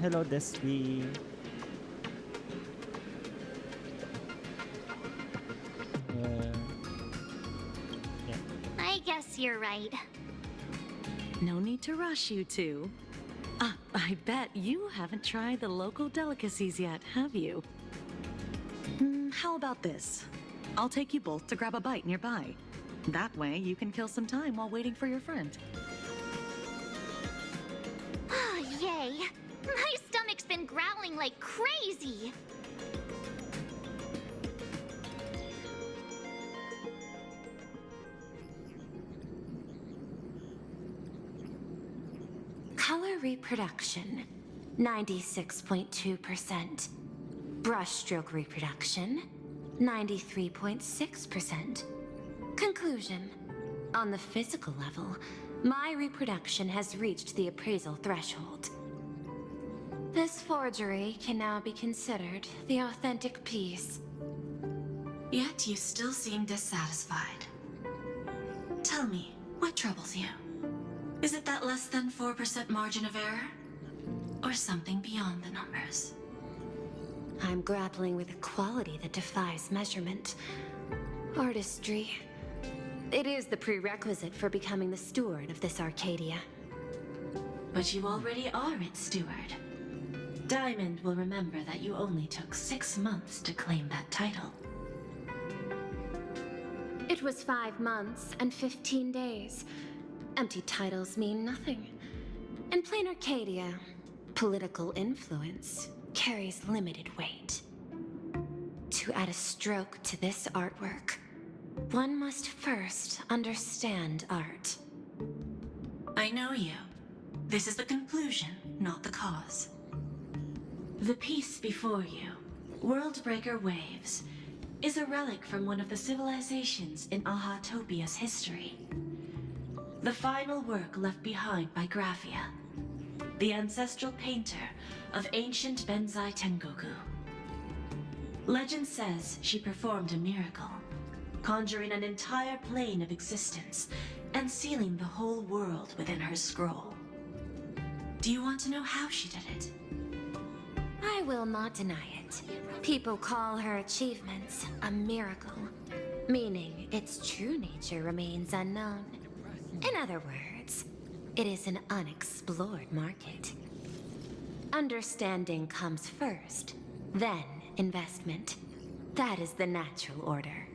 Hello, Despy. guess you're right. No need to rush, you two. I bet you haven't tried the local delicacies yet, have you? How about this? I'll take you both to grab a bite nearby. That way, you can kill some time while waiting for your friend. Oh, yay. My stomach's been growling like crazy. Color reproduction, 96.2%. Brushstroke reproduction, 93.6%. Conclusion. On the physical level, my reproduction has reached the appraisal threshold. This forgery can now be considered the authentic piece. Yet you still seem dissatisfied. Tell me, what troubles you? Is it that less than 4% margin of error? Or something beyond the numbers? I'm grappling with a quality that defies measurement. Artistry. It is the prerequisite for becoming the steward of this Arcadia. But you already are its steward. Diamond will remember that you only took 6 months to claim that title. It was 5 months and 15 days. Empty titles mean nothing. In plain Arcadia, political influence carries limited weight. To add a stroke to this artwork, one must first understand art. I know you. This is the conclusion, not the cause. The piece before you, Worldbreaker Waves, is a relic from one of the civilizations in Ahatopia's history. The final work left behind by Graphia, the ancestral painter of ancient Benzai Tengoku. Legend says she performed a miracle, conjuring an entire plane of existence and sealing the whole world within her scroll. Do you want to know how she did it? I will not deny it. People call her achievements a miracle, meaning its true nature remains unknown. In other words, it is an unexplored market. Understanding comes first, then investment. That is the natural order.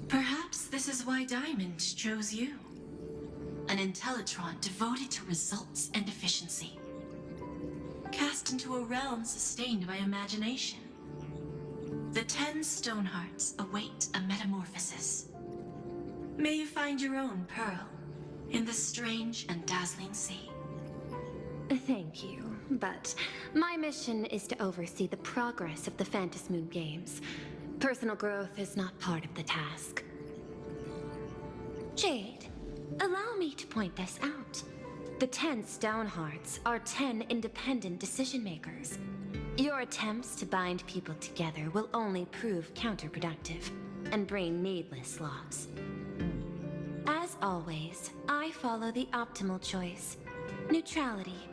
Perhaps this is why Diamond chose you. An Intellitron devoted to results and efficiency. Cast into a realm sustained by imagination. The 10 Stonehearts await a metamorphosis. May you find your own pearl in this strange and dazzling sea. Thank you, but my mission is to oversee the progress of the Phantasmoon Games. Personal growth is not part of the task. Jade, allow me to point this out. The 10 Stonehearts are 10 independent decision-makers. Your attempts to bind people together will only prove counterproductive and bring needless loss. As always, I follow the optimal choice. Neutrality.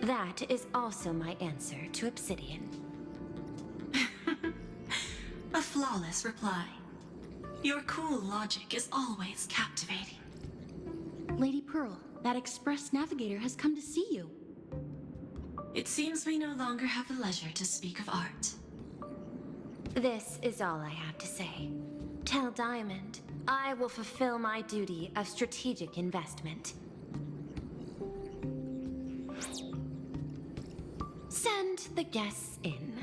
That is also my answer to Obsidian. A flawless reply. Your cool logic is always captivating. Lady Pearl, that Express Navigator has come to see you. It seems we no longer have the leisure to speak of art. This is all I have to say. Tell Diamond, I will fulfill my duty of strategic investment. Send the guests in.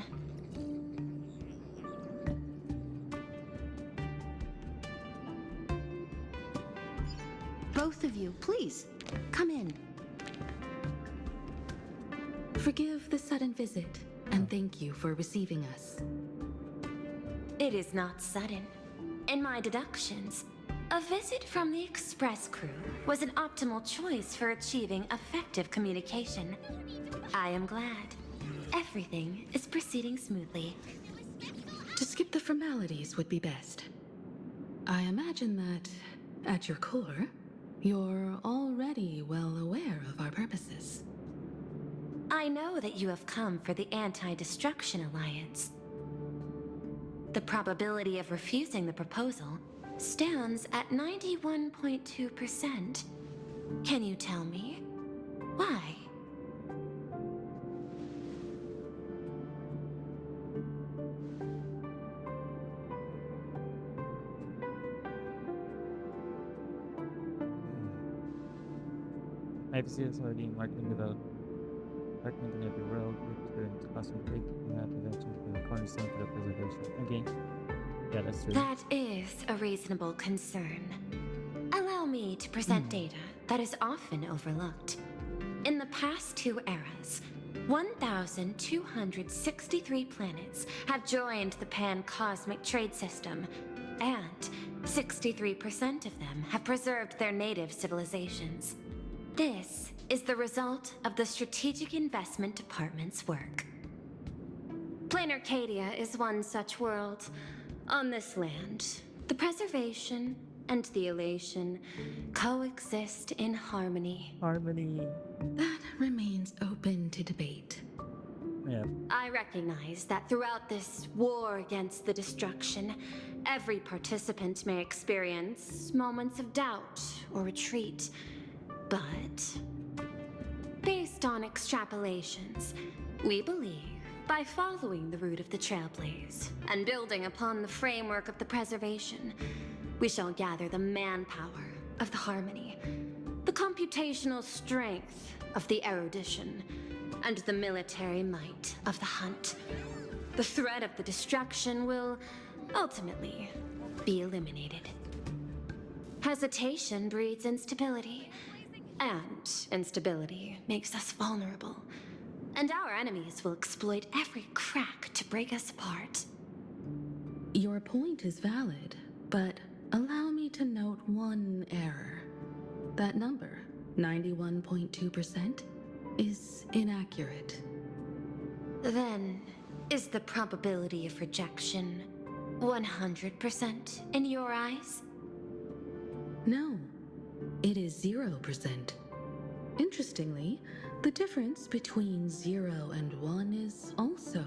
Both of you, please, come in. Forgive the sudden visit, and thank you for receiving us. It is not sudden. In my deductions, a visit from the Express crew was an optimal choice for achieving effective communication. I am glad. Everything is proceeding smoothly. To skip the formalities would be best. I imagine that, at your core, you're already well aware of our purposes. I know that you have come for the Anti-Destruction Alliance. The probability of refusing the proposal stands at 91.2%. Can you tell me why? IPC is already marketing development in every world with current cosmic break and that eventually become a cornerstone for the preservation. Okay. Yeah, that's true. That is a reasonable concern. Allow me to present data that is often overlooked. In the past 2 eras, 1,263 planets have joined the pan-cosmic trade system, and 63% of them have preserved their native civilizations. This is the result of the Strategic Investment Department's work. Plain Arcadia is one such world. On this land, the preservation and the elation coexist in harmony. Harmony. That remains open to debate. Yeah. I recognize that throughout this war against the destruction, every participant may experience moments of doubt or retreat. But based on extrapolations, we believe by following the route of the Trailblaze and building upon the framework of the preservation, we shall gather the manpower of the harmony, the computational strength of the erudition, and the military might of the hunt. The threat of the destruction will ultimately be eliminated. Hesitation breeds instability, and instability makes us vulnerable. And our enemies will exploit every crack to break us apart. Your point is valid, but allow me to note one error. That number, 91.2%, is inaccurate. Then, is the probability of rejection 100% in your eyes? No, it is 0%. Interestingly, the difference between 0 and 1 is also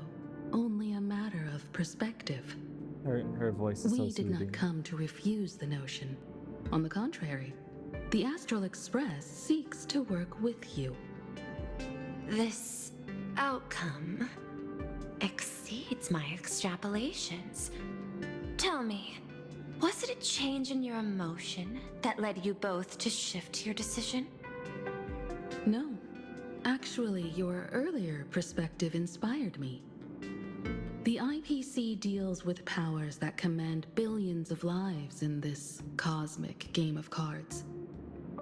only a matter of perspective. Her voice is so We did soothing. not come to refuse the notion. On the contrary, the Astral Express seeks to work with you. This outcome exceeds my extrapolations. Tell me, was it a change in your emotion that led you both to shift your decision? No. Actually, your earlier perspective inspired me. The IPC deals with powers that command billions of lives in this cosmic game of cards.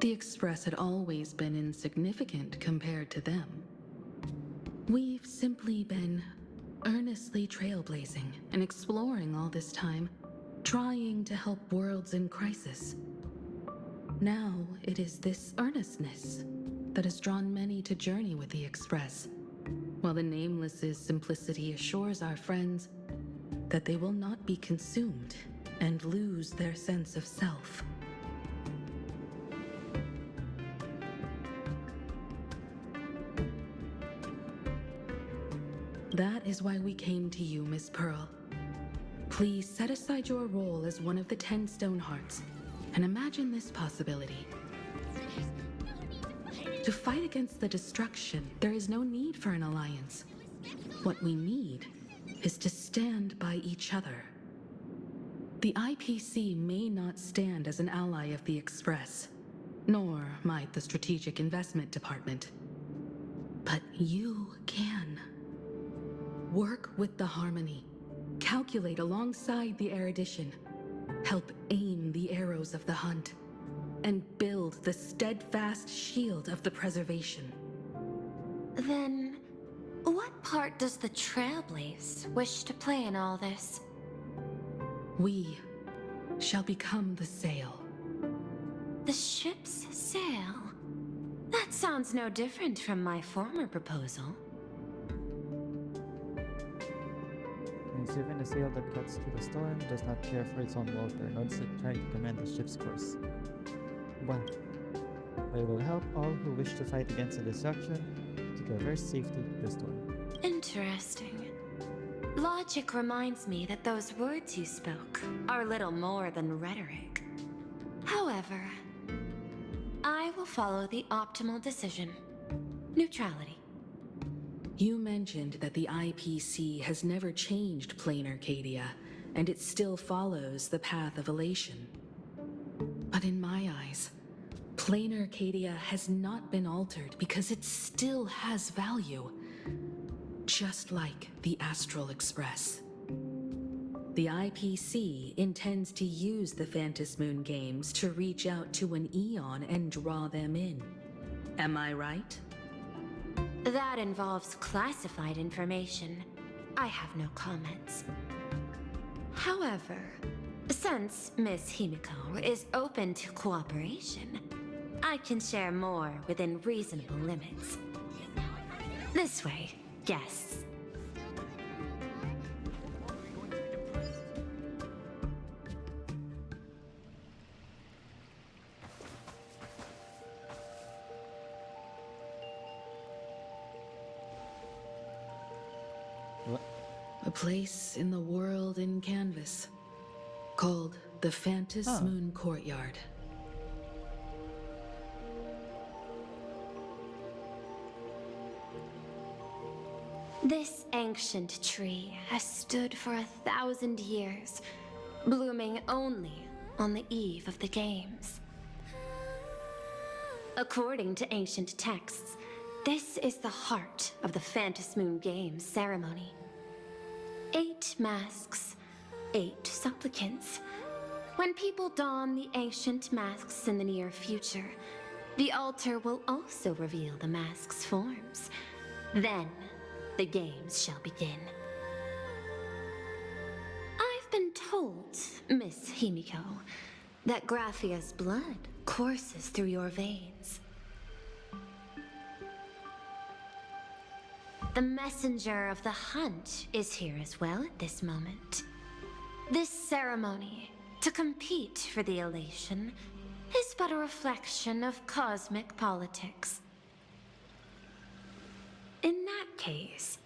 The Express had always been insignificant compared to them. We've simply been earnestly trailblazing and exploring all this time, trying to help worlds in crisis. Now it is this earnestness that has drawn many to journey with the Express, while the Nameless's simplicity assures our friends that they will not be consumed and lose their sense of self. That is why we came to you, Miss Pearl. Please set aside your role as one of the 10 Stonehearts and imagine this possibility. To fight against the destruction, there is no need for an alliance. What we need is to stand by each other. The IPC may not stand as an ally of the Express, nor might the Strategic Investment Department. But you can. Work with the Harmony. Calculate alongside the erudition. Help aim the arrows of the hunt. And build the steadfast shield of the preservation. Then, what part does the Trailblaze wish to play in all this? We shall become the sail. The ship's sail? That sounds no different from my former proposal. It's even a sail that cuts through the storm, does not care for its own welfare, nor does it try to command the ship's course. Well, I will help all who wish to fight against the destruction to traverse safely the storm. Interesting. Logic reminds me that those words you spoke are little more than rhetoric. However, I will follow the optimal decision. Neutrality. You mentioned that the IPC has never changed Plain Arcadia, and it still follows the path of elation. But in my eyes, Plain Arcadia has not been altered because it still has value. Just like the Astral Express. The IPC intends to use the Phantom Moon games to reach out to an Eon and draw them in. Am I right? That involves classified information. I have no comments. However, since Miss Himiko is open to cooperation, I can share more within reasonable limits. This way, guests. A place in the world in canvas, called the Phantom Moon Courtyard. This ancient tree has stood for 1,000 years, blooming only on the eve of the games. According to ancient texts, this is the heart of the Phantom Moon Games ceremony. 8 masks, 8 supplicants. When people don the ancient masks in the near future, the altar will also reveal the masks' forms. Then, the games shall begin. I've been told, Miss Himiko, that Graphia's blood courses through your veins. The messenger of the hunt is here as well at this moment. This ceremony, to compete for the elation, is but a reflection of cosmic politics. In that case,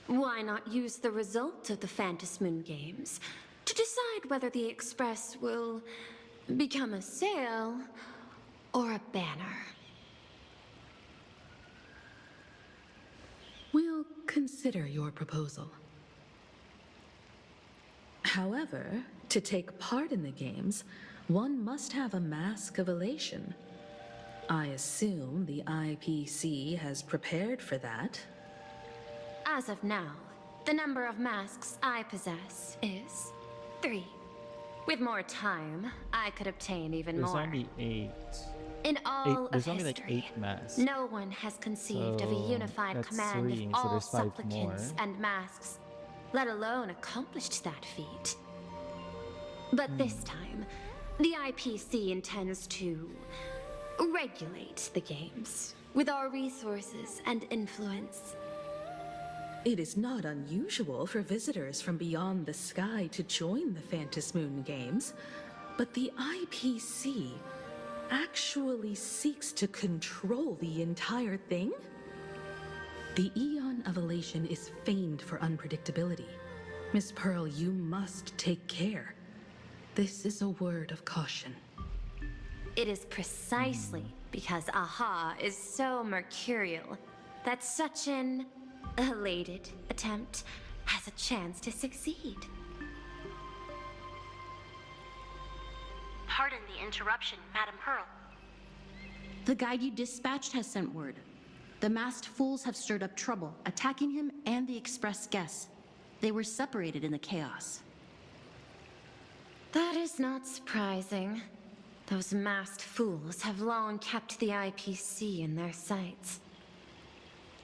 why not use the result of the Phantom Moon Games to decide whether the Express will become a sail or a banner? We'll consider your proposal. However, to take part in the games, one must have a mask of elation. I assume the IPC has prepared for that. As of now, the number of masks I possess is 3. With more time, I could obtain even There's more. only 8. In all There's of only like history, 8 masks. no one has conceived of a So unified that's command 3, of so all there's 5 supplicants more. and masks, let alone accomplished that feat. But this time, the IPC intends to regulate the games with our resources and influence. It is not unusual for visitors from beyond the sky to join the Phantom Moon Games, but the IPC actually seeks to control the entire thing? The Eon of Elation is famed for unpredictability. Miss Pearl, you must take care. This is a word of caution. It is precisely because Aha is so mercurial that such an elated attempt has a chance to succeed. Pardon the interruption, Madam Pearl. The guide you dispatched has sent word. The masked fools have stirred up trouble, attacking him and the express guests. They were separated in the chaos. That is not surprising. Those masked fools have long kept the IPC in their sights.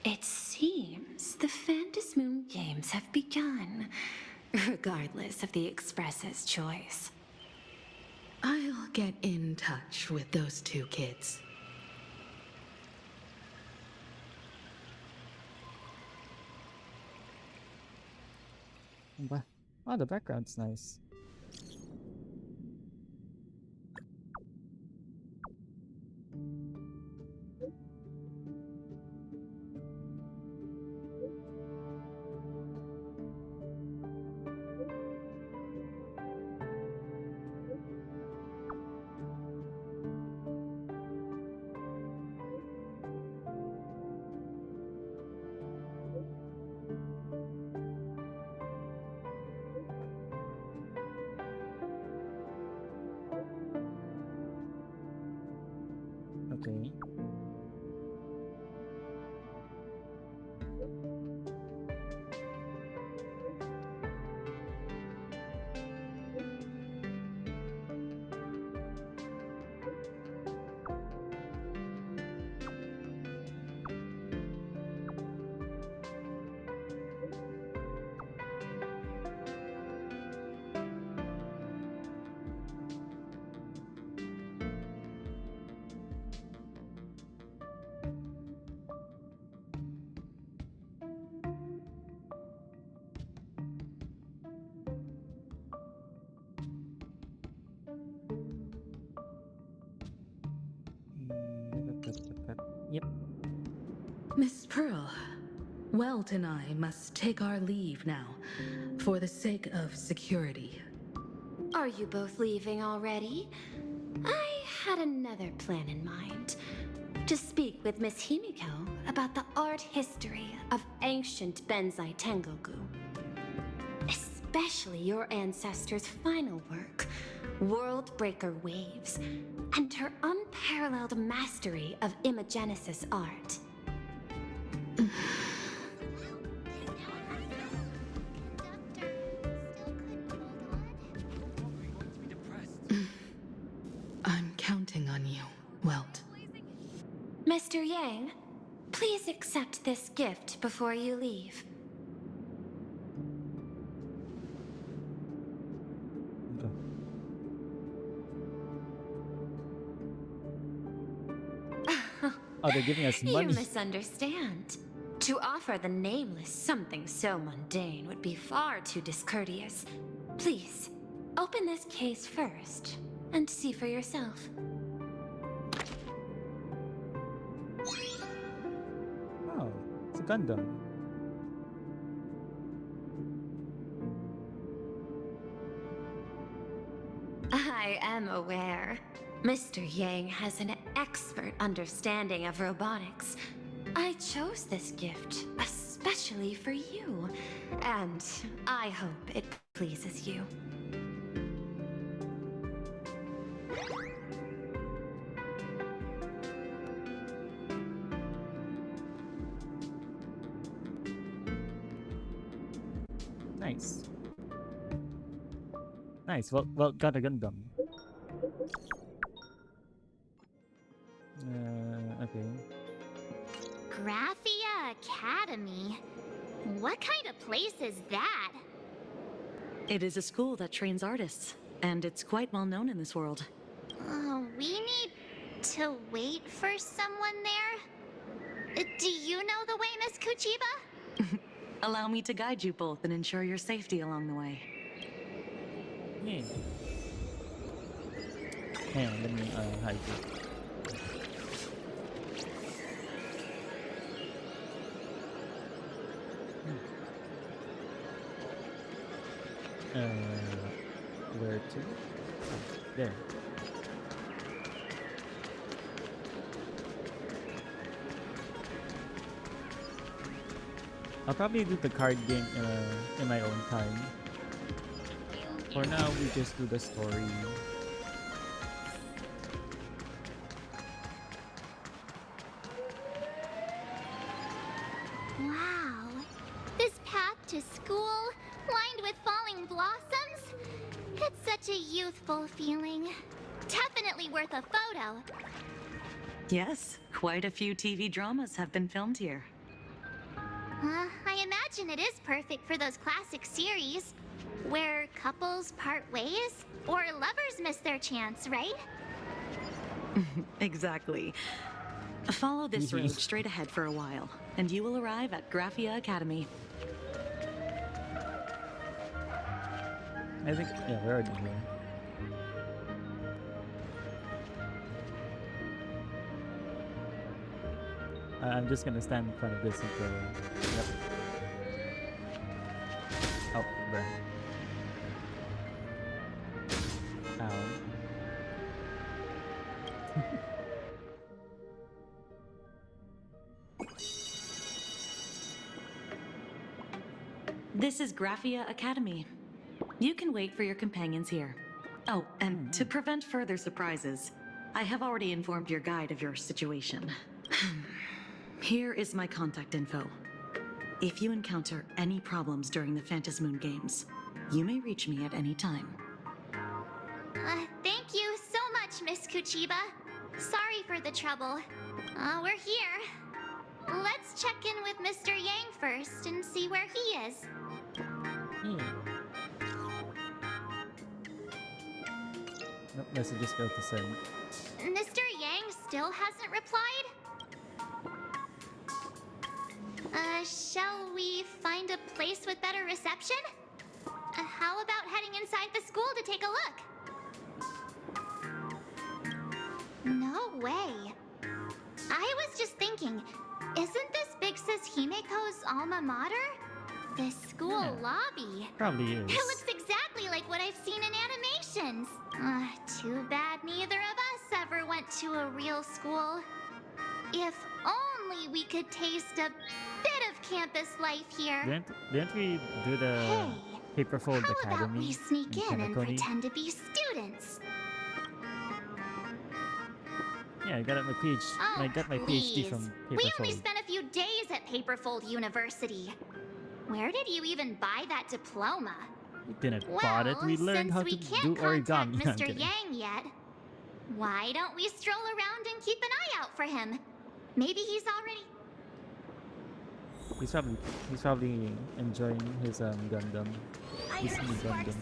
It seems the Phantom Moon Games have begun, regardless of the Express's choice. I'll get in touch with those 2 kids. Oh, the background's nice. Okay. Yep. Miss Pearl, Welt and I must take our leave now, for the sake of security. Are you both leaving already? I had another plan in mind. To speak with Miss Himiko about the art history of ancient Benzai Tengoku. Especially your ancestors' final work, World Breaker Waves, and her unparalleled mastery of imagenesis art. I'm counting on you, Welt. Mr. Yang, please accept this gift before you leave. Oh, they're giving us You money. misunderstand. To offer the Nameless something so mundane would be far too discourteous. Please, open this case first, and see for yourself. Oh, it's a Gundam. I am aware. Mr. Yang has an expert understanding of robotics. I chose this gift especially for you, and I hope it pleases you. Nice. Nice. Well, got a Gundam. Okay. Graphia Academy? What kind of place is that? It is a school that trains artists, and it's quite well known in this world. We need to wait for someone there? Do you know the way, Miss Kuchiba? Allow me to guide you both and ensure your safety along the way. Yeah. Hang on, let me hide you. Where to? There. I'll probably do the card game in my own time. For now, we just do the story. Wow. This path to school, lined with falling blossoms? It's such a youthful feeling. Definitely worth a photo. Yes, quite a few TV dramas have been filmed here. I imagine it is perfect for those classic series, where couples part ways, or lovers miss their chance, right? Exactly. Follow this road straight ahead for a while, and you will arrive at Graphia Academy. I think, yeah, we're already here. I'm just gonna stand in front of this until... Yep. Oh, burn. Ow. This is Graphia Academy. You can wait for your companions here. Oh, and to prevent further surprises, I have already informed your guide of your situation. Here is my contact info. If you encounter any problems during the Phantasmoon Games, you may reach me at any time. Thank you so much, Miss Kuchiba. Sorry for the trouble. We're here. Let's check in with Mr. Yang first and see where he is. Nope, messages failed to send. Mr. Yang still hasn't replied? Shall we find a place with better reception? How about heading inside the school to take a look? No way. I was just thinking, isn't this Big Sis Himeko's alma mater? This school lobby. Probably is. It looks exactly like what I've seen in animations. Too bad neither of us ever went to a real school. If only we could taste a bit of campus life here. Didn't we do the Paperfold How Academy? about we sneak in and Kanekoni? pretend to be students? Yeah, I got my PhD. I got my PhD from We only Paperfold. spent a few days at Paperfold University. Where did you even buy that diploma? We didn't bought it. We learned since how we to can't do origami. contact No, I'm Mr. kidding. Yang yet, why don't we stroll around and keep an eye out for him? Maybe he's already... He's probably enjoying his Gundam. His new Gundam.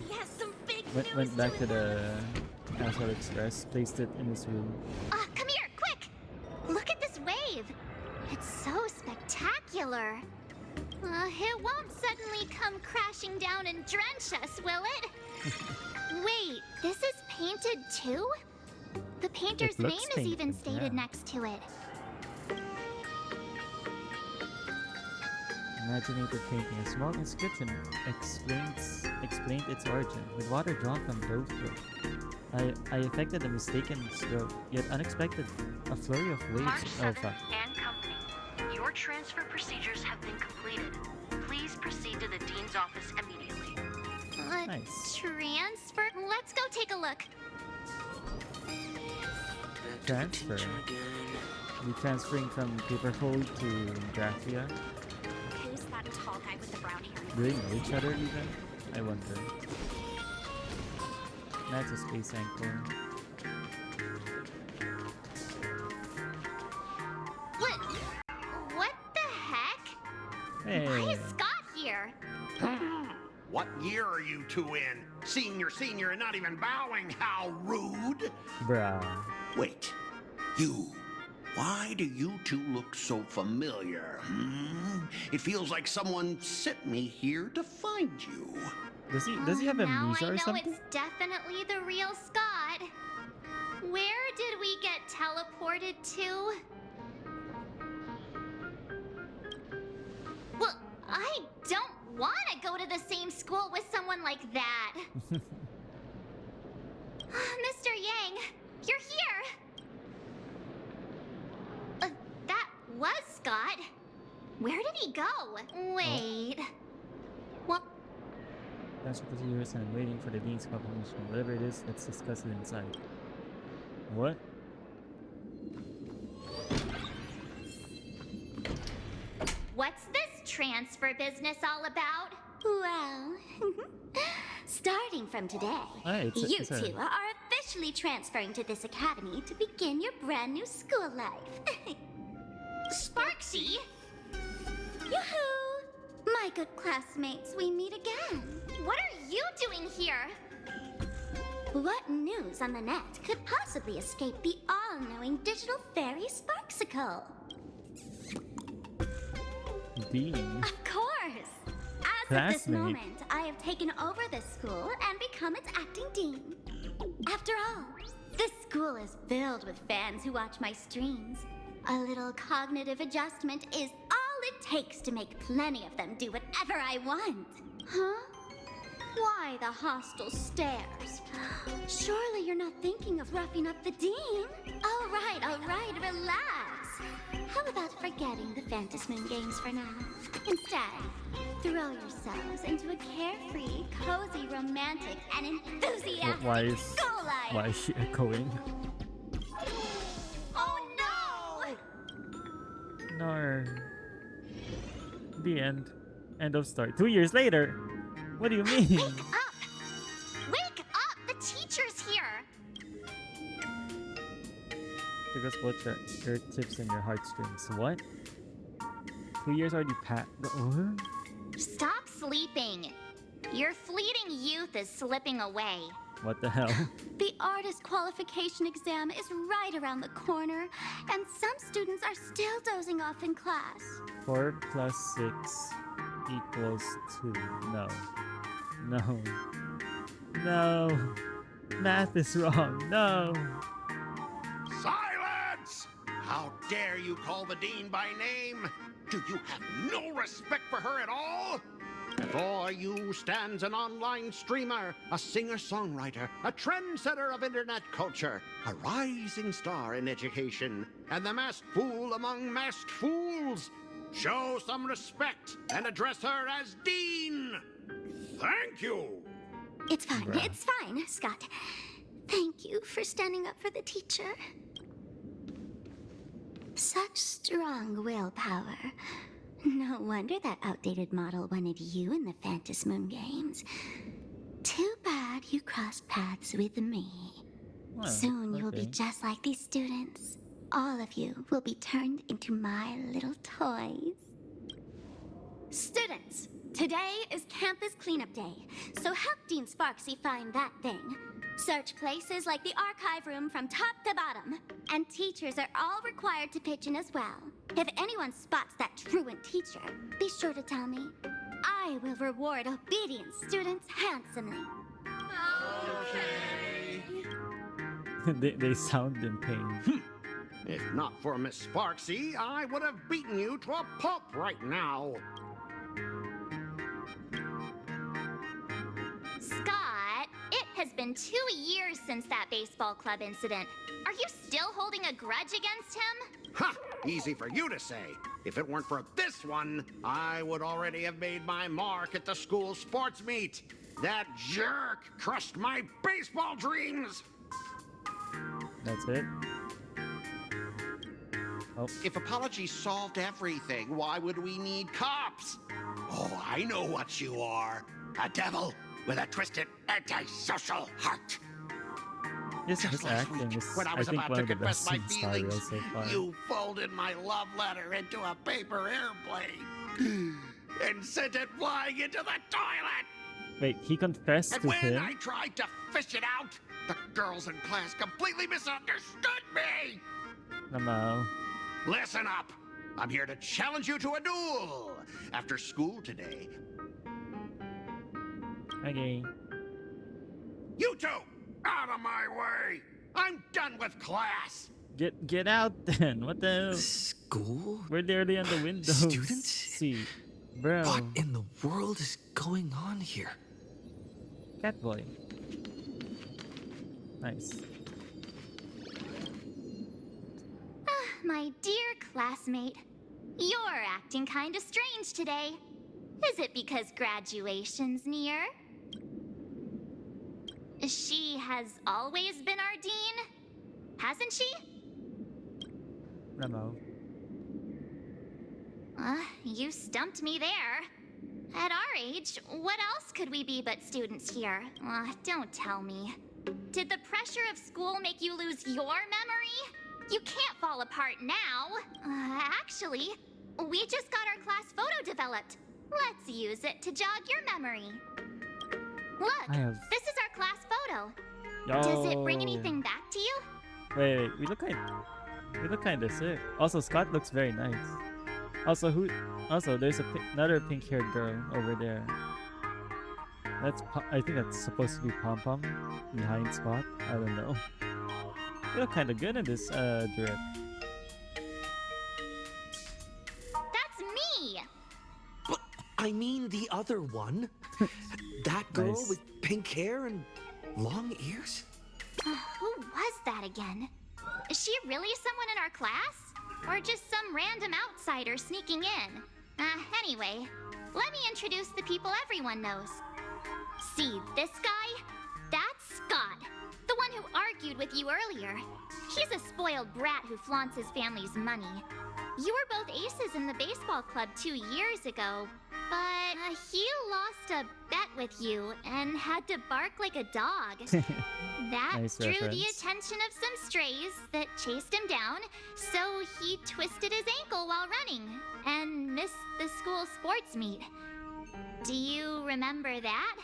Went back to the Astral Express, placed it in his room. Come here, quick! Look at this wave. It's so spectacular. It won't suddenly come crashing down and drench us, will it? Wait, this is painted too? The painter's name looks is even painted, stated yeah. next to it. Imaginative painting. A small inscription explained its origin, with water drawn from Dofro. I effected a mistaken stroke, yet unexpected. A flurry of waves. March Oh 7th fuck. and company. Your transfer procedures have been completed. Please proceed to the Dean's office immediately. Nice. Transfer? Let's go take a look. Transfer. Be transferring from Paperfold to Graphia. Who's that tall guy with the brown hair? Do they know each other even? I wonder. That's a space anchor. What the heck? Hey. Why is Scott here? What year are you two in? Senior, and not even bowing. How rude. Bruh. Wait, you. Why do you two look so familiar? It feels like someone sent me here to find you. Does he have Now amnesia I or know something? it's definitely the real Scott. Where did we get teleported to? Well, I don't want to go to the same school with someone like that. Mr. Yang, you're here. That was Scott. Where did he go? Wait. What? Transfer procedures and I'm waiting for the Dean's confirmation. Whatever it is, let's discuss it inside. What? What's this transfer business all about? Well, starting from today, Hey, you it's a- two are officially transferring to this academy to begin your brand new school life. Sparksy? Yoo-hoo! My good classmates, we meet again. What are you doing here? What news on the net could possibly escape the all-knowing digital fairy Sparksicle? Dean. Of course! As of this Classmate. moment, I have taken over this school and become its acting dean. After all, this school is filled with fans who watch my streams. A little cognitive adjustment is all it takes to make plenty of them do whatever I want. Huh? Why the hostile stares? Surely you're not thinking of roughing up the dean? All right, relax. How about forgetting the Phantasmoon Games for now? Instead, throw yourselves into a carefree, cozy, romantic, and enthusiastic Why is school life. why is she echoing? No. The end. End of story. 2 years later. What do you mean? Wake up! Wake up! The teacher's here! Because both your tips and your heartstrings. What? 2 years already passed. Stop sleeping. Your fleeting youth is slipping away. What the hell? The artist qualification exam is right around the corner, and some students are still dozing off in class. 4 plus 6 equals 2. No. No. No. Math is wrong. No. Silence! How dare you call the dean by name? Do you have no respect for her at all? Before you stands an online streamer, a singer-songwriter, a trendsetter of internet culture, a rising star in education, and the masked fool among masked fools. Show some respect and address her as Dean. Thank you. It's fine, Scott. Thank you for standing up for the teacher. Such strong willpower. No wonder that outdated model wanted you in the Phantasmoon games. Too bad you crossed paths with me. Well, Soon you'll be okay. just like these students. All of you will be turned into my little toys. Students, today is campus cleanup day, so help Dean Sparksy find that thing. Search places like the archive room from top to bottom. And teachers are all required to pitch in as well. If anyone spots that truant teacher, be sure to tell me. I will reward obedient students handsomely. they sound in pain. If not for Miss Sparksy, I would have beaten you to a pulp right now. Scott, it has been 2 years since that baseball club incident. Are you still holding a grudge against him? Ha! Easy for you to say. If it weren't for this one, I would already have made my mark at the school sports meet. That jerk crushed my baseball dreams. That's it. Oh. If apologies solved everything, why would we need cops? Oh, I know what you are. A devil with a twisted antisocial heart. His acting is, When I I was think, about one to of the confess best my in Star feelings, Rail so far. you folded my love letter into a paper airplane and sent it flying into the toilet. Wait, he confessed And to when him? I tried to fish it out, the girls in class completely misunderstood me. Namo. Listen up. I'm here to challenge you to a duel. After school today, Okay. you two, out of my way. I'm done with class. Get out then. What the hell? School? We're literally on the windows. Students? See. Bro. What in the world is going on here? Catboy. Nice. My dear classmate, you're acting kinda strange today. Is it because graduation's near? She has always been our dean, hasn't she? Namo. You stumped me there. At our age, what else could we be but students here? Don't tell me. Did the pressure of school make you lose your memory? You can't fall apart now. Actually, we just got our class photo developed. Let's use it to jog your memory. Look, this is our class photo. Does it bring Yo. anything back to you? Wait, we look kind of sick. Also, Scott looks very nice. Also, there's another pink-haired girl over there. I think that's supposed to be Pom Pom behind Scott. I don't know. You look kind of good in this drip. That's me! I mean the other one. That girl Nice. with pink hair and long ears? Who was that again? Is she really someone in our class? Or just some random outsider sneaking in? Anyway, let me introduce the people everyone knows. See this guy? That's Scott, the one one who argued with you earlier. He's a spoiled brat who flaunts his family's money. You were both aces in the baseball club 2 years ago, but he lost a bet with you and had to bark like a dog. That Nice drew the reference. attention of some strays that chased him down, so he twisted his ankle while running and missed the school sports meet. Do you remember that?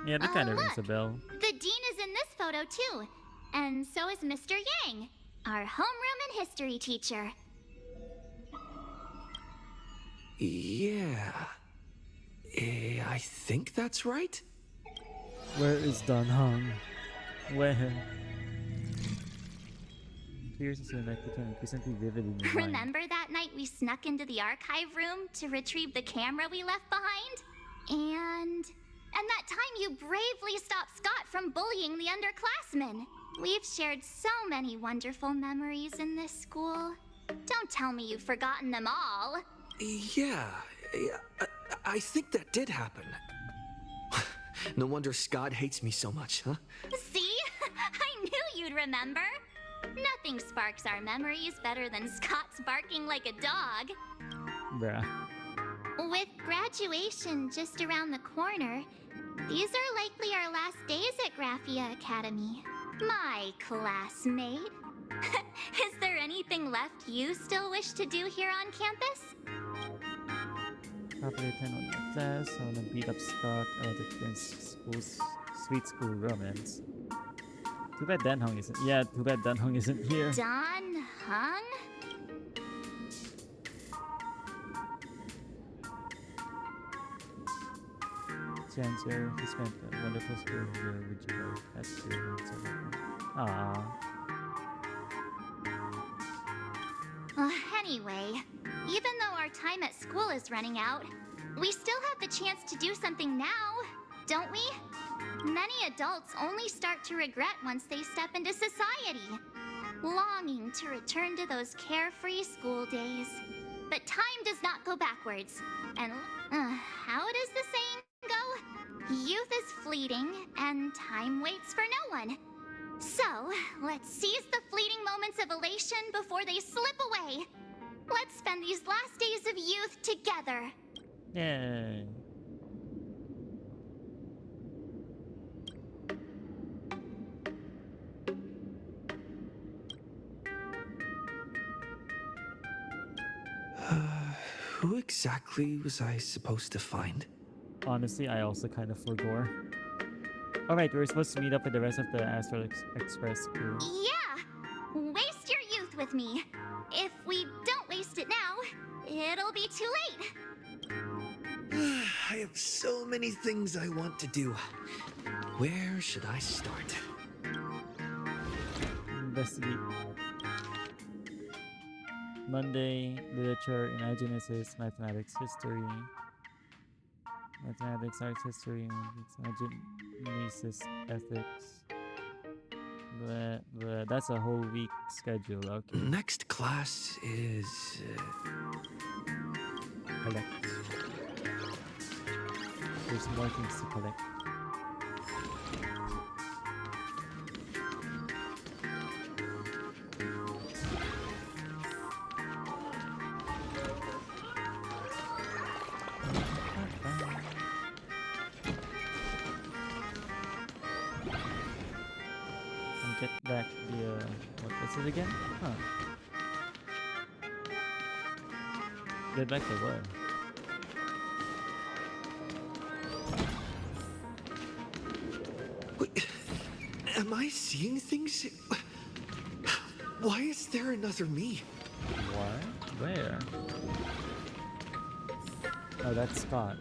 Yeah, that kind of rings a Look, bell. the dean is in this photo too, and so is Mr. Yang, our homeroom and history teacher. Yeah. I think that's right. Where is Dan Hong? Where? Here's a scene that became increasingly vivid in your mind. Remember that night we snuck into the archive room to retrieve the camera we left behind? And that time you bravely stopped Scott from bullying the underclassmen. We've shared so many wonderful memories in this school. Don't tell me you've forgotten them all. Yeah, I think that did happen. No wonder Scott hates me so much, huh? See? I knew you'd remember. Nothing sparks our memories better than Scott's barking like a dog. Bruh. With graduation just around the corner, these are likely our last days at Graphia Academy. My classmate. Is there anything left you still wish to do here on campus? Properly attend on my class. I want to beat up Scott. I want to experience school's sweet school romance. Too bad Dan Hong isn't. Yeah, too bad Dan Hong isn't here. Don Hung? Chancellor, he spent a wonderful school year with you. That's true. Aww. Anyway, even though our time at school is running out, we still have the chance to do something now, don't we? Many adults only start to regret once they step into society, longing to return to those carefree school days. But time does not go backwards. And how does the saying go? Youth is fleeting, and time waits for no one. So, let's seize the fleeting moments of elation before they slip away. Let's spend these last days of youth together. Yay. Who exactly was I supposed to find? Honestly, I also kind of forgot. Alright, we're supposed to meet up with the rest of the Astral Express crew. Yeah! Waste your youth with me. If we don't waste it now, it'll be too late. I have so many things I want to do. Where should I start? Investigate. Monday, literature, imaginations, mathematics, history. Mathematics, arts, history, imaginations, ethics. Blah, blah. That's a whole week schedule, okay. Next class is... Collect. There's more things to collect. And get back the what was it again? Huh. Get back to what? Am I seeing things? Why is there another me? What? Where? Oh, that's Scott.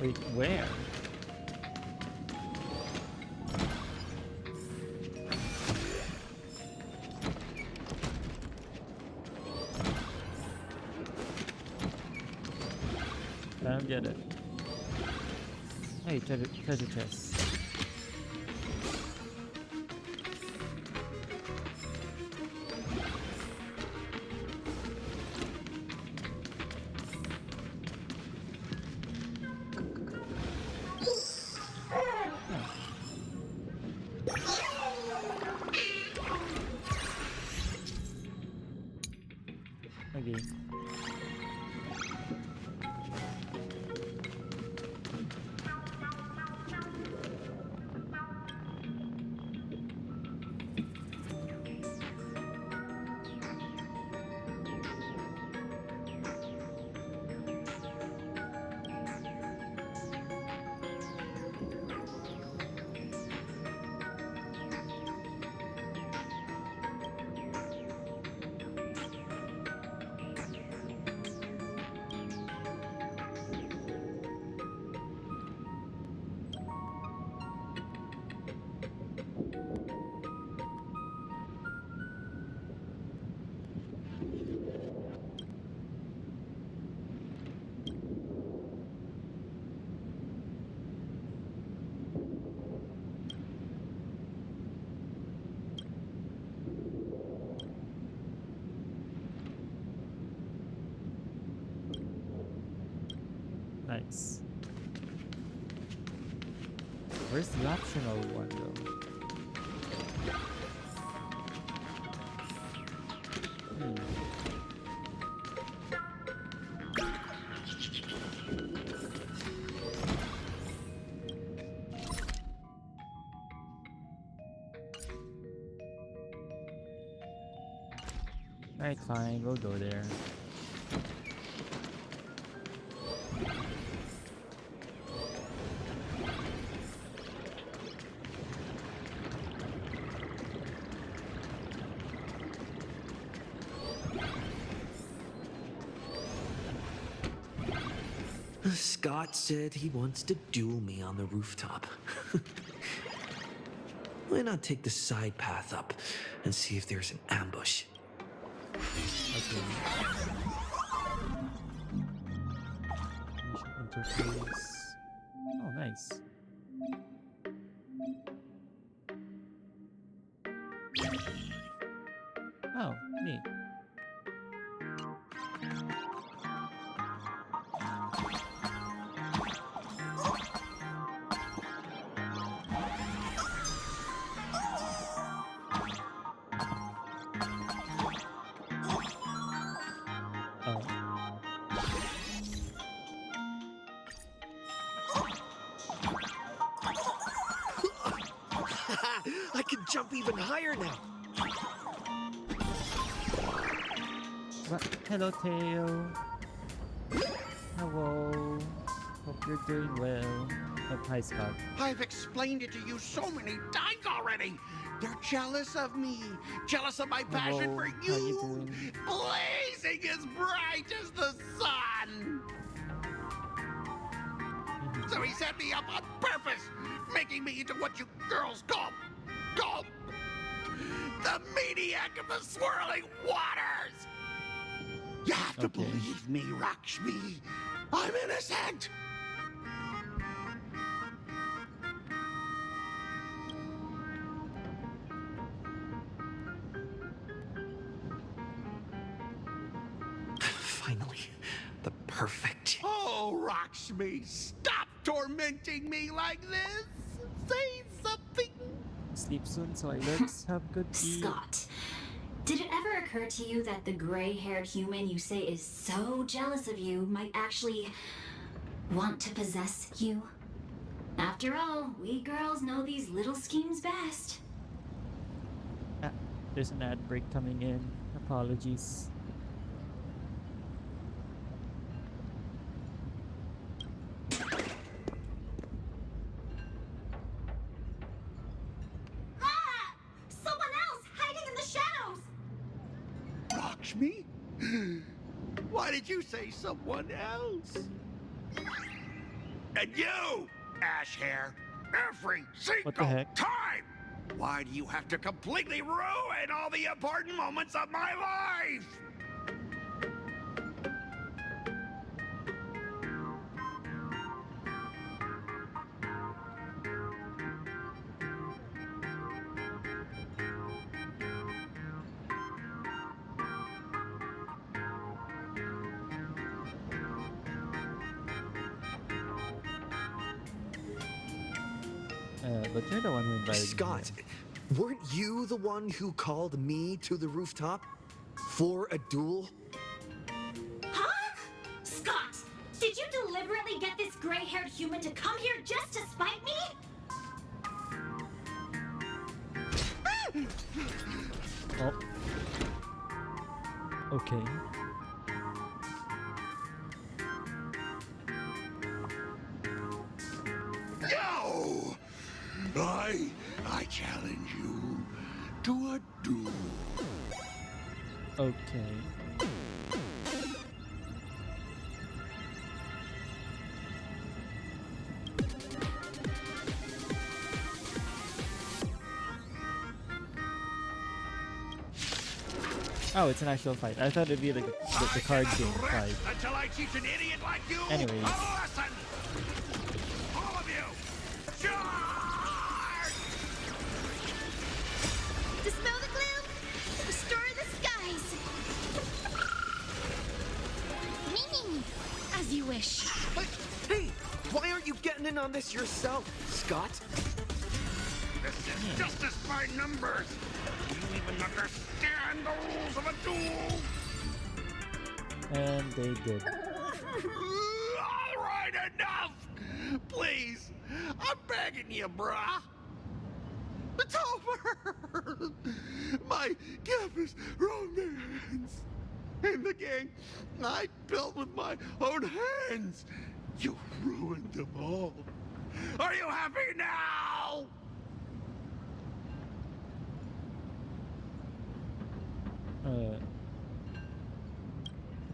Wait, where? I don't get it. Hey, treasure chest. Okay. Nice. Where's the optional one though? Alright, fine, we'll go there. Scott said he wants to duel me on the rooftop. Why not take the side path up and see if there's an ambush? Okay. Interface. Oh, nice. Oh, neat. I can jump even higher now. Hello, Teo. Hello. Hope you're doing well. Oh, hi, Scott. I've explained it to you so many times already. They're jealous of me, jealous of my passion for How you you, doing? blazing as bright as the sun. So he set me up on purpose, making me into what you girls call the maniac of the swirling waters. You have to believe me, Rakshmi. I'm innocent. Finally, the perfect. Oh, Rakshmi, stop tormenting me like this. Say something. Sleep soon, so let's have good tea. Scott, did it ever occur to you that the gray-haired human you say is so jealous of you might actually want to possess you? After all, we girls know these little schemes best. There's an ad break coming in. Apologies. Someone else hiding in the shadows! Lakshmi? Why did you say someone else? And you, ash hair, every single time! Why do you have to completely ruin all the important moments of my life? But you're the one who invited Scott, me. weren't you the one who called me to the rooftop? For a duel? Huh? Scott, did you deliberately get this gray-haired human to come here just to spite me? Oh. Okay. No! I challenge you to a duel. Okay. Oh, it's an actual fight. I thought it'd be like the card game fight. Until I teach an idiot like you Anyways. a lesson! All of you! Charge! Dispel the gloom, restore the skies. Me. As you wish. But, hey, why aren't you getting in on this yourself, Scott? This is justice by numbers! Do you even understand the rules of a duel? And they did. All right, enough! Please, I'm begging you, brah. It's over! My campus romance in the gang I built with my own hands. You ruined them all. Are you happy now?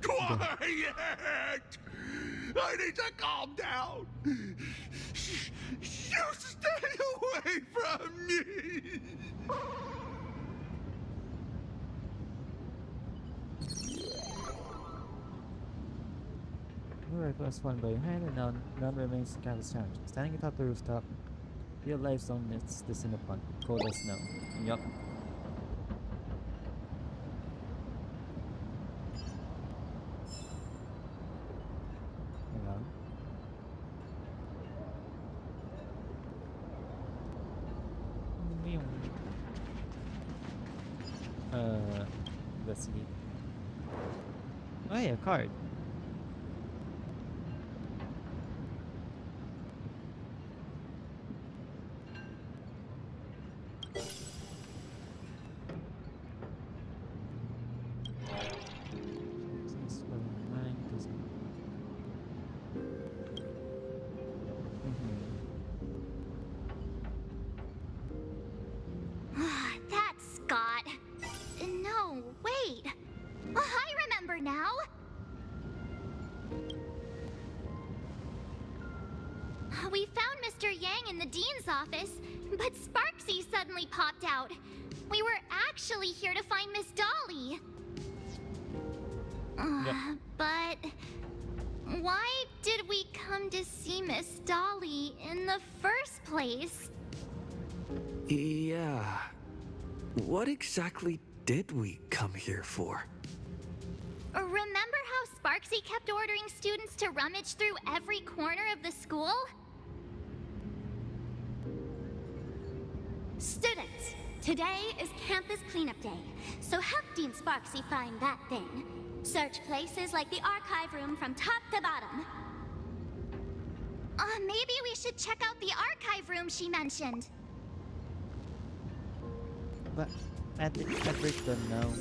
Quiet! I need to calm down. You stay away from me. Alright, plus one by your hand, and now none remains to campus challenge. Standing atop the rooftop, real life zone is descend upon. Code us now. Yup. Hang on. Let's see. Oh yeah, card. That's Scott. No, wait. I remember now. We found Mr. Yang in the dean's office, but Sparksy suddenly popped out. We were actually here to find Miss Dolly. But why did we come to see Miss Dolly in the first place? Yeah. What exactly did we come here for? Remember how Sparksy kept ordering students to rummage through every corner of the school? Students, today is campus cleanup day, so help Dean Sparksy find that thing. Search places like the archive room from top to bottom. Maybe we should check out the archive room she mentioned. But Patrick don't know.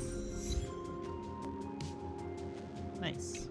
Nice.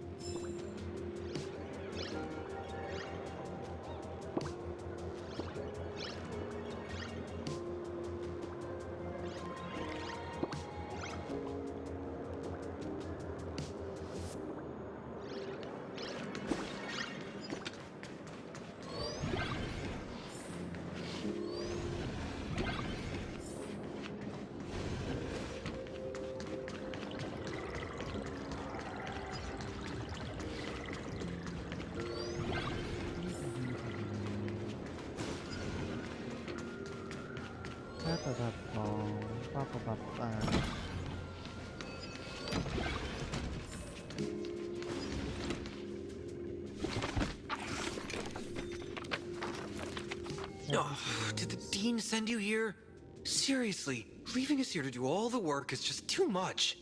Did the dean send you here? Seriously, leaving us here to do all the work is just too much.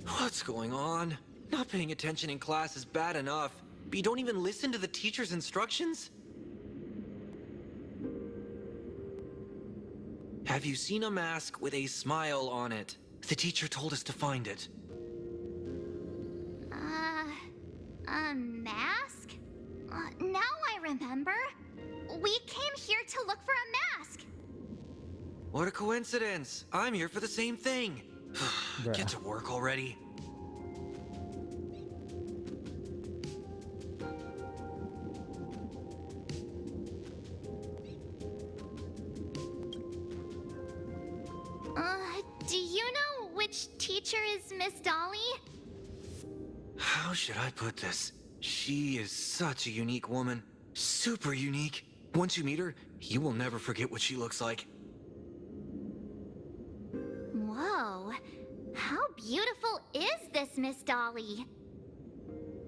What's going on? Not paying attention in class is bad enough, but you don't even listen to the teacher's instructions? Have you seen a mask with a smile on it? The teacher told us to find it. A mask? Now I remember. We came here to look for a mask. What a coincidence! I'm here for the same thing. Get to work already. Do you know which teacher is Miss Dolly? How should I put this? She is such a unique woman. Super unique. Once you meet her, you will never forget what she looks like. Whoa. How beautiful is this Miss Dolly?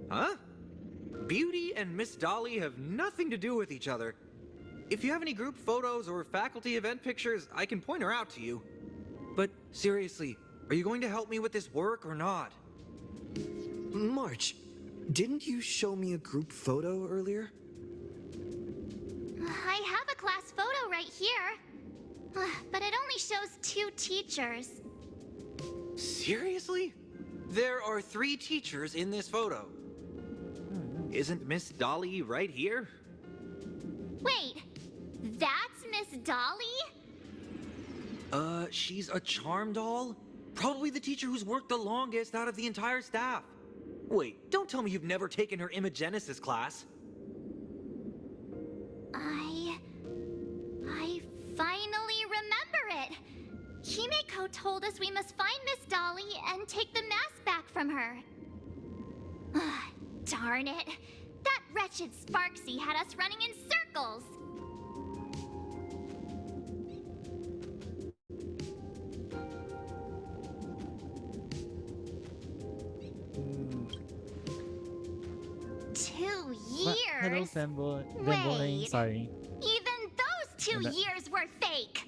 Huh? Beauty and Miss Dolly have nothing to do with each other. If you have any group photos or faculty event pictures, I can point her out to you. But seriously, are you going to help me with this work or not? March, didn't you show me a group photo earlier? I have a class photo right here. But it only shows 2 teachers. Seriously? There are 3 teachers in this photo. Isn't Miss Dolly right here? Wait, that's Miss Dolly? She's a charm doll? Probably the teacher who's worked the longest out of the entire staff. Wait, don't tell me you've never taken her Imagenesis class. I finally remember it. Himeko told us we must find Miss Dolly and take the mask back from her. Darn it. That wretched Sparksy had us running in circles. Hello, Femboy. Sorry. Even those 2 years were fake.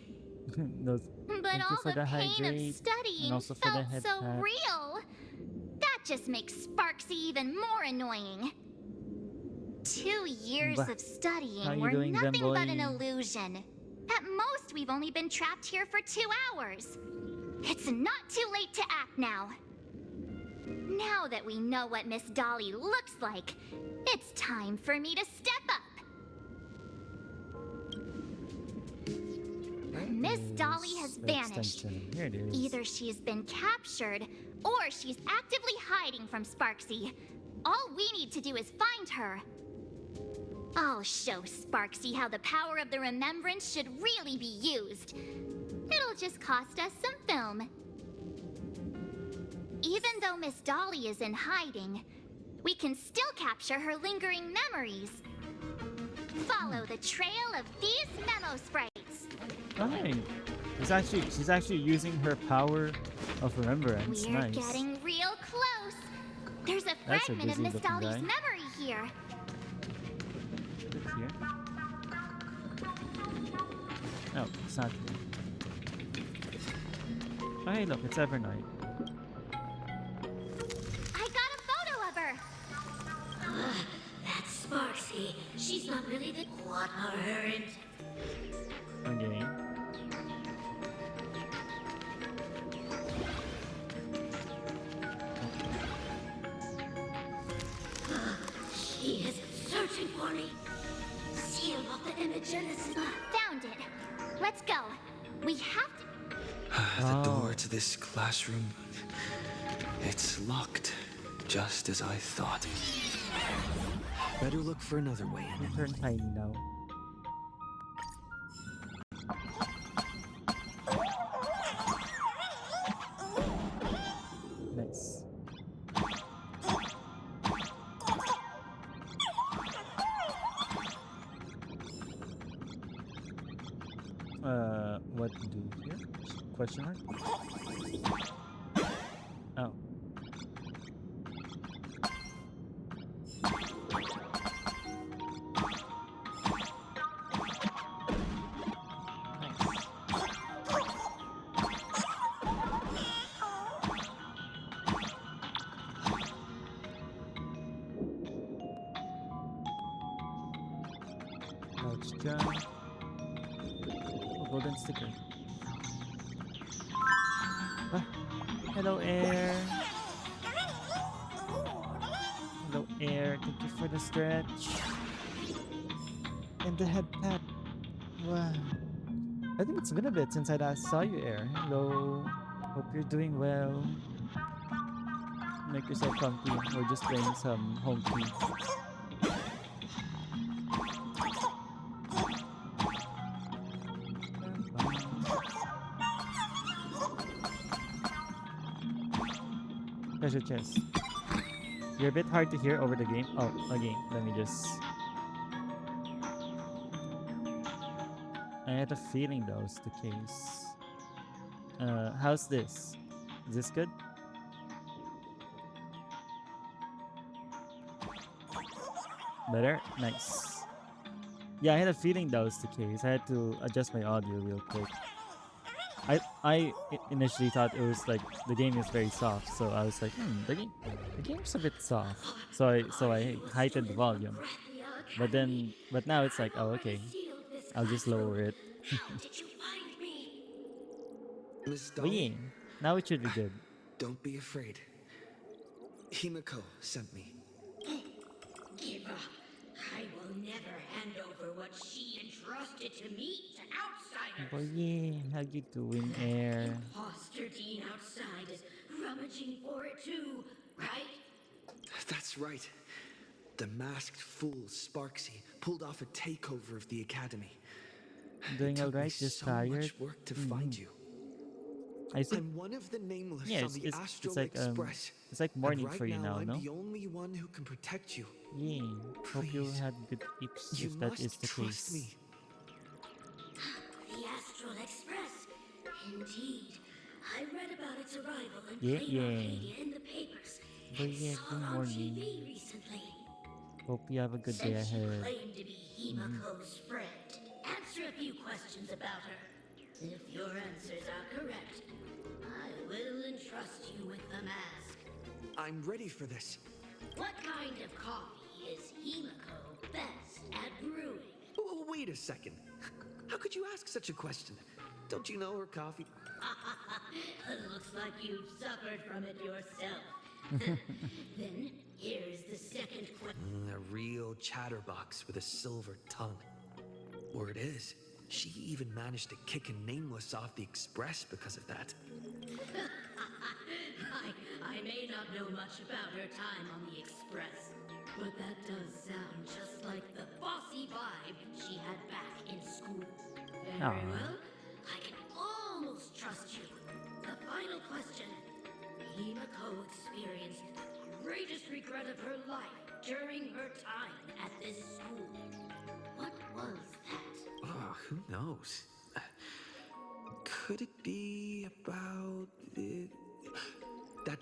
Those, But all the pain of studying felt so real. That just makes Sparksy even more annoying. 2 years of studying were nothing but an illusion. At most, we've only been trapped here for 2 hours. It's not too late to act now. Now that we know what Miss Dolly looks like, it's time for me to step up. Miss Dolly has vanished. Here it is. Either she's been captured, or she's actively hiding from Sparksy. All we need to do is find her. I'll show Sparksy how the power of the remembrance should really be used. It'll just cost us some film. Even though Miss Dolly is in hiding, we can still capture her lingering memories. Follow the trail of these memo sprites. Right. She's actually using her power of remembrance. We're Nice. getting real close. There's a That's a fragment of Miss busy-looking Dolly's guy. memory here. Look here. No, it's not here. Oh, hey, look, it's Evernight. I got a photo of her. That's Sparksy. She's not really the... What are her intentions? Okay. She is searching for me. Seal of the Imagenesis. Found it. Let's go. We have to... The door to this classroom, it's locked, just as I thought. Better look for another way in. Turn tiny now. Nice. What to do here? Question mark? Oh. extra. Oh, golden sticker. Ah, hello, Air. Hello, Air. Thank you for the stretch. And the head pat. Wow. I think it's been a bit since I last saw you, Air. Hello. Hope you're doing well. Make yourself comfy. We're just playing some honki. Treasure chest. You're a bit hard to hear over the game. Oh, again, let me just... I had a feeling that was the case. How's this? Is this good? Better? Nice. Yeah, I had a feeling that was the case. I had to adjust my audio real quick. I initially thought it was like the game is very soft, so I was like, the game's a bit soft. So I heightened the volume. But now it's like, oh, okay, I'll just lower it. Miss But yeah, Dolly, now it should be good. don't be afraid. Himiko sent me. Give up. I will never hand over what she entrusted to me to outsiders. But yeah, how you doing, Air? Imposter Dean outside is rummaging for it too, right? That's right. The masked fool Sparksy pulled off a takeover of the academy. Doing It took me alright? Just so tired? much work to find you. I think. I'm one of the nameless Yeah, on the Astral it's like Express. it's like And morning right for you now, I'm no? the only one who can protect you. Yeah. Hope you Please. had good tips You if that must is the trust case. me. The Astral Express. Indeed. I read about its arrival in Yeah, Plain yeah. Arcadia in the papers But and yeah, saw good it on morning. TV recently. Hope you have a good day Since you ahead. claim to be Himiko's friend, answer a few questions about her. If your answers are correct, I will entrust you with the mask. I'm ready for this. What kind of coffee is Himiko best at brewing? Wait a second. How could you ask such a question? Don't you know her coffee? Looks like you've suffered from it yourself. Then here's the second question. A real chatterbox with a silver tongue. Word is, she even managed to kick a nameless off the Express because of that. I may not know much about her time on the Express, but that does sound just like the bossy vibe she had back in school. Very well. I can almost trust you. The final question. Himiko experienced the greatest regret of her life during her time at this school. What was that? Oh, who knows? Could it be about that?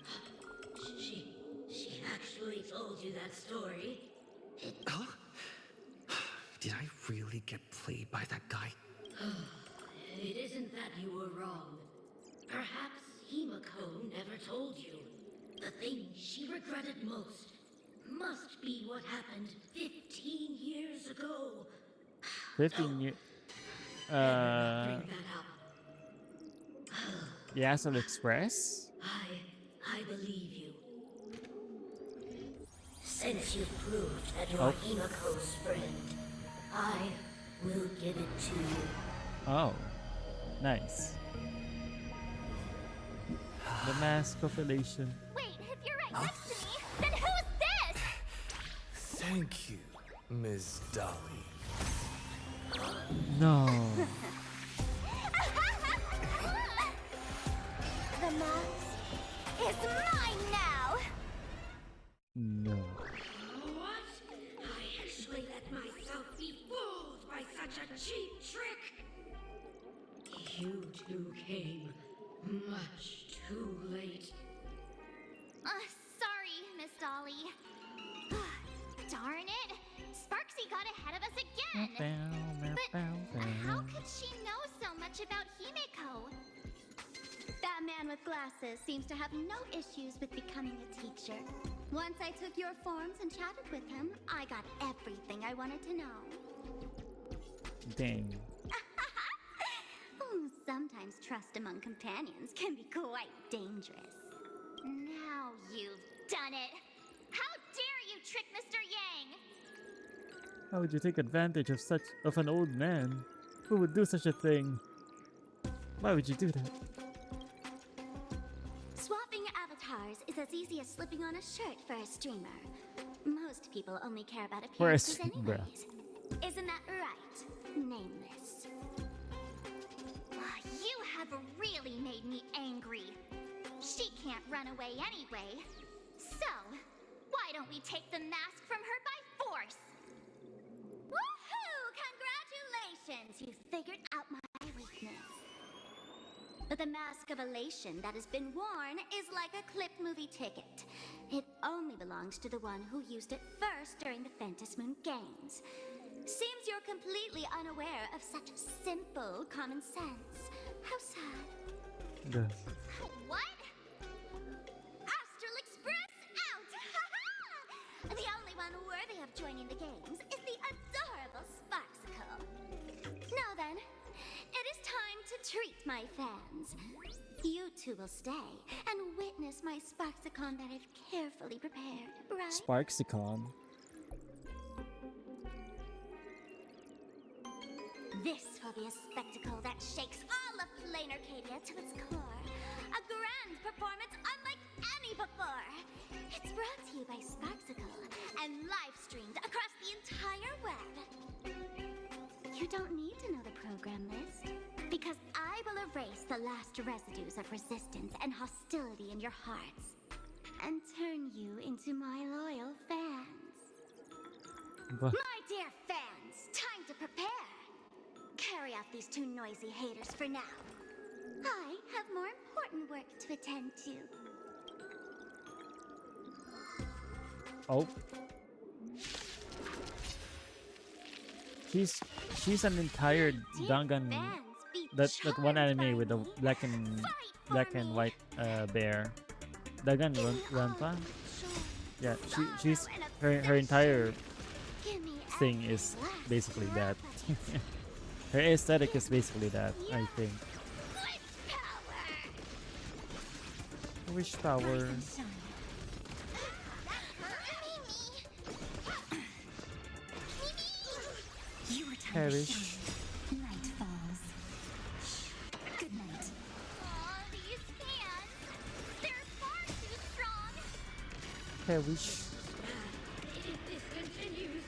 She actually told you that story. Huh? Did I really get played by that guy? It isn't that you were wrong. Perhaps Himiko never told you. The thing she regretted most must be what happened 15 years ago. 15 years. Bring that up. The Astral Express? I believe you. Since you proved that you're Himiko's friend, I will give it to you. Oh, nice. The mask of elation. Wait, if you're right next to me, then who's this? Thank you, Ms. Dolly. No. The mask is mine now. No. What? I actually let myself be fooled by such a cheap trick. You two came much too late. Sorry, Miss Dolly. Darn it! Sparksy got ahead of us again! But how could she know so much about Himiko? That man with glasses seems to have no issues with becoming a teacher. Once I took your forms and chatted with him, I got everything I wanted to know. Dang. Oh, sometimes trust among companions can be quite dangerous. Now you've done it! How dare you trick Mr. Yang! How would you take advantage of an old man? Who would do such a thing? Why would you do that? Swapping avatars is as easy as slipping on a shirt for a streamer. Most people only care about appearances anyways. Isn't that right, Nameless? You have really made me angry. She can't run away anyway. So, why don't we take the mask from her by force? Woohoo! Congratulations! You figured out my weakness. But the mask of elation that has been worn is like a clipped movie ticket. It only belongs to the one who used it first during the Phantom Moon Games. Seems you're completely unaware of such simple common sense. How sad. What? Astral Express out! The only one worthy of joining the games is the adorable Sparksicle. Now then, it is time to treat my fans. You two will stay and witness my Sparksicon that I've carefully prepared, right? Sparksicon. This will be a spectacle that shakes all of plain Arcadia to its core. A grand performance unlike any before. It's brought to you by Sparksicle and live streamed across the entire web. You don't need to know the program list, because I will erase the last residues of resistance and hostility in your hearts and turn you into my loyal fans. My dear fans, time to prepare. Carry off these two noisy haters for now. I have more important work to attend to. Oh. She's an entire Dangan, that one anime with the black and white bear. Dangan Ranpa. Yeah, she's her entire thing is basically that. Her aesthetic is basically that, I think. Wish power. Perish. Night falls. Good night. Aw, these fans. They're far too strong. Perish. If this continues...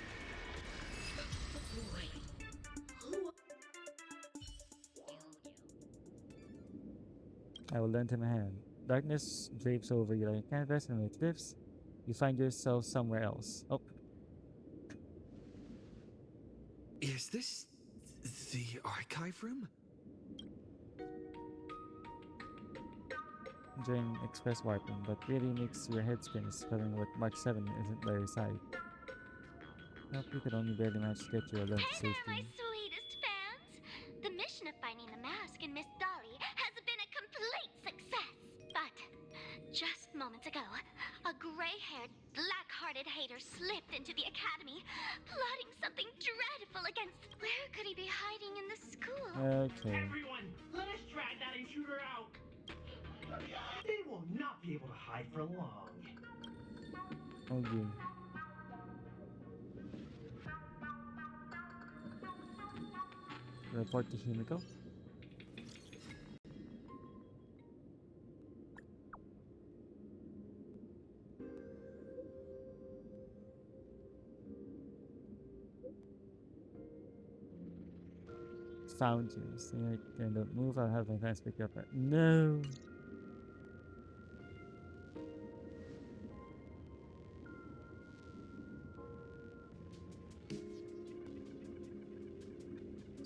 I will lend him a hand. Darkness drapes over you like a canvas, and when it lifts, you find yourself somewhere else. Oh. Is this the archive room? Enjoying express warping, but really makes your head spin discovering what Mark 7 isn't by your side. Well, you could only barely manage to get your alone to safety. My sweetest fans. The mission of finding the mask and Miss Dolly has been a complete success. But just moments ago, a gray-haired, black-hearted hater slipped into the academy, plotting something dreadful against... Where could he be hiding in the school? Okay. Everyone, let us drag that intruder out. They will not be able to hide for long. Okay. Report to Himiko. Found you. So I don't move, I'll have my fans pick you up. No!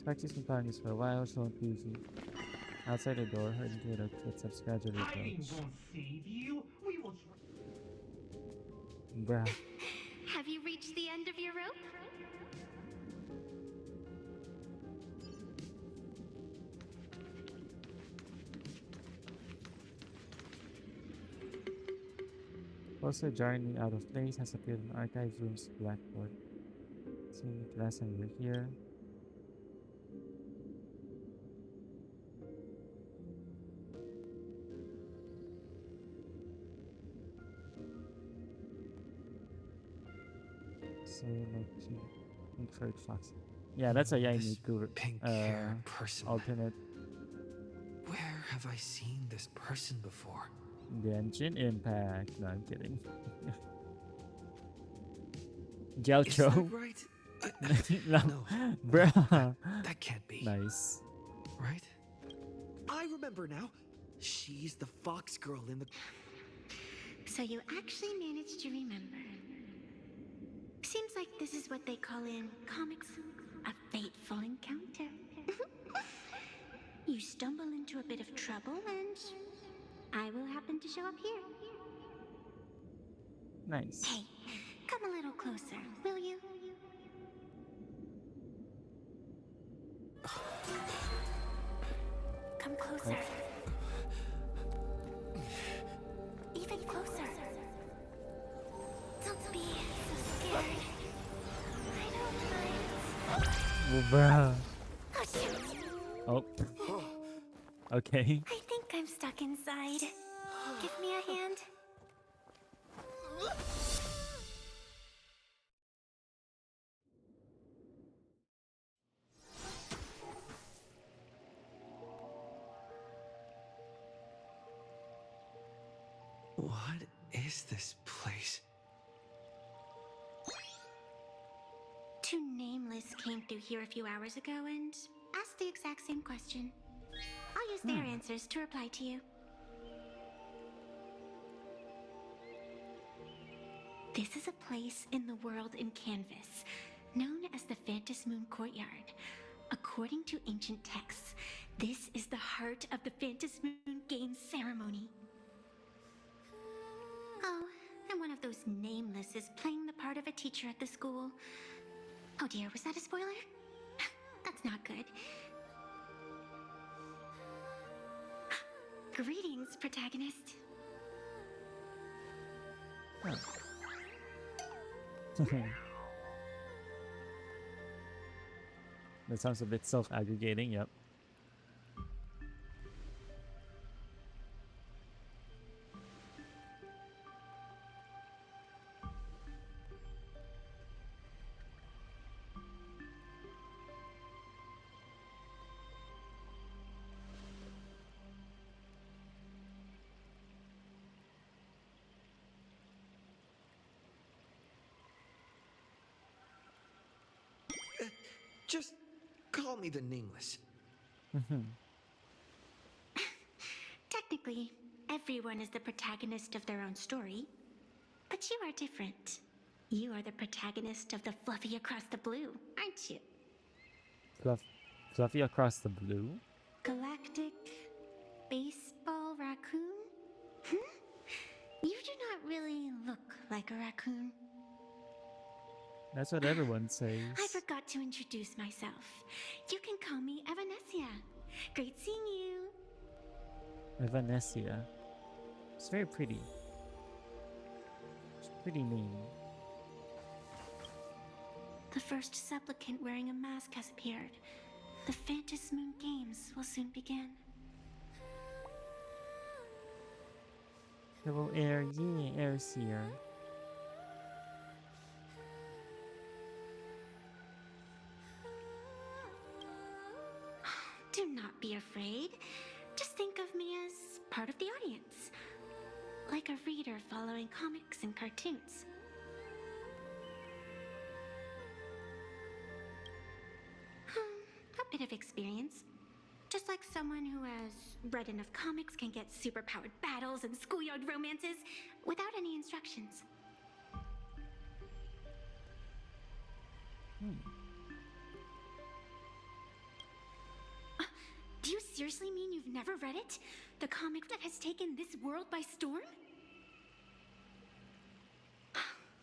Practice been planning this for a while, so won't be easy. Outside the door, herding through the footsteps gradually Hiding approach. won't save you. We will. Bruh. Have you reached the end of your rope? Also, jarringly out of place has appeared in archive room's blackboard. Seeing it last time we were here. So like Third Fox. Yeah, that's a Yaimiku pink-haired person. alternate. Where have I seen this person before? Genshin Impact. No, I'm kidding. Is Gaucho. that right? No, bruh. That can't be. Nice. Right? I remember now. She's the fox girl in the... So you actually managed to remember. Seems like this is what they call in comics a fateful encounter. You stumble into a bit of trouble and I will happen to show up here. Nice. Hey, come a little closer, will you? Come closer. Even closer. Don't be so scared. I don't mind. Well, bruh. Oh, shoot. Oh. Okay. I think I'm stuck inside. Give me a hand. What is this place? Two nameless came through here a few hours ago and asked the exact same question. I'll use their answers to reply to you. This is a place in the world in Canvas, known as the Phantom Moon Courtyard. According to ancient texts, this is the heart of the Phantom Moon Games ceremony. Oh, and one of those nameless is playing the part of a teacher at the school. Oh dear, was that a spoiler? That's not good. Greetings, protagonist. Huh. That sounds a bit self-aggregating, yep. Just call me the Nameless. Technically, everyone is the protagonist of their own story. But you are different. You are the protagonist of the Fluffy Across the Blue, aren't you? Fluffy Across the Blue? Galactic baseball raccoon? You do not really look like a raccoon. That's what everyone says. I forgot to introduce myself. You can call me Evanessia. Great seeing you. Evanessia. It's very pretty. It's a pretty name. The first supplicant wearing a mask has appeared. The Phantom Moon Games will soon begin. Hello, Air. Yeah, Air's here. Do not be afraid. Just think of me as part of the audience. Like a reader following comics and cartoons. A bit of experience. Just like someone who has read enough comics can get superpowered battles and schoolyard romances without any instructions. Do you seriously mean you've never read it? The comic that has taken this world by storm?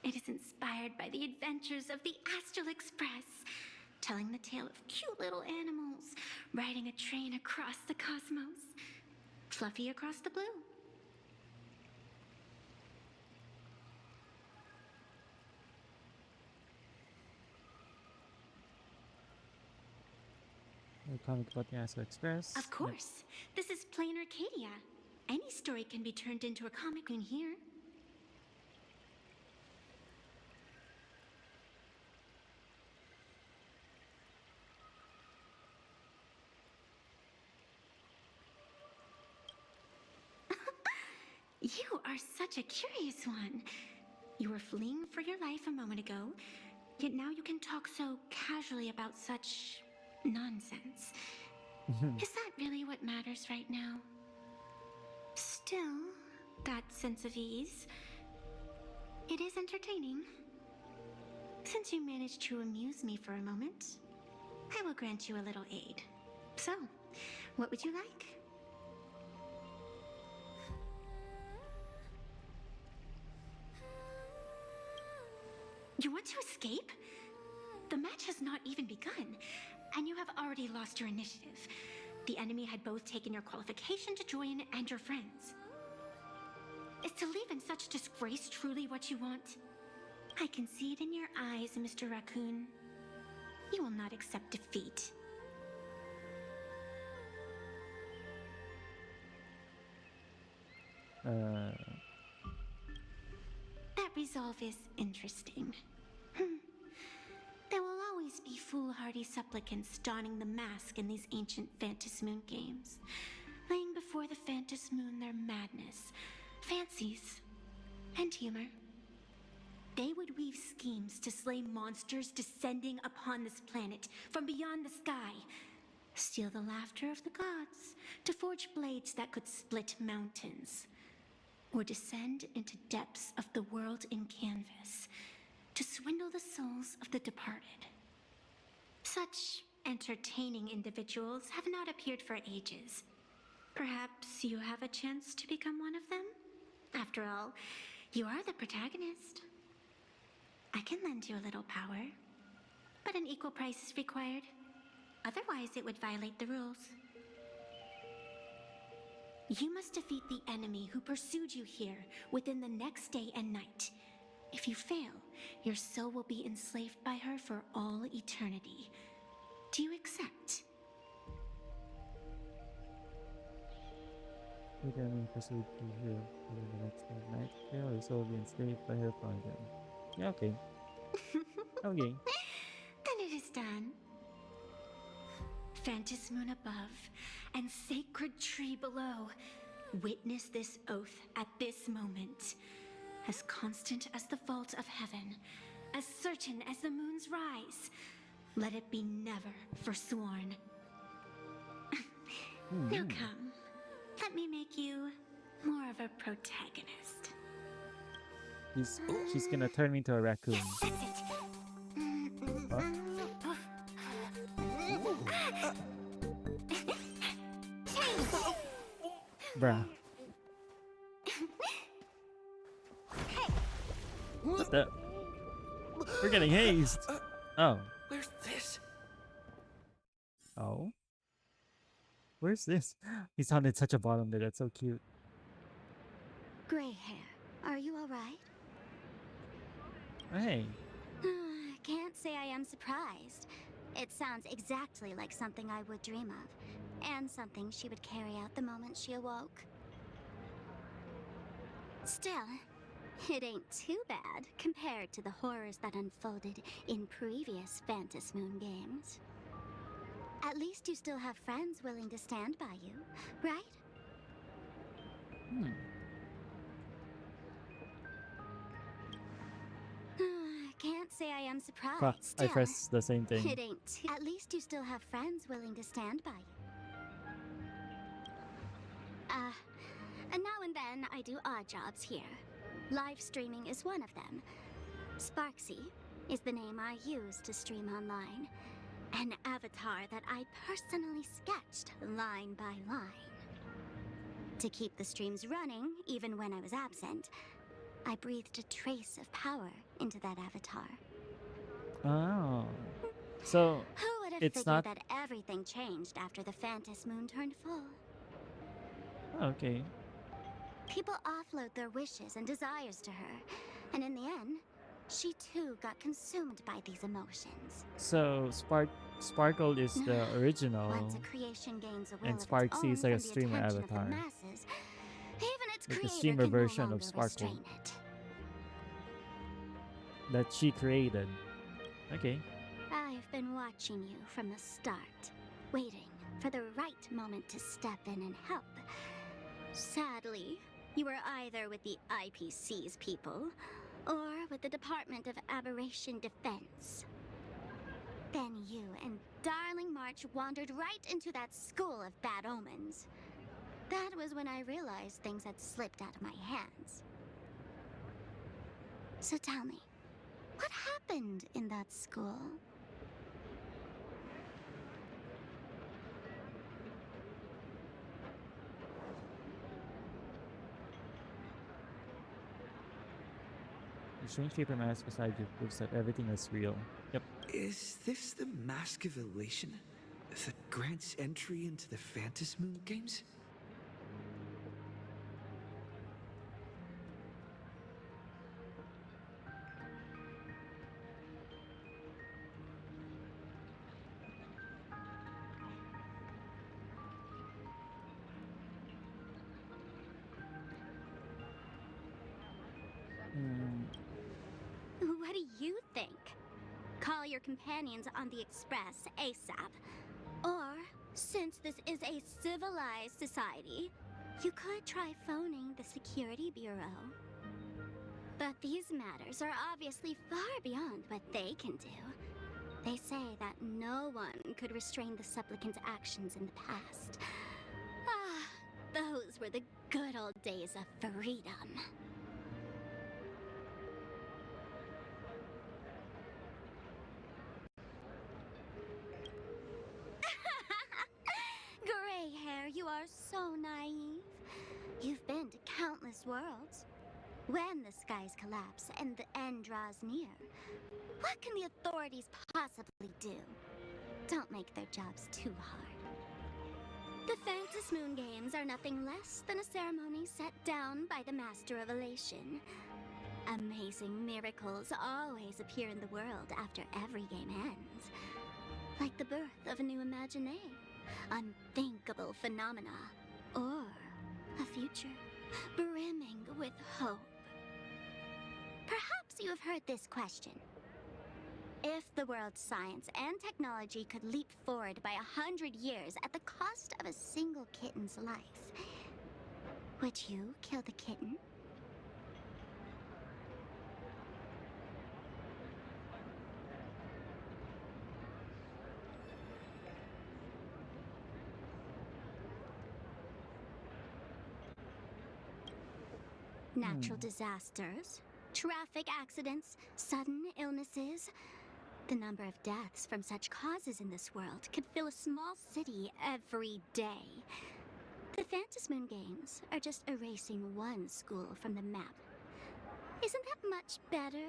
It is inspired by the adventures of the Astral Express, telling the tale of cute little animals riding a train across the cosmos. Fluffy Across the Blue. A comic about the Astral Express. Of course. This is plain Arcadia. Any story can be turned into a comic in here. You are such a curious one. You were fleeing for your life a moment ago, yet now you can talk so casually about such nonsense. Is that really what matters right now? Still, that sense of ease, it is entertaining. Since you managed to amuse me for a moment, I will grant you a little aid. So, what would you like? You want to escape? The match has not even begun, and you have already lost your initiative. The enemy had both taken your qualification to join and your friends. Is to leave in such disgrace truly what you want? I can see it in your eyes, Mr. Raccoon. You will not accept defeat. That resolve is interesting. There will always be foolhardy supplicants donning the mask in these ancient Phantom Moon games, laying before the Phantom Moon their madness, fancies, and humor. They would weave schemes to slay monsters descending upon this planet from beyond the sky, steal the laughter of the gods to forge blades that could split mountains, or descend into depths of the world in canvas to swindle the souls of the departed. Such entertaining individuals have not appeared for ages. Perhaps you have a chance to become one of them? After all, you are the protagonist. I can lend you a little power, but an equal price is required. Otherwise, it would violate the rules. You must defeat the enemy who pursued you here within the next day and night. If you fail, your soul will be enslaved by her for all eternity. Do you accept? The enemy pursued you here for the next day and night. Fail, your soul will be enslaved by her for them. Yeah, okay. Okay. Then it is done. Phantom Moon above and sacred tree below, witness this oath at this moment. As constant as the vault of heaven, as certain as the moon's rise, let it be never forsworn. Now come, let me make you more of a protagonist. She's gonna turn me into a raccoon. Yes, that's it. Huh? Bruh. What the? We're getting hazed. Oh. Where's this? Oh. Where's this? He sounded such a bottom there. That's so cute. Gray hair, are you alright? Hey. Can't say I am surprised. It sounds exactly like something I would dream of, and something she would carry out the moment she awoke. Still, it ain't too bad compared to the horrors that unfolded in previous Phantom Moon games. At least you still have friends willing to stand by you, right? Can't say I am surprised. Fuck, I Still, pressed the same thing. it ain't too. At least you still have friends willing to stand by you. And now and then I do odd jobs here. Live streaming is one of them. Sparksy is the name I use to stream online. An avatar that I personally sketched line by line. To keep the streams running, even when I was absent, I breathed a trace of power into that avatar. Oh. So Who would have it's figured not that everything changed after the Phantom Moon turned full? okay. People offload their wishes and desires to her, and in the end, she too got consumed by these emotions. So Sparkle is the original, Once a creation gains a will and of its Sparksy own is like a from the streamer attention of the avatar, masses, even its like the creator streamer can no version longer of Sparkle restrain it. that she created. Okay. I've been watching you from the start, waiting for the right moment to step in and help. Sadly, You were either with the IPC's people, or with the Department of Aberration Defense. Then you and Darling March wandered right into that school of bad omens. That was when I realized things had slipped out of my hands. So tell me, what happened in that school? The strange paper mask beside you proves that everything is real. Yep. Is this the Mask of Elation that grants entry into the Phantasmoon games? What do you think? Call your companions on the Express ASAP. Or, since this is a civilized society, you could try phoning the Security Bureau. But these matters are obviously far beyond what they can do. They say that no one could restrain the supplicant's actions in the past. Ah, those were the good old days of freedom. Gray hair, you are so naive. You've been to countless worlds. When the skies collapse and the end draws near, what can the authorities possibly do? Don't make their jobs too hard. The Phantasmoon Games are nothing less than a ceremony set down by the Master of Elation. Amazing miracles always appear in the world after every game ends. Like the birth of a new imaginé, unthinkable phenomena, or a future brimming with hope. Perhaps you have heard this question. If the world's science and technology could leap forward by 100 years at the cost of a single kitten's life, would you kill the kitten? Natural disasters, traffic accidents, sudden illnesses. The number of deaths from such causes in this world could fill a small city every day. The Phantasmoon Games are just erasing one school from the map. Isn't that much better?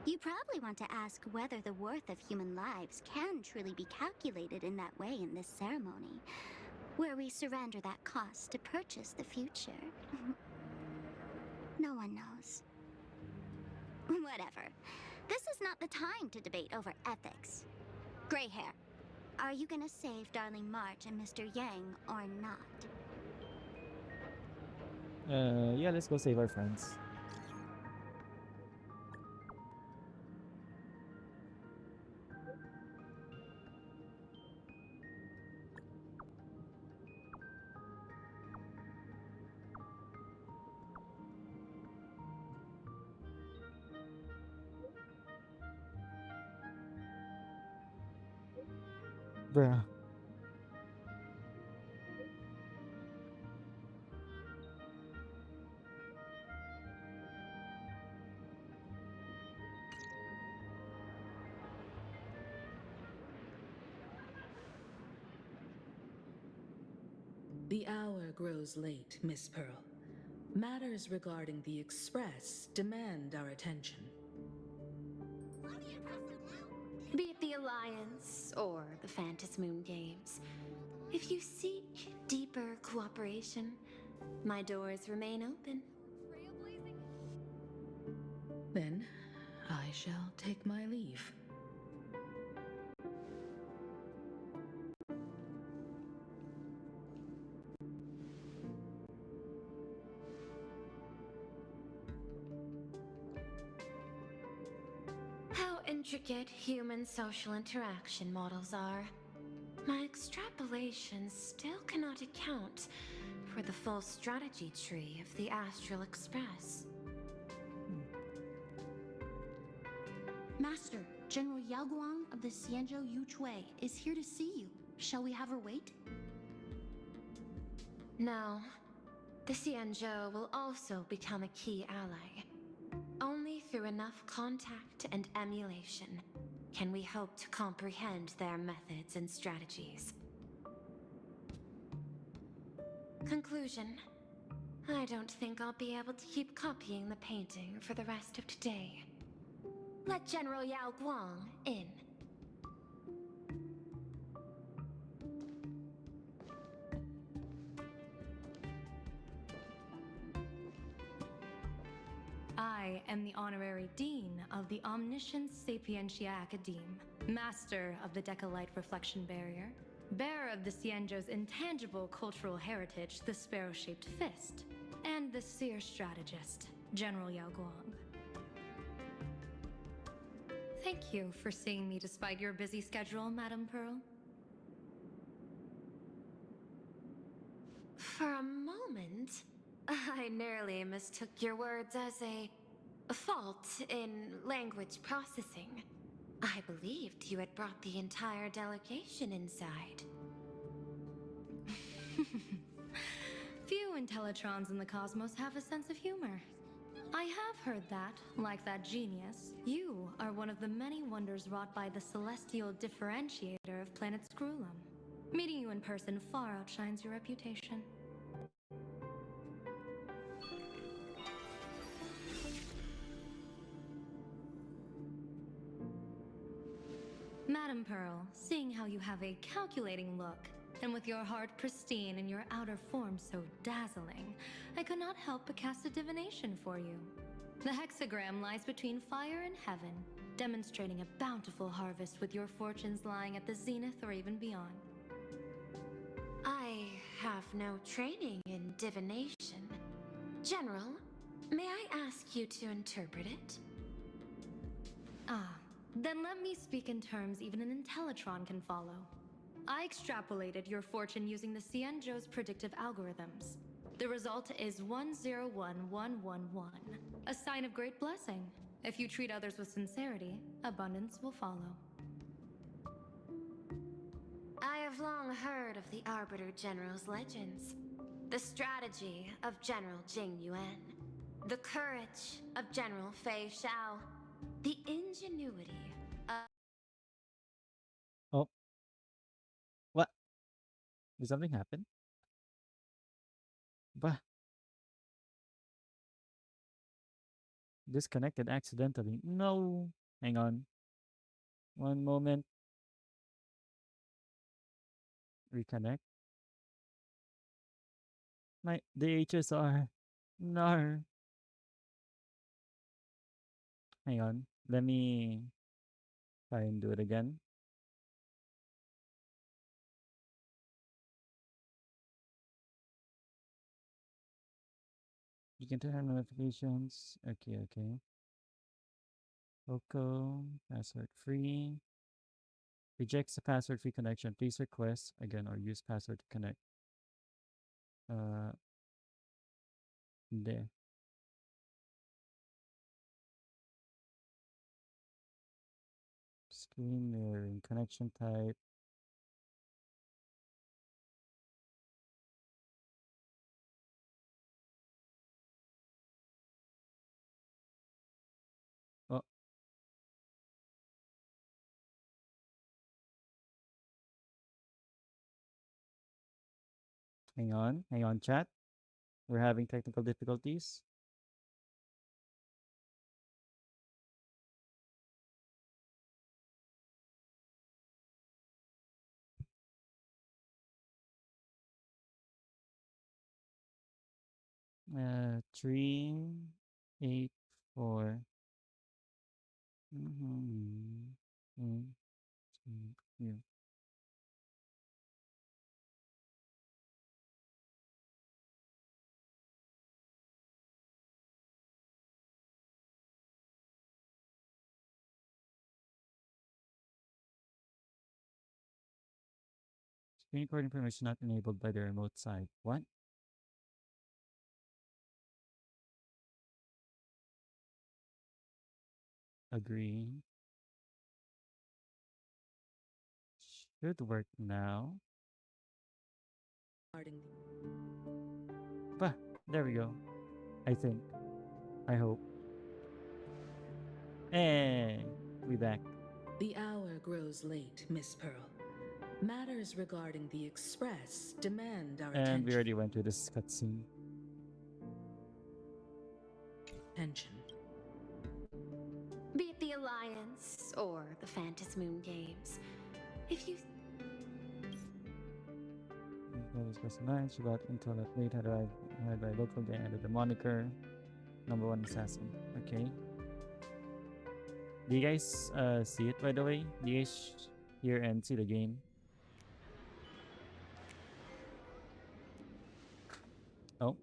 You probably want to ask whether the worth of human lives can truly be calculated in that way in this ceremony, where we surrender that cost to purchase the future. No one knows. Whatever. This is not the time to debate over ethics. Gray hair, are you gonna save Darling March and Mr. Yang or not? Yeah, let's go save our friends. Bruh. The hour grows late, Miss Pearl. Matters regarding the Express demand our attention. Be it the Alliance or the Phantasmoon Games, if you seek deeper cooperation, my doors remain open. Then I shall take my leave. How intricate human social interaction models are. My extrapolations still cannot account for the full strategy tree of the Astral Express. Master, General Yao Guang of the Xianzhou Yuchui is here to see you. Shall we have her wait? No. The Xianzhou will also become a key ally. Only through enough contact and emulation can we hope to comprehend their methods and strategies. Conclusion. I don't think I'll be able to keep copying the painting for the rest of today. Let General Yao Guang in. I am the Honorary Dean of the Omniscience Sapientia Academe, Master of the Decalite Reflection Barrier, bearer of the Xianzhou's intangible cultural heritage, the Sparrow-Shaped Fist, and the Seer Strategist, General Yao Guang. Thank you for seeing me despite your busy schedule, Madame Pearl. For a moment, I nearly mistook your words as a fault in language processing. I believed you had brought the entire delegation inside. Few Intellitrons in the cosmos have a sense of humor. I have heard that, like that genius, you are one of the many wonders wrought by the celestial differentiator of planet Scrulum. Meeting you in person far outshines your reputation. Madame Pearl, seeing how you have a calculating look, and with your heart pristine and your outer form so dazzling, I could not help but cast a divination for you. The hexagram lies between fire and heaven, demonstrating a bountiful harvest with your fortunes lying at the zenith or even beyond. I have no training in divination. General, may I ask you to interpret it? Ah, then let me speak in terms even an Intellitron can follow. I extrapolated your fortune using the Xianzhou's predictive algorithms. The result is 101111, a sign of great blessing. If you treat others with sincerity, abundance will follow. I have long heard of the Arbiter General's legends. The strategy of General Jing Yuan. The courage of General Fei Xiao. The ingenuity of... Oh, what? Did something happen? Bah, disconnected accidentally. No. Hang on. One moment. Reconnect. The HSR. No. Hang on. Let me try and do it again. You can turn on notifications. Okay. Coco, password free. Rejects the password free connection. Please request again or use password to connect. There. Screen mirroring connection type. Oh. Hang on, chat. We're having technical difficulties. Uh, 384. Yeah. Screen recording permission not enabled by the remote side. What? Agree. Should work now. Bah, there we go. I think. I hope. Hey, we back. The hour grows late, Miss Pearl. Matters regarding the Express demand our And we already went to this cutscene. attention. Be it the Alliance or the Phantom Moon Games. If you This was nice. She got until that late had by local gang under the moniker #1 assassin. Okay. Do you guys see it, by the way? Do you guys hear and see the game? Oh.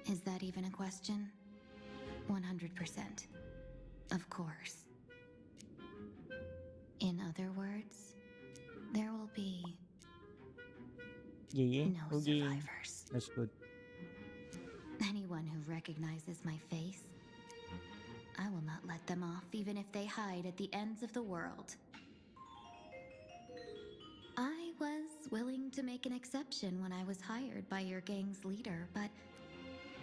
Is that even a question? 100%. Of course. In other words, there will be Yeah. no Okay. survivors. That's good. Anyone who recognizes my face, I will not let them off even if they hide at the ends of the world. I was willing to make an exception when I was hired by your gang's leader, but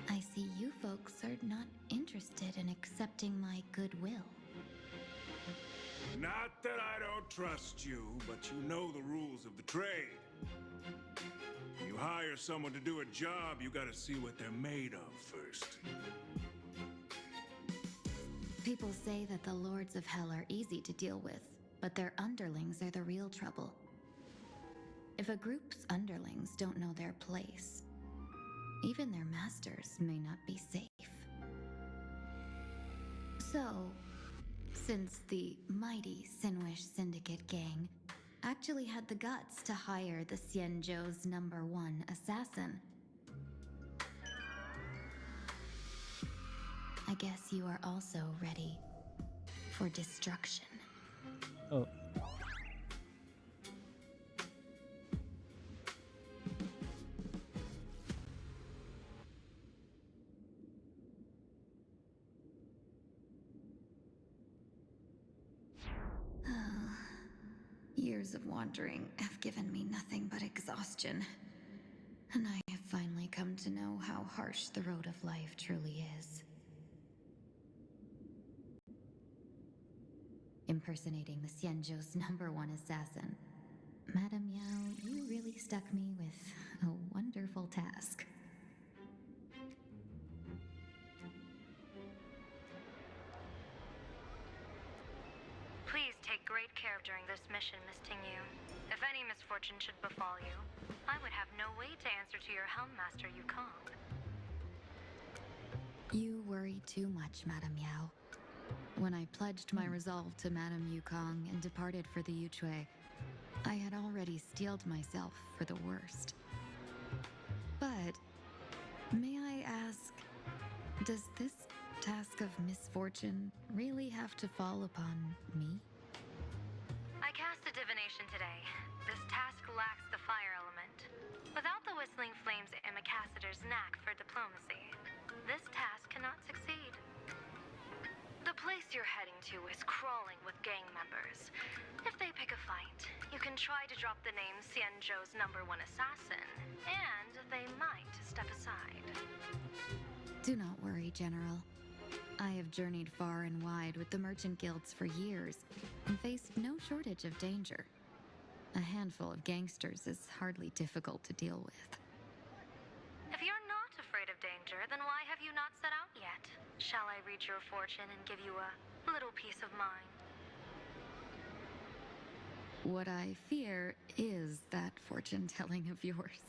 I see you folks are not interested in accepting my goodwill. Not that I don't trust you, but you know the rules of the trade. You hire someone to do a job, you gotta see what they're made of first. People say that the Lords of Hell are easy to deal with, but their underlings are the real trouble. If a group's underlings don't know their place, even their masters may not be safe. So, since the mighty Sinwish Syndicate gang actually had the guts to hire the Xianzhou's #1 assassin, I guess you are also ready for destruction. Oh. Years of wandering have given me nothing but exhaustion, and I have finally come to know how harsh the road of life truly is. Impersonating the Xianzhou's #1 assassin, Madame Yao, you really stuck me with a wonderful task. Please take great care during this mission, Miss Tingyu. If any misfortune should befall you, I would have no way to answer to your Helm Master Yukong. You worry too much, Madame Yao. When I pledged my resolve to Madame Yukong and departed for the Yuchui, I had already steeled myself for the worst. But, may I ask, does this task of misfortune really have to fall upon me? I cast a divination today. This task lacks the fire element. Without the Whistling Flames Ambassador's knack for diplomacy, this task cannot succeed. The place you're heading to is crawling with gang members. If they pick a fight, you can try to drop the name Xianzhou's #1 assassin, and they might step aside. Do not worry, General. I have journeyed far and wide with the merchant guilds for years and faced no shortage of danger. A handful of gangsters is hardly difficult to deal with. If you're not afraid of danger, then why have you not set out yet? Shall I read your fortune and give you a little peace of mind? What I fear is that fortune-telling of yours.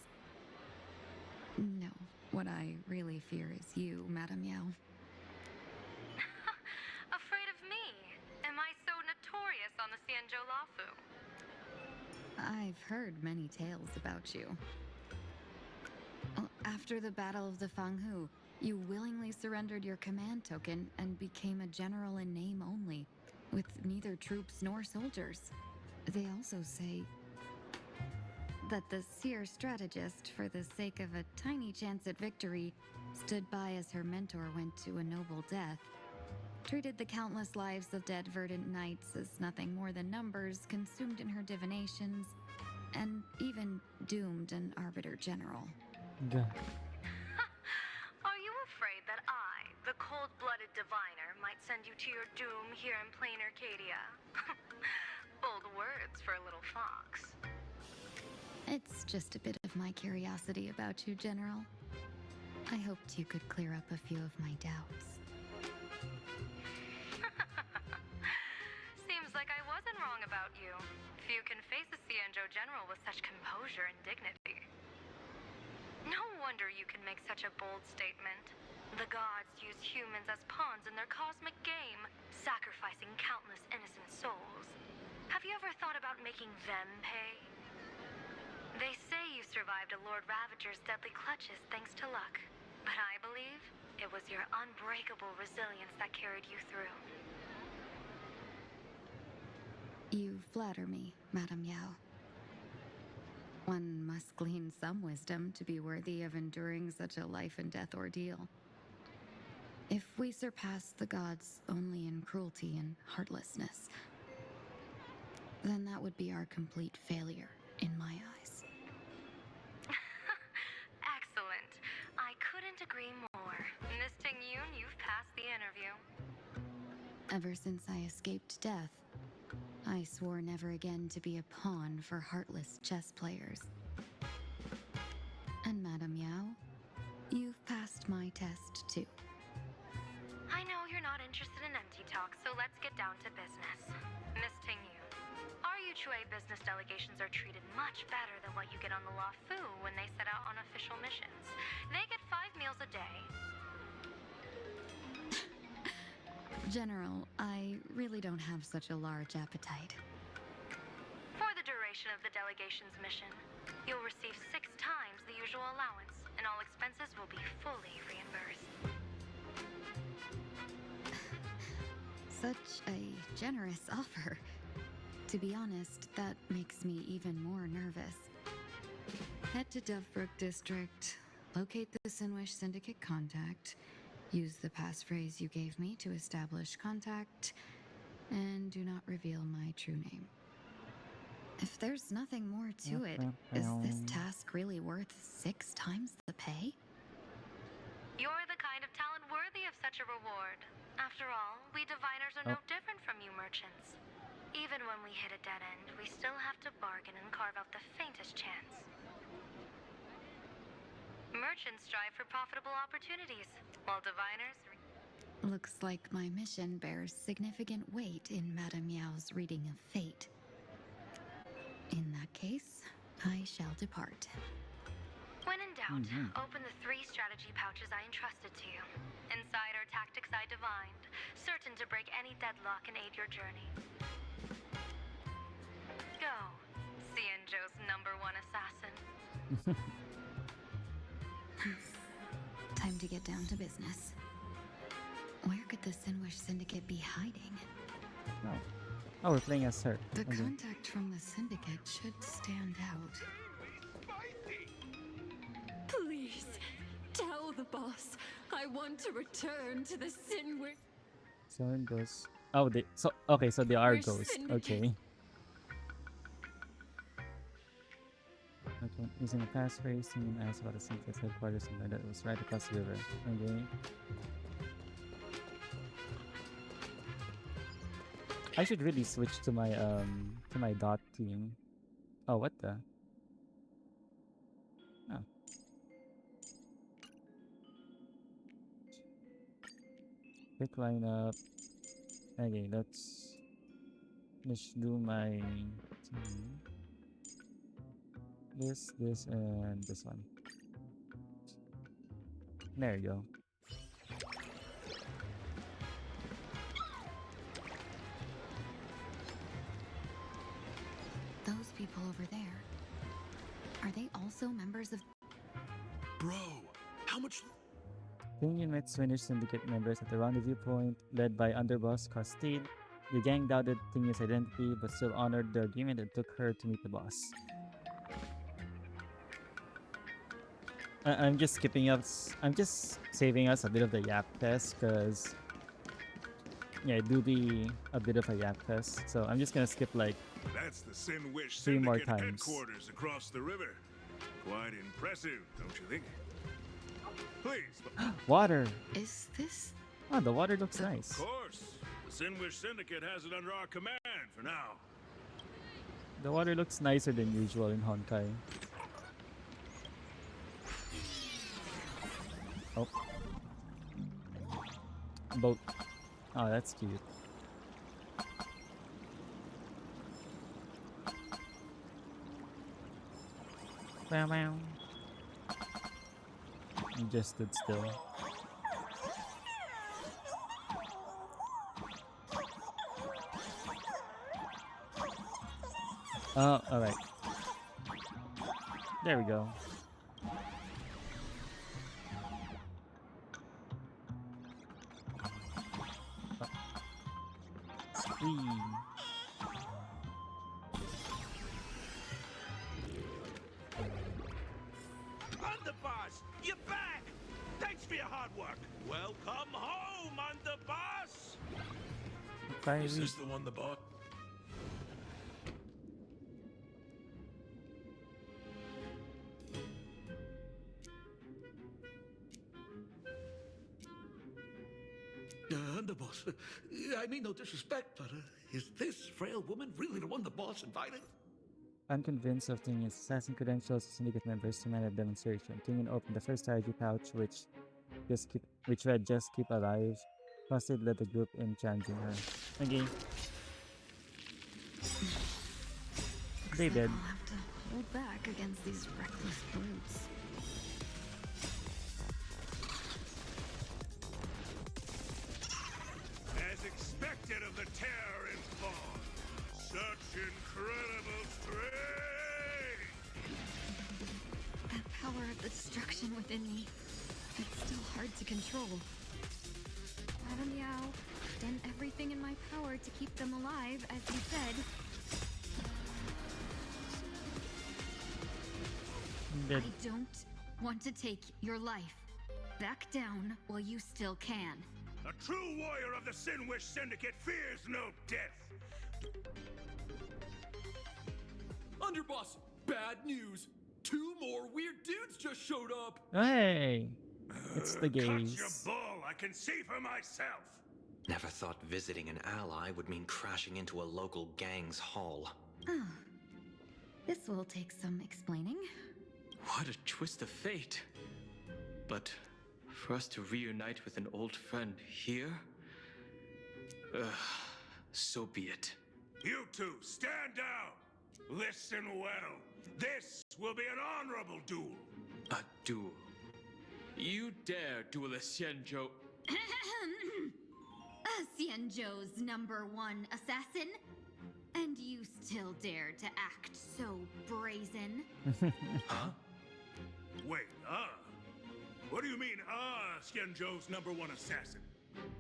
No, what I really fear is you, Madame Yao. Afraid of me? Am I so notorious on the Xianzhou Lafu? I've heard many tales about you. After the Battle of the Fanghu, you willingly surrendered your command token and became a general in name only, with neither troops nor soldiers. They also say that the seer strategist, for the sake of a tiny chance at victory, stood by as her mentor went to a noble death, treated the countless lives of dead verdant knights as nothing more than numbers consumed in her divinations, and even doomed an arbiter general. Yeah. Are you afraid that I, the cold-blooded diviner, might send you to your doom here in plain Arcadia? Bold words for a little fox. It's just a bit of my curiosity about you, General. I hoped you could clear up a few of my doubts. Seems like I wasn't wrong about you. Few can face a Cienjo General with such composure and dignity. No wonder you can make such a bold statement. The gods use humans as pawns in their cosmic game, sacrificing countless innocent souls. Have you ever thought about making them pay? They say you survived a Lord Ravager's deadly clutches thanks to luck, but I believe it was your unbreakable resilience that carried you through. You flatter me, Madame Yao. One must glean some wisdom to be worthy of enduring such a life-and-death ordeal. If we surpass the gods only in cruelty and heartlessness, then that would be our complete failure in my eyes. Excellent. I couldn't agree more. Miss Ting-Yun, you've passed the interview. Ever since I escaped death, I swore never again to be a pawn for heartless chess players. And Madame Yao, you've passed my test too. I know you're not interested in empty talk, so let's get down to business. Miss Ting-Yun, our Yuchue business delegations are treated much better than what you get on the La Fu when they set out on official missions. They get 5 meals a day. General, I really don't have such a large appetite. For the duration of the delegation's mission, you'll receive 6 times the usual allowance, and all expenses will be fully reimbursed. Such a generous offer. To be honest, that makes me even more nervous. Head to Dovebrook District, locate the Sinwish Syndicate contact, use the passphrase you gave me to establish contact, and do not reveal my true name. If there's nothing more to it, is this task really worth 6 times the pay? You're the kind of talent worthy of such a reward. After all, we diviners are no different from you merchants. Even when we hit a dead end, we still have to bargain and carve out the faintest chance. Merchants strive for profitable opportunities, while diviners... Looks like my mission bears significant weight in Madame Yao's reading of fate. In that case, I shall depart. When in doubt, open the 3 strategy pouches I entrusted to you. Inside are tactics I divined, certain to break any deadlock and aid your journey. Go, Cienjo's #1 assassin. Time to get down to business. Where could the Sinwish Syndicate be hiding? Oh, we're playing as her. The contact from the Syndicate should stand out. Please, tell the boss I want to return to the Sinwish. So it goes. Oh, so they are ghosts. Okay. Okay. Using a passphrase, someone asked about the Syndicate headquarters and that it was right across the river. Okay. I should really switch to my dot team. Oh, what the? Oh. Quick lineup. Okay, let's do my team. This, and this one. There you go. Those people over there, are they also members of... Bro, how much... Ting-Yun met Swinish Syndicate members at the rendezvous point, led by underboss Costade. The gang doubted Ting-Yun's identity, but still honored the agreement and took her to meet the boss. I'm just skipping us. I'm just saving us a bit of the yap test because yeah, I do the a bit of a yap test. So I'm just gonna skip like That's the Sin Wish 3 more Syndicate times. headquarters across the river. Quite impressive, don't you think? Please. Water. Is this? Oh, the water looks nice. Of course. The Sin Wish Syndicate has it under our command for now. The water looks nicer than usual in Honkai. Oh. Boat. Oh, that's cute. Meow meow. He just stood still. Oh, alright. There we go. Whee. Underboss, you're back! Thanks for your hard work. Welcome home, Underboss! Is this the one the boss? Underboss, I mean no disrespect, but is this frail woman really the one the boss invited? I'm convinced of Tingy's assassin credentials as syndicate members to manage a demonstration. Tingy opened the first strategy pouch, which read "Just keep alive." Trusted led the group in challenging her. Okay. They did. I'll have to hold back against these reckless brutes. As expected of the terror in Fawn. Such incredible strength! That power of the destruction within me, it's still hard to control. Madam Yao, done everything in my power to keep them alive, as you said. Dead. I don't want to take your life. Back down while you still can. A true warrior of the Sin Wish Syndicate fears no death. Underboss, bad news. 2 more weird dudes just showed up. Hey, it's the Cut your gays. bull, I can see for myself. Never thought visiting an ally would mean crashing into a local gang's hall. Oh. This will take some explaining. What a twist of fate. But for us to reunite with an old friend here? So be it. You two, stand down. Listen well. This will be an honorable duel. A duel. You dare duel a Xianzhou? Xianzhou's #1 assassin? And you still dare to act so brazen? Huh? Wait, What do you mean, Xianzhou's #1 assassin?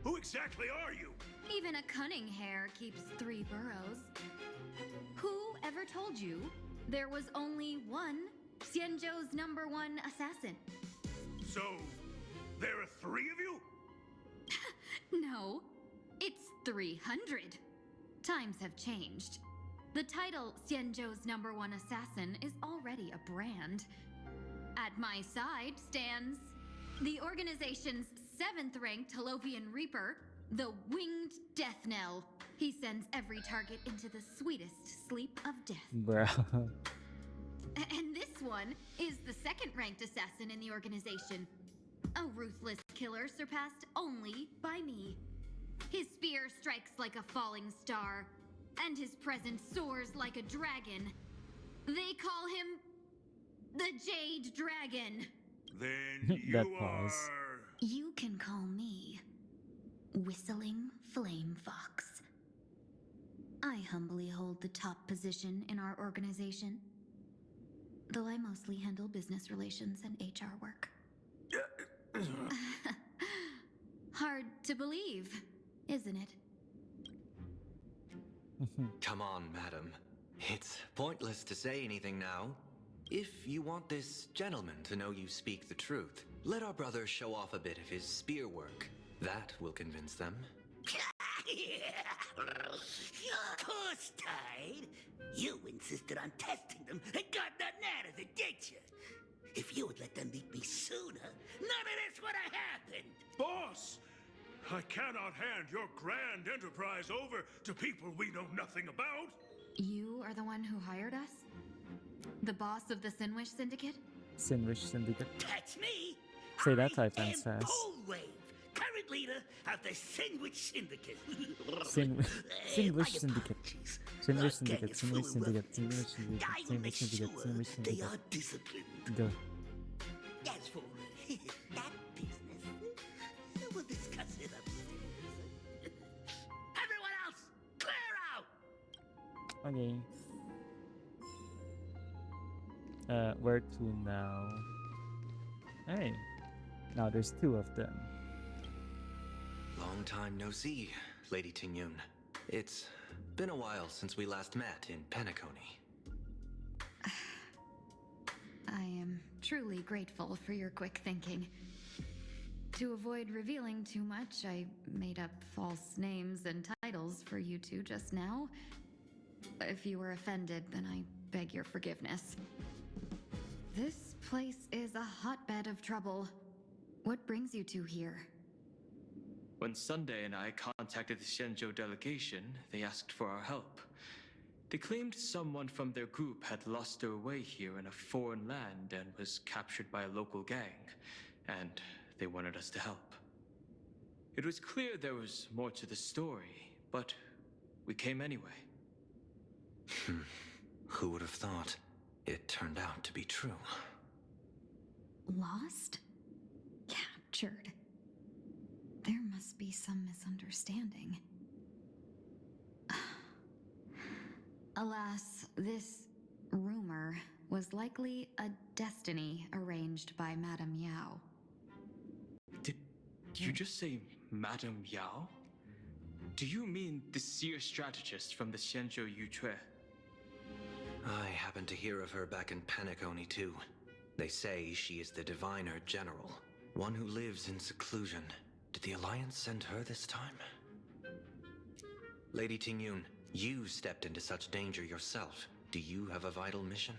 Who exactly are you? Even a cunning hare keeps 3 burrows. Who ever told you there was only one Xianzhou's #1 assassin? So, there are 3 of you? No, it's 300. Times have changed. The title Xianzhou's #1 assassin is already a brand. At my side stands the organization's 7th-ranked Holovian Reaper, the Winged Death Knell. He sends every target into the sweetest sleep of death. Bruh. And this one is the 2nd-ranked assassin in the organization. A ruthless killer surpassed only by me. His spear strikes like a falling star, and his presence soars like a dragon. They call him the Jade Dragon. Then That you pause. are... You can call me Whistling Flame Fox. I humbly hold the top position in our organization, though I mostly handle business relations and HR work. Hard to believe, isn't it? Come on, madam. It's pointless to say anything now. If you want this gentleman to know you speak the truth, let our brother show off a bit of his spear work. That will convince them. Course, Tide. You insisted on testing them and got nothing out of it, did you? If you would let them meet me sooner, none of this would have happened. Boss! I cannot hand your grand enterprise over to people we know nothing about. You are the one who hired us? The boss of the Sinwish Syndicate? Sinwish Syndicate. That's me. Say that 5 I times am fast. Polwave, current leader of the Sinwish Syndicate. Sinwish Syndicate. Sinwish Syndicate. Sinwish Syndicate. Sinwish Syndicate. I will make Sinwish Syndicate. sure Sinwish they Syndicate. are disciplined. Go. As for that business, we'll discuss it upstairs. Everyone else, clear out! Okay. Where to now? Hey. Now there's 2 of them. Long time no see, Lady Tingyun. It's been a while since we last met in Penacony. I am truly grateful for your quick thinking. To avoid revealing too much, I made up false names and titles for you two just now. If you were offended, then I beg your forgiveness. This place is a hotbed of trouble. What brings you two here? When Sunday and I contacted the Shenzhou delegation, they asked for our help. They claimed someone from their group had lost their way here in a foreign land and was captured by a local gang, and they wanted us to help. It was clear there was more to the story, but we came anyway. Who would have thought? It turned out to be true. Lost? Captured. There must be some misunderstanding. Alas, this rumor was likely a destiny arranged by Madame Yao. Did you just say Madame Yao? Do you mean the seer strategist from the Shenzhou Yutue? I happened to hear of her back in Penacony too. They say she is the diviner general, one who lives in seclusion. Did the Alliance send her this time? Lady Tingyun, you stepped into such danger yourself. Do you have a vital mission?